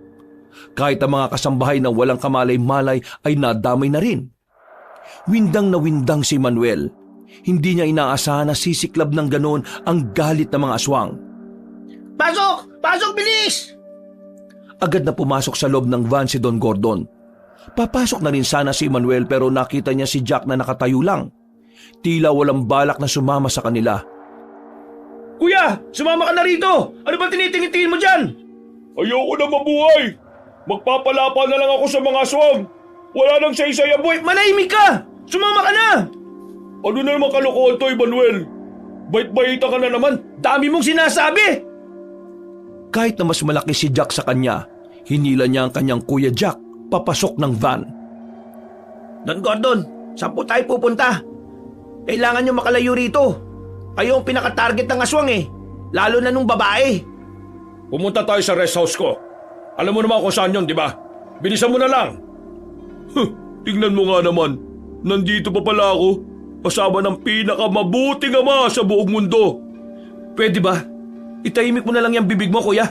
Kahit ang mga kasambahay na walang kamalay-malay ay nadamay na rin. Windang na windang si Manuel. Hindi niya inaasahan na sisiklab ng ganon ang galit ng mga aswang. Pasok! Pasok, bilis! Agad na pumasok sa loob ng van si Don Gordon. Papasok na rin sana si Manuel pero nakita niya si Jack na nakatayo lang. Tila walang balak na sumama sa kanila. Kuya, sumama ka na rito! Ano ba tinitingin mo dyan? Ayoko na mabuhay. Magpapalapa na lang ako sa mga aswang. Wala nang saysay ang buhay. Manahimik ka! Sumama ka na! Ano na naman kalokohan to, Manuel? Bait-baita ka na naman. Dami mong sinasabi! Kahit na mas malaki si Jack sa kanya, hinila niya ang kanyang kuya Jack papasok ng van. Don Gordon, saan po tayo pupunta? Kailangan nyo makalayo rito. Kayo ang pinaka-target ng aswang eh. Lalo na nung babae. Pumunta tayo sa rest house ko. Alam mo naman kung saan yun, di ba? Bilisan mo na lang. Tingnan mo nga naman. Nandito pa pala ako. Kasama ng pinakamabuting ama sa buong mundo. Pwede ba? Itahimik mo na lang yung bibig mo, kuya.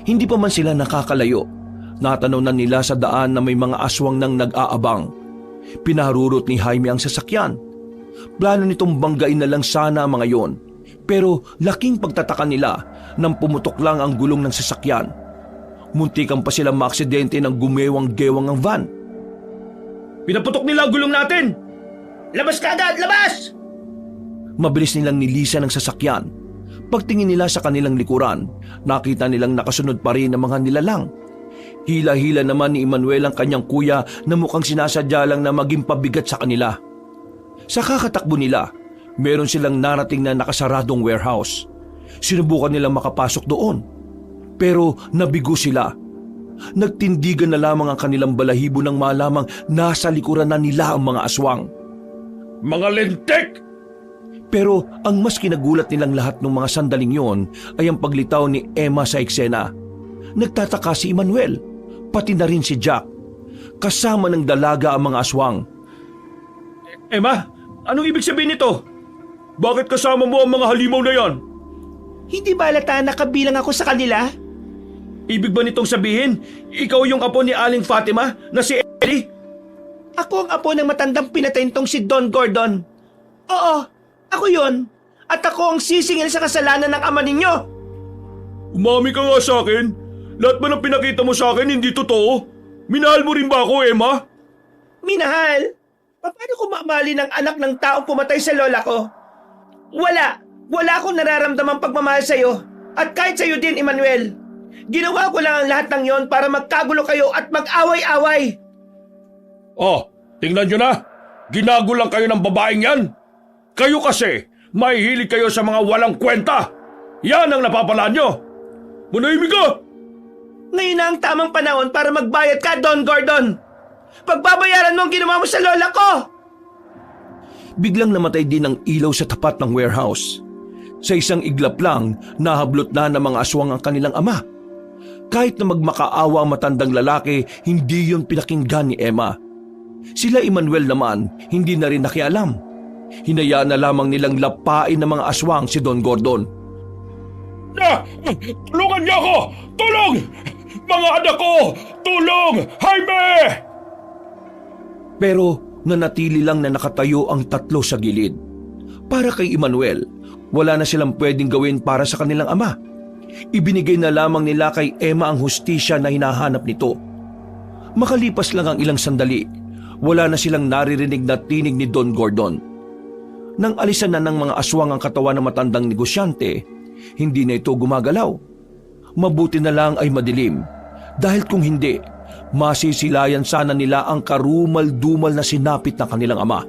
Hindi pa man sila nakakalayo. Natanaw na nila sa daan na may mga aswang nang nag-aabang. Pinaharurot ni Jaime ang sasakyan. Plano nitong banggain na lang sana ang mga yon. Pero laking pagtataka nila nang pumutok lang ang gulong ng sasakyan. Muntikan pa silang maaksidente nang gumewang-gewang ang van. Pinaputok nila ang gulong natin! Labas ka agad! Labas! Mabilis nilang nilisan ang sasakyan. Pagtingin nila sa kanilang likuran, nakita nilang nakasunod pa rin ang mga nilalang. Hila-hila naman ni Emmanuel ang kanyang kuya na mukhang sinasadya lang na maging pabigat sa kanila. Sa kakatakbo nila, meron silang narating na nakasaradong warehouse. Sinubukan nilang makapasok doon. Pero nabigo sila. Nagtindigan na lamang ang kanilang balahibo nang malamang nasa likuran na nila ang mga aswang. Mga lintik! Pero ang mas kinagulat nilang lahat ng mga sandaling yon ay ang paglitaw ni Emma sa eksena. Nagtataka si Emmanuel, pati na rin si Jack. Kasama ng dalaga ang mga aswang. Emma, anong ibig sabihin nito? Bakit kasama mo ang mga halimaw na yan? Hindi ba halata na kabilang ako sa kanila? Ibig ba nitong sabihin, ikaw yung apo ni Aling Fatima na si Ellie? Ako ang apo ng matandang pinatay nitong si Don Gordon. Oo, ako yon. At ako ang sisingil sa kasalanan ng ama ninyo. Umami ka nga sa akin. Lahat ba ng pinakita mo sa akin hindi totoo? Minahal mo rin ba ako, Emma? Minahal? Paano ko mamali ng anak ng taong pumatay sa lola ko? Wala akong nararamdamang pagmamahal sa'yo. At kahit sa'yo din, Emmanuel. Ginawa ko lang ang lahat ng yon para magkagulo kayo at mag-away-away. Oh, tingnan nyo na. Ginago lang kayo ng babaeng yan. Kayo kasi, mahihilig kayo sa mga walang kwenta. Yan ang napapalaan nyo. Manahimik ka! Ngayon na ang tamang panahon para magbayad ka, Don Gordon. Pagbabayaran mo ang ginawa mo sa lola ko. Biglang namatay din ang ilaw sa tapat ng warehouse. Sa isang iglap lang, nahablot na ng mga aswang ang kanilang ama. Kahit na magmakaawa ang matandang lalaki, hindi yun pinakinggan ni Emma. Sila Emmanuel naman, hindi na rin nakialam. Hinayaan na lamang nilang lapain ng mga aswang si Don Gordon. Tulungan niyo ako! Tulong! Mga anak ko! Tulong! Jaime! Pero nanatili lang na nakatayo ang tatlo sa gilid. Para kay Emmanuel, wala na silang pwedeng gawin para sa kanilang ama. Ibinigay na lamang nila kay Emma ang hustisya na hinahanap nito. Makalipas lang ang ilang sandali, wala na silang naririnig na tinig ni Don Gordon. Nang alisan na ng mga aswang ang katawan ng matandang negosyante, hindi na ito gumagalaw. Mabuti na lang ay madilim, dahil kung hindi, masisilayan sana nila ang karumal-dumal na sinapit ng kanilang ama.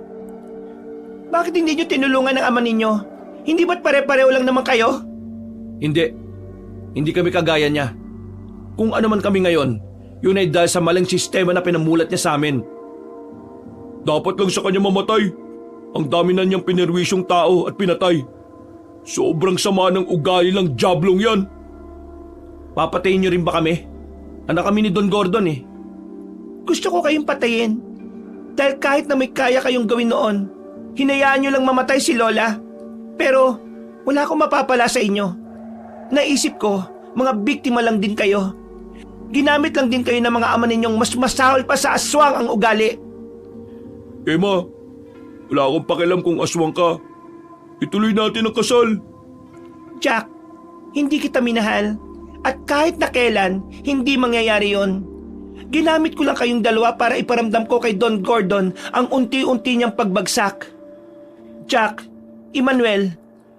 Bakit hindi nyo tinulungan ng ama ninyo? Hindi ba't pare-pareho lang naman kayo? Hindi kami kagaya niya. Kung ano man kami ngayon, yun ay dahil sa maling sistema na pinamulat niya sa amin. Dapat lang sa kanya mamatay. Ang dami na niyang pinerwisyong tao at pinatay. Sobrang sama ng ugali lang jablong yan. Papatayin niyo rin ba kami? Anak kami ni Don Gordon eh. Gusto ko kayong patayin. Dahil kahit na may kaya kayong gawin noon, hinayaan nyo lang mamatay si Lola. Pero wala akong mapapala sa inyo. Naisip ko, mga biktima lang din kayo. Ginamit lang din kayo ng mga ama ninyong mas masahol pa sa aswang ang ugali. Emma, wala akong pakialam kung aswang ka. Ituloy natin ang kasal. Jack, hindi kita minahal. At kahit na kailan, hindi mangyayari yon. Ginamit ko lang kayong dalawa para iparamdam ko kay Don Gordon ang unti-unti niyang pagbagsak. Jack, Emmanuel,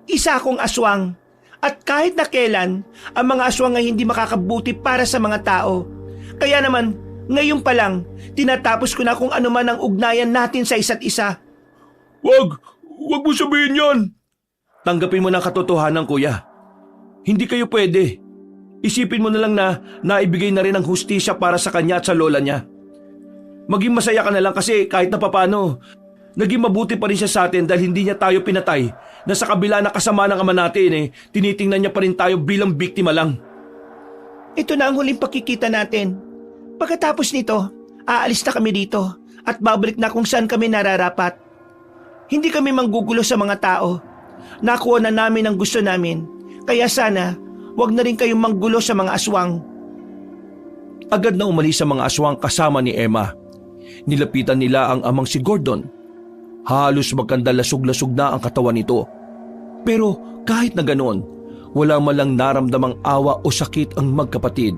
isa akong aswang. At kahit na kailan, ang mga aswang ay hindi makakabuti para sa mga tao. Kaya naman, ngayon pa lang, tinatapos ko na kung ano man ang ugnayan natin sa isa't isa. Wag mo sabihin yan. Tanggapin mo ng katotohanan, kuya. Hindi kayo pwede. Isipin mo na lang na naibigay na rin ang hustisya para sa kanya at sa lola niya. Maging masaya ka na lang kasi kahit na papano, naging mabuti pa rin siya sa atin dahil hindi niya tayo pinatay na sa kabila na kasama ng ama natin tinitingnan niya pa rin tayo bilang biktima lang. Ito na ang huling pagkikita natin. Pagkatapos nito, aalis na kami dito at babalik na kung saan kami nararapat. Hindi kami manggugulo sa mga tao. Nakuha na namin ang gusto namin. Kaya sana, wag na rin kayong manggulo sa mga aswang. Agad na umalis sa mga aswang kasama ni Emma. Nilapitan nila ang amang si Gordon. Halos magkandalasog-lasog na ang katawan nito. Pero kahit na ganoon, wala malang naramdamang awa o sakit ang magkapatid.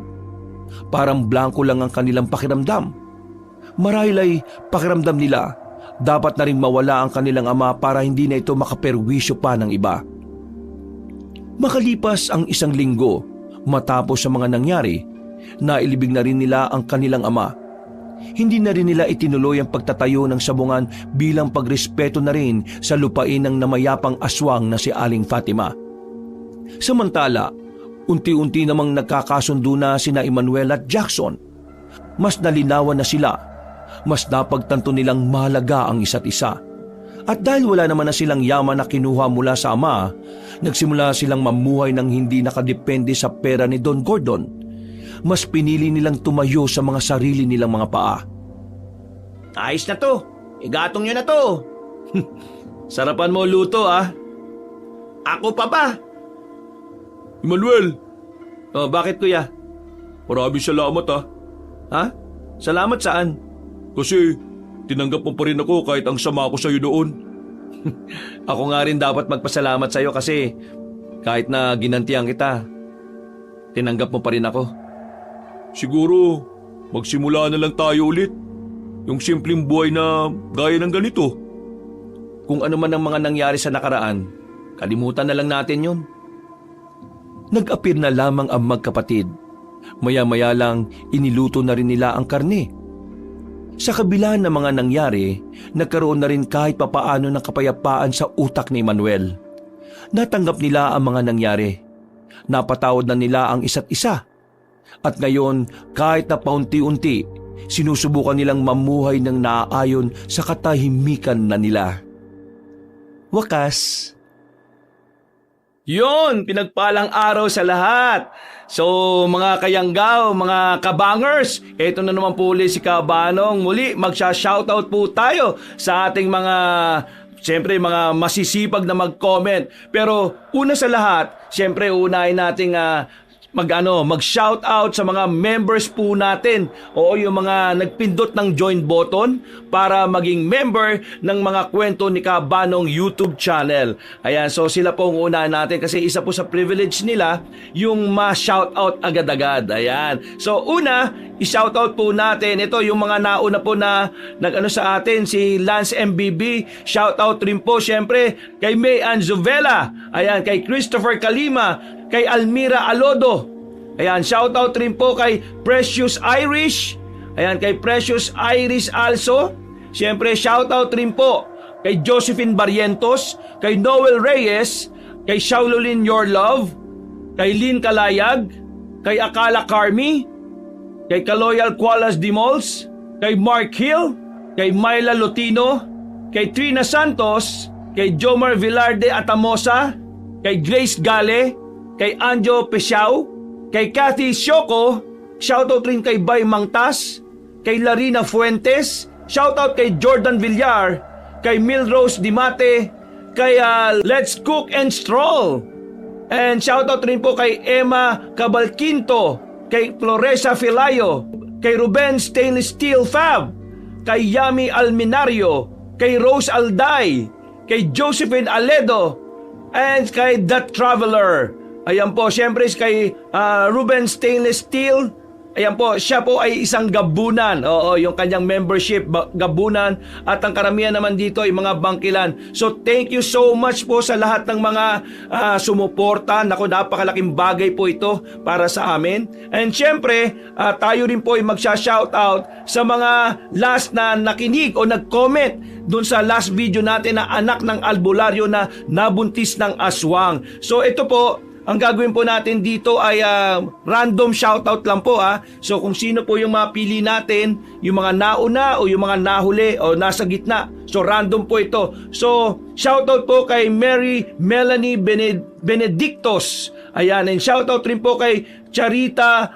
Parang blanko lang ang kanilang pakiramdam. Marahil ay pakiramdam nila, dapat na rin mawala ang kanilang ama para hindi na ito makaperwisyo pa ng iba. Makalipas ang 1 linggo, matapos sa mga nangyari, nailibing na rin nila ang kanilang ama. Hindi na rin nila itinuloy ang pagtatayo ng sabungan bilang pagrespeto na rin sa lupain ng namayapang aswang na si Aling Fatima. Samantala, unti-unti namang nagkakasundo na sina Emmanuel at Jackson mas nalinawan na sila. Mas napagtanto nilang mahalaga ang isa't isa. At dahil wala naman na silang yaman na kinuha mula sa ama, nagsimula silang mamuhay ng hindi nakadepende sa pera ni Don Gordon. Mas pinili nilang tumayo sa mga sarili nilang mga paa. Ayos na to. Igatong nyo na to. Sarapan mo luto ah. Ako pa ba? Emmanuel, Oh, bakit kuya? maraming salamat ah. Ha? Salamat saan? Kasi tinanggap mo pa rin ako kahit ang sama ko sa'yo doon. Ako nga rin dapat magpasalamat sa'yo kasi kahit na ginantihan kita, tinanggap mo pa rin ako. Siguro, magsimula na lang tayo ulit. Yung simpleng buhay na gaya ng ganito. Kung ano man ang mga nangyari sa nakaraan, kalimutan na lang natin yun. Nag-apir na lamang ang magkapatid. Maya-maya lang iniluto na rin nila ang karne. Sa kabila ng mga nangyari, nagkaroon na rin kahit papaano ng kapayapaan sa utak ni Manuel. Natanggap nila ang mga nangyari. Napatawad na nila ang isa't isa. At ngayon, kahit na paunti-unti, sinusubukan nilang mamuhay ng naaayon sa katahimikan na nila. Wakas. Yon, pinagpalang araw sa lahat. So mga kayanggaw, mga kabangers, eto na naman po ulit si Kabanong. Muli magsha-shoutout po tayo sa ating siyempre mga masisipag na mag-comment. Pero una sa lahat, siyempre unahin nating mag-shoutout sa mga members po natin. Oo, yung mga nagpindot ng join button para maging member ng mga kwento ni Kabanong YouTube channel. Ayan, so sila po ang unahin natin kasi isa po sa privilege nila yung ma-shoutout agad-agad. Ayan. So una, i-shoutout po natin. Ito yung mga nauna po na sa atin, si Lance MBB. Shoutout rin po siyempre kay May Anzovela. Ayan, kay Christopher Kalima, kay Almira Alodo. Ayan, shoutout rin po kay Precious Irish. Ayan, kay Precious Iris also. Siyempre, shoutout rin po kay Josephine Barrientos, kay Noel Reyes, kay Shaolin Your Love, kay Lynn Kalayag, kay Akala Carmi, kay Kaloyal Kualas Dimols, kay Mark Hill, kay Myla Lutino, kay Trina Santos, kay Jomar Villarde Atamosa, kay Grace Gale, kay Anjo Pesiao, kay Cathy Sioko, shoutout rin kay Bay Mangtas, kay Larina Fuentes, shoutout kay Jordan Villar, kay Milrose Dimate, kay Let's Cook and Stroll, and shoutout rin po kay Emma Cabalquinto, kay Floresa Filayo, kay Ruben Stainless Steel Fab, kay Yami Alminario, kay Rose Alday, kay Josephine Aledo, and kay The Traveler. Ayan po, siyempre kay Ruben Stainless Steel. Ayan po, siya po ay isang gabunan. Oo, yung kanyang membership, gabunan. At ang karamihan naman dito ay mga bangkilan. So thank you so much po sa lahat ng mga sumuporta. Naku, napakalaking bagay po ito para sa amin. And siyempre, tayo rin po ay magsha-shoutout sa mga last na nakinig o nag-comment dun sa last video natin na anak ng albularyo na nabuntis ng aswang. So ito po, ang gagawin po natin dito ay random shoutout lang po . So kung sino po yung mapili natin, yung mga nauna o yung mga nahuli o nasa gitna. So random po ito. So shoutout po kay Mary Melanie Benedictos. Ayan, and shoutout rin po kay Charita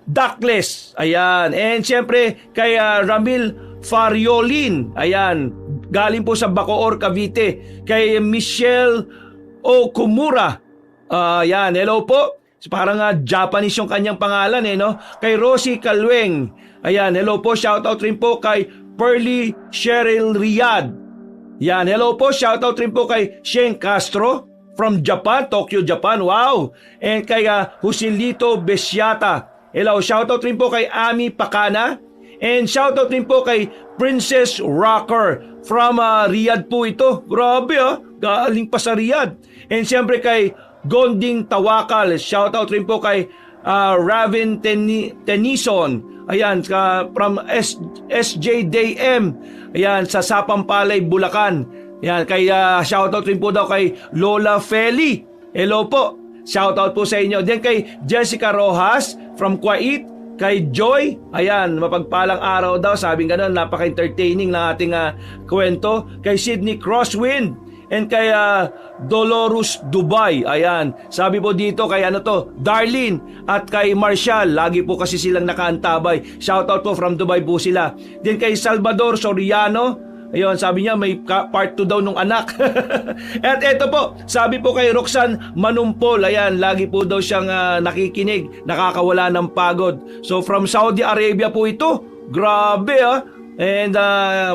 Dakles. Ayan, and syempre kay Ramil Fariolin. Ayan, galing po sa Bacoor, Cavite. Kay Michelle Okumura. Yan, hello po. Parang Japanese yung kanyang pangalan no? Kay Rosie Calweng. Ayan, hello po. Shoutout rin po kay Pearly Cheryl Riyad. Yan, hello po. Shoutout rin po kay Shane Castro from Japan, Tokyo, Japan. Wow. And kay Joselito Besiata. Hello, shoutout rin po kay Ami Pakana. And shoutout rin po kay Princess Rocker from Riyadh po ito. Grabe galing pa sa Riyadh. And siyempre kay Gonding Tawakal, shoutout rin po kay Ravin Tenison. Ayan, from SJDM. Ayan, sa Sapampalay, Bulacan. Ayan, kay shoutout rin po daw kay Lola Feli. Hello po. Shoutout po sa inyo. Then kay Jessica Rojas from Kuwait. kay Joy, ayan, mapagpalang araw daw, sabing ganun, napaka-entertaining ng ating kwento. Kay Sydney Crosswind, and kay Dolores Dubai, ayan, sabi po dito kay Darlene at kay Marshall, lagi po kasi silang nakaantabay, shoutout po from Dubai po sila. Then kay Salvador Soriano, ayun, sabi niya may part 2 daw nung anak. At eto po, sabi po kay Roxanne Manumpol, ayan, lagi po daw siyang nakikinig, nakakawala ng pagod. So from Saudi Arabia po ito, grabe And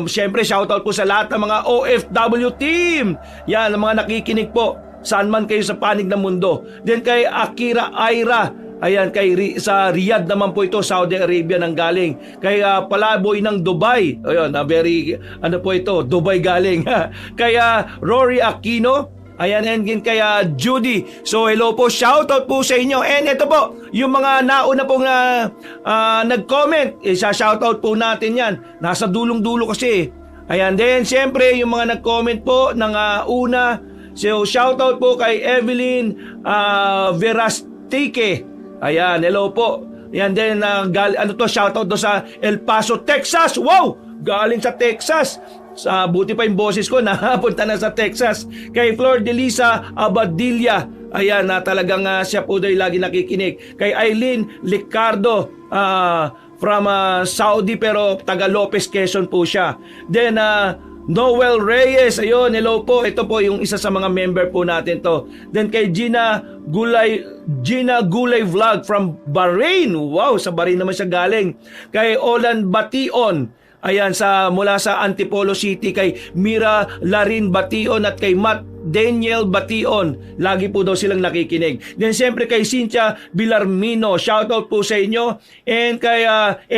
syempre shoutout po sa lahat ng mga OFW team. Yan, ang mga nakikinig po, saan man kayo sa panig ng mundo. Then kay Akira Aira, ayan, sa Riyadh naman po ito, Saudi Arabia nang galing. Kay Palaboy ng Dubai, ayun, very, po ito, Dubai galing. Kay Rory Aquino, ayan, and kay Judy. So hello po, shoutout po sa inyo. And ito po, yung mga nauna pong nag-comment, shoutout po natin yan. Nasa dulong-dulo kasi. Ayan, then siyempre yung mga nag-comment po ng una. So shoutout po kay Evelyn Verastike. Ayan, hello po. Ayan, then shoutout do sa El Paso, Texas. Wow! Galing sa Texas. Buti pa yung boses ko napunta na sa Texas. Kay Flor de Lisa Abadilla, ayan, talagang siya po daw lagi nakikinig. Kay Eileen Licardo from Saudi pero taga Lopez, Quezon po siya. Then Noel Reyes, ayun, hello po. Ito po yung isa sa mga member po natin to. Then kay Gina Gulay Vlog from Bahrain. Wow, sa Bahrain naman siya galing. Kay Olan Bation, ayan, mula sa Antipolo City. Kay Mira Larin Bation at kay Matt Daniel Bation, lagi po daw silang nakikinig. Then siyempre kay Cynthia Bilarmino, shoutout po sa inyo. And kay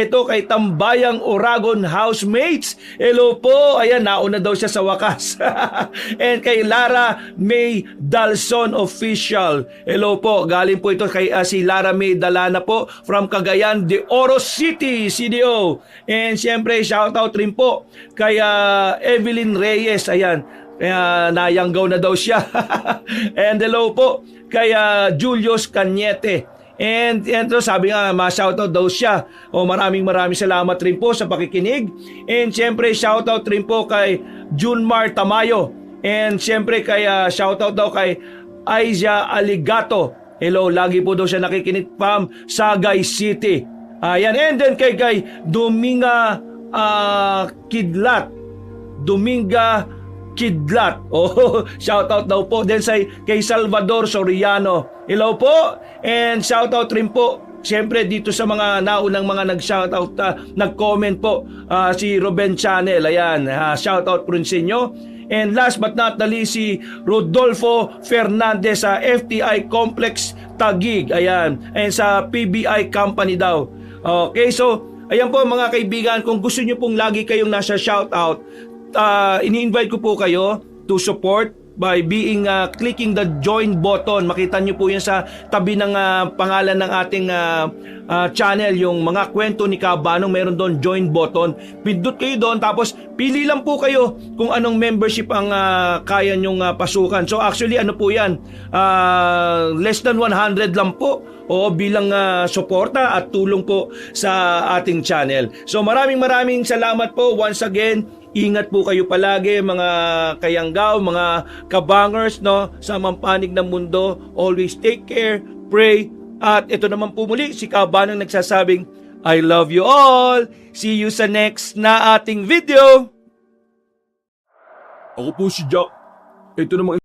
kay Tambayang Oragon Housemates, hello po, ayan, nauna daw siya sa wakas. And kay Lara May Dalson Official, hello po, galing po ito kay si Lara May Dalana po from Cagayan de Oro City, CDO. And siyempre shoutout rin po kay Evelyn Reyes, ayan, nayanggaw na daw siya. And hello po kay Julius Cañete. And sabi nga, ma-shoutout daw siya. Maraming salamat rin po sa pakikinig. And syempre shoutout rin po kay Junmar Tamayo. And syempre kay shoutout daw kay Aizia Aligato. Hello, lagi po daw siya nakikinig from Sagay City. Ayan, and then kay Dominga Kidlat. Shoutout daw po. Then kay Salvador Soriano, hello po. And shoutout rin po siyempre dito sa mga naunang mga nag-shoutout, nag-comment po, si Ruben Channel, ayan, shoutout po rin sa inyo. And last but not the least, si Rodolfo Fernandez sa FTI Complex Taguig, ayan, and sa PBI Company daw. Okay, so ayan po mga kaibigan, kung gusto nyo pong lagi kayong nasa shoutout, ini-invite ko po kayo to support by clicking the join button. Makita nyo po yan sa tabi ng pangalan ng ating channel, yung mga kwento ni Kabanong, meron doon join button. Pindot kayo doon, tapos pili lang po kayo kung anong membership ang kaya nyong pasukan. So actually ano po yan, less than 100 lang po bilang suporta at tulong po sa ating channel. So maraming salamat po once again. Ingat po kayo palagi mga kayanggaw, mga kabangers, no, sa mampanig ng mundo. Always take care, pray. At ito naman po muli, si Kabanong nagsasabing, I love you all. See you sa next na ating video. Ako po si Jack. Ito namang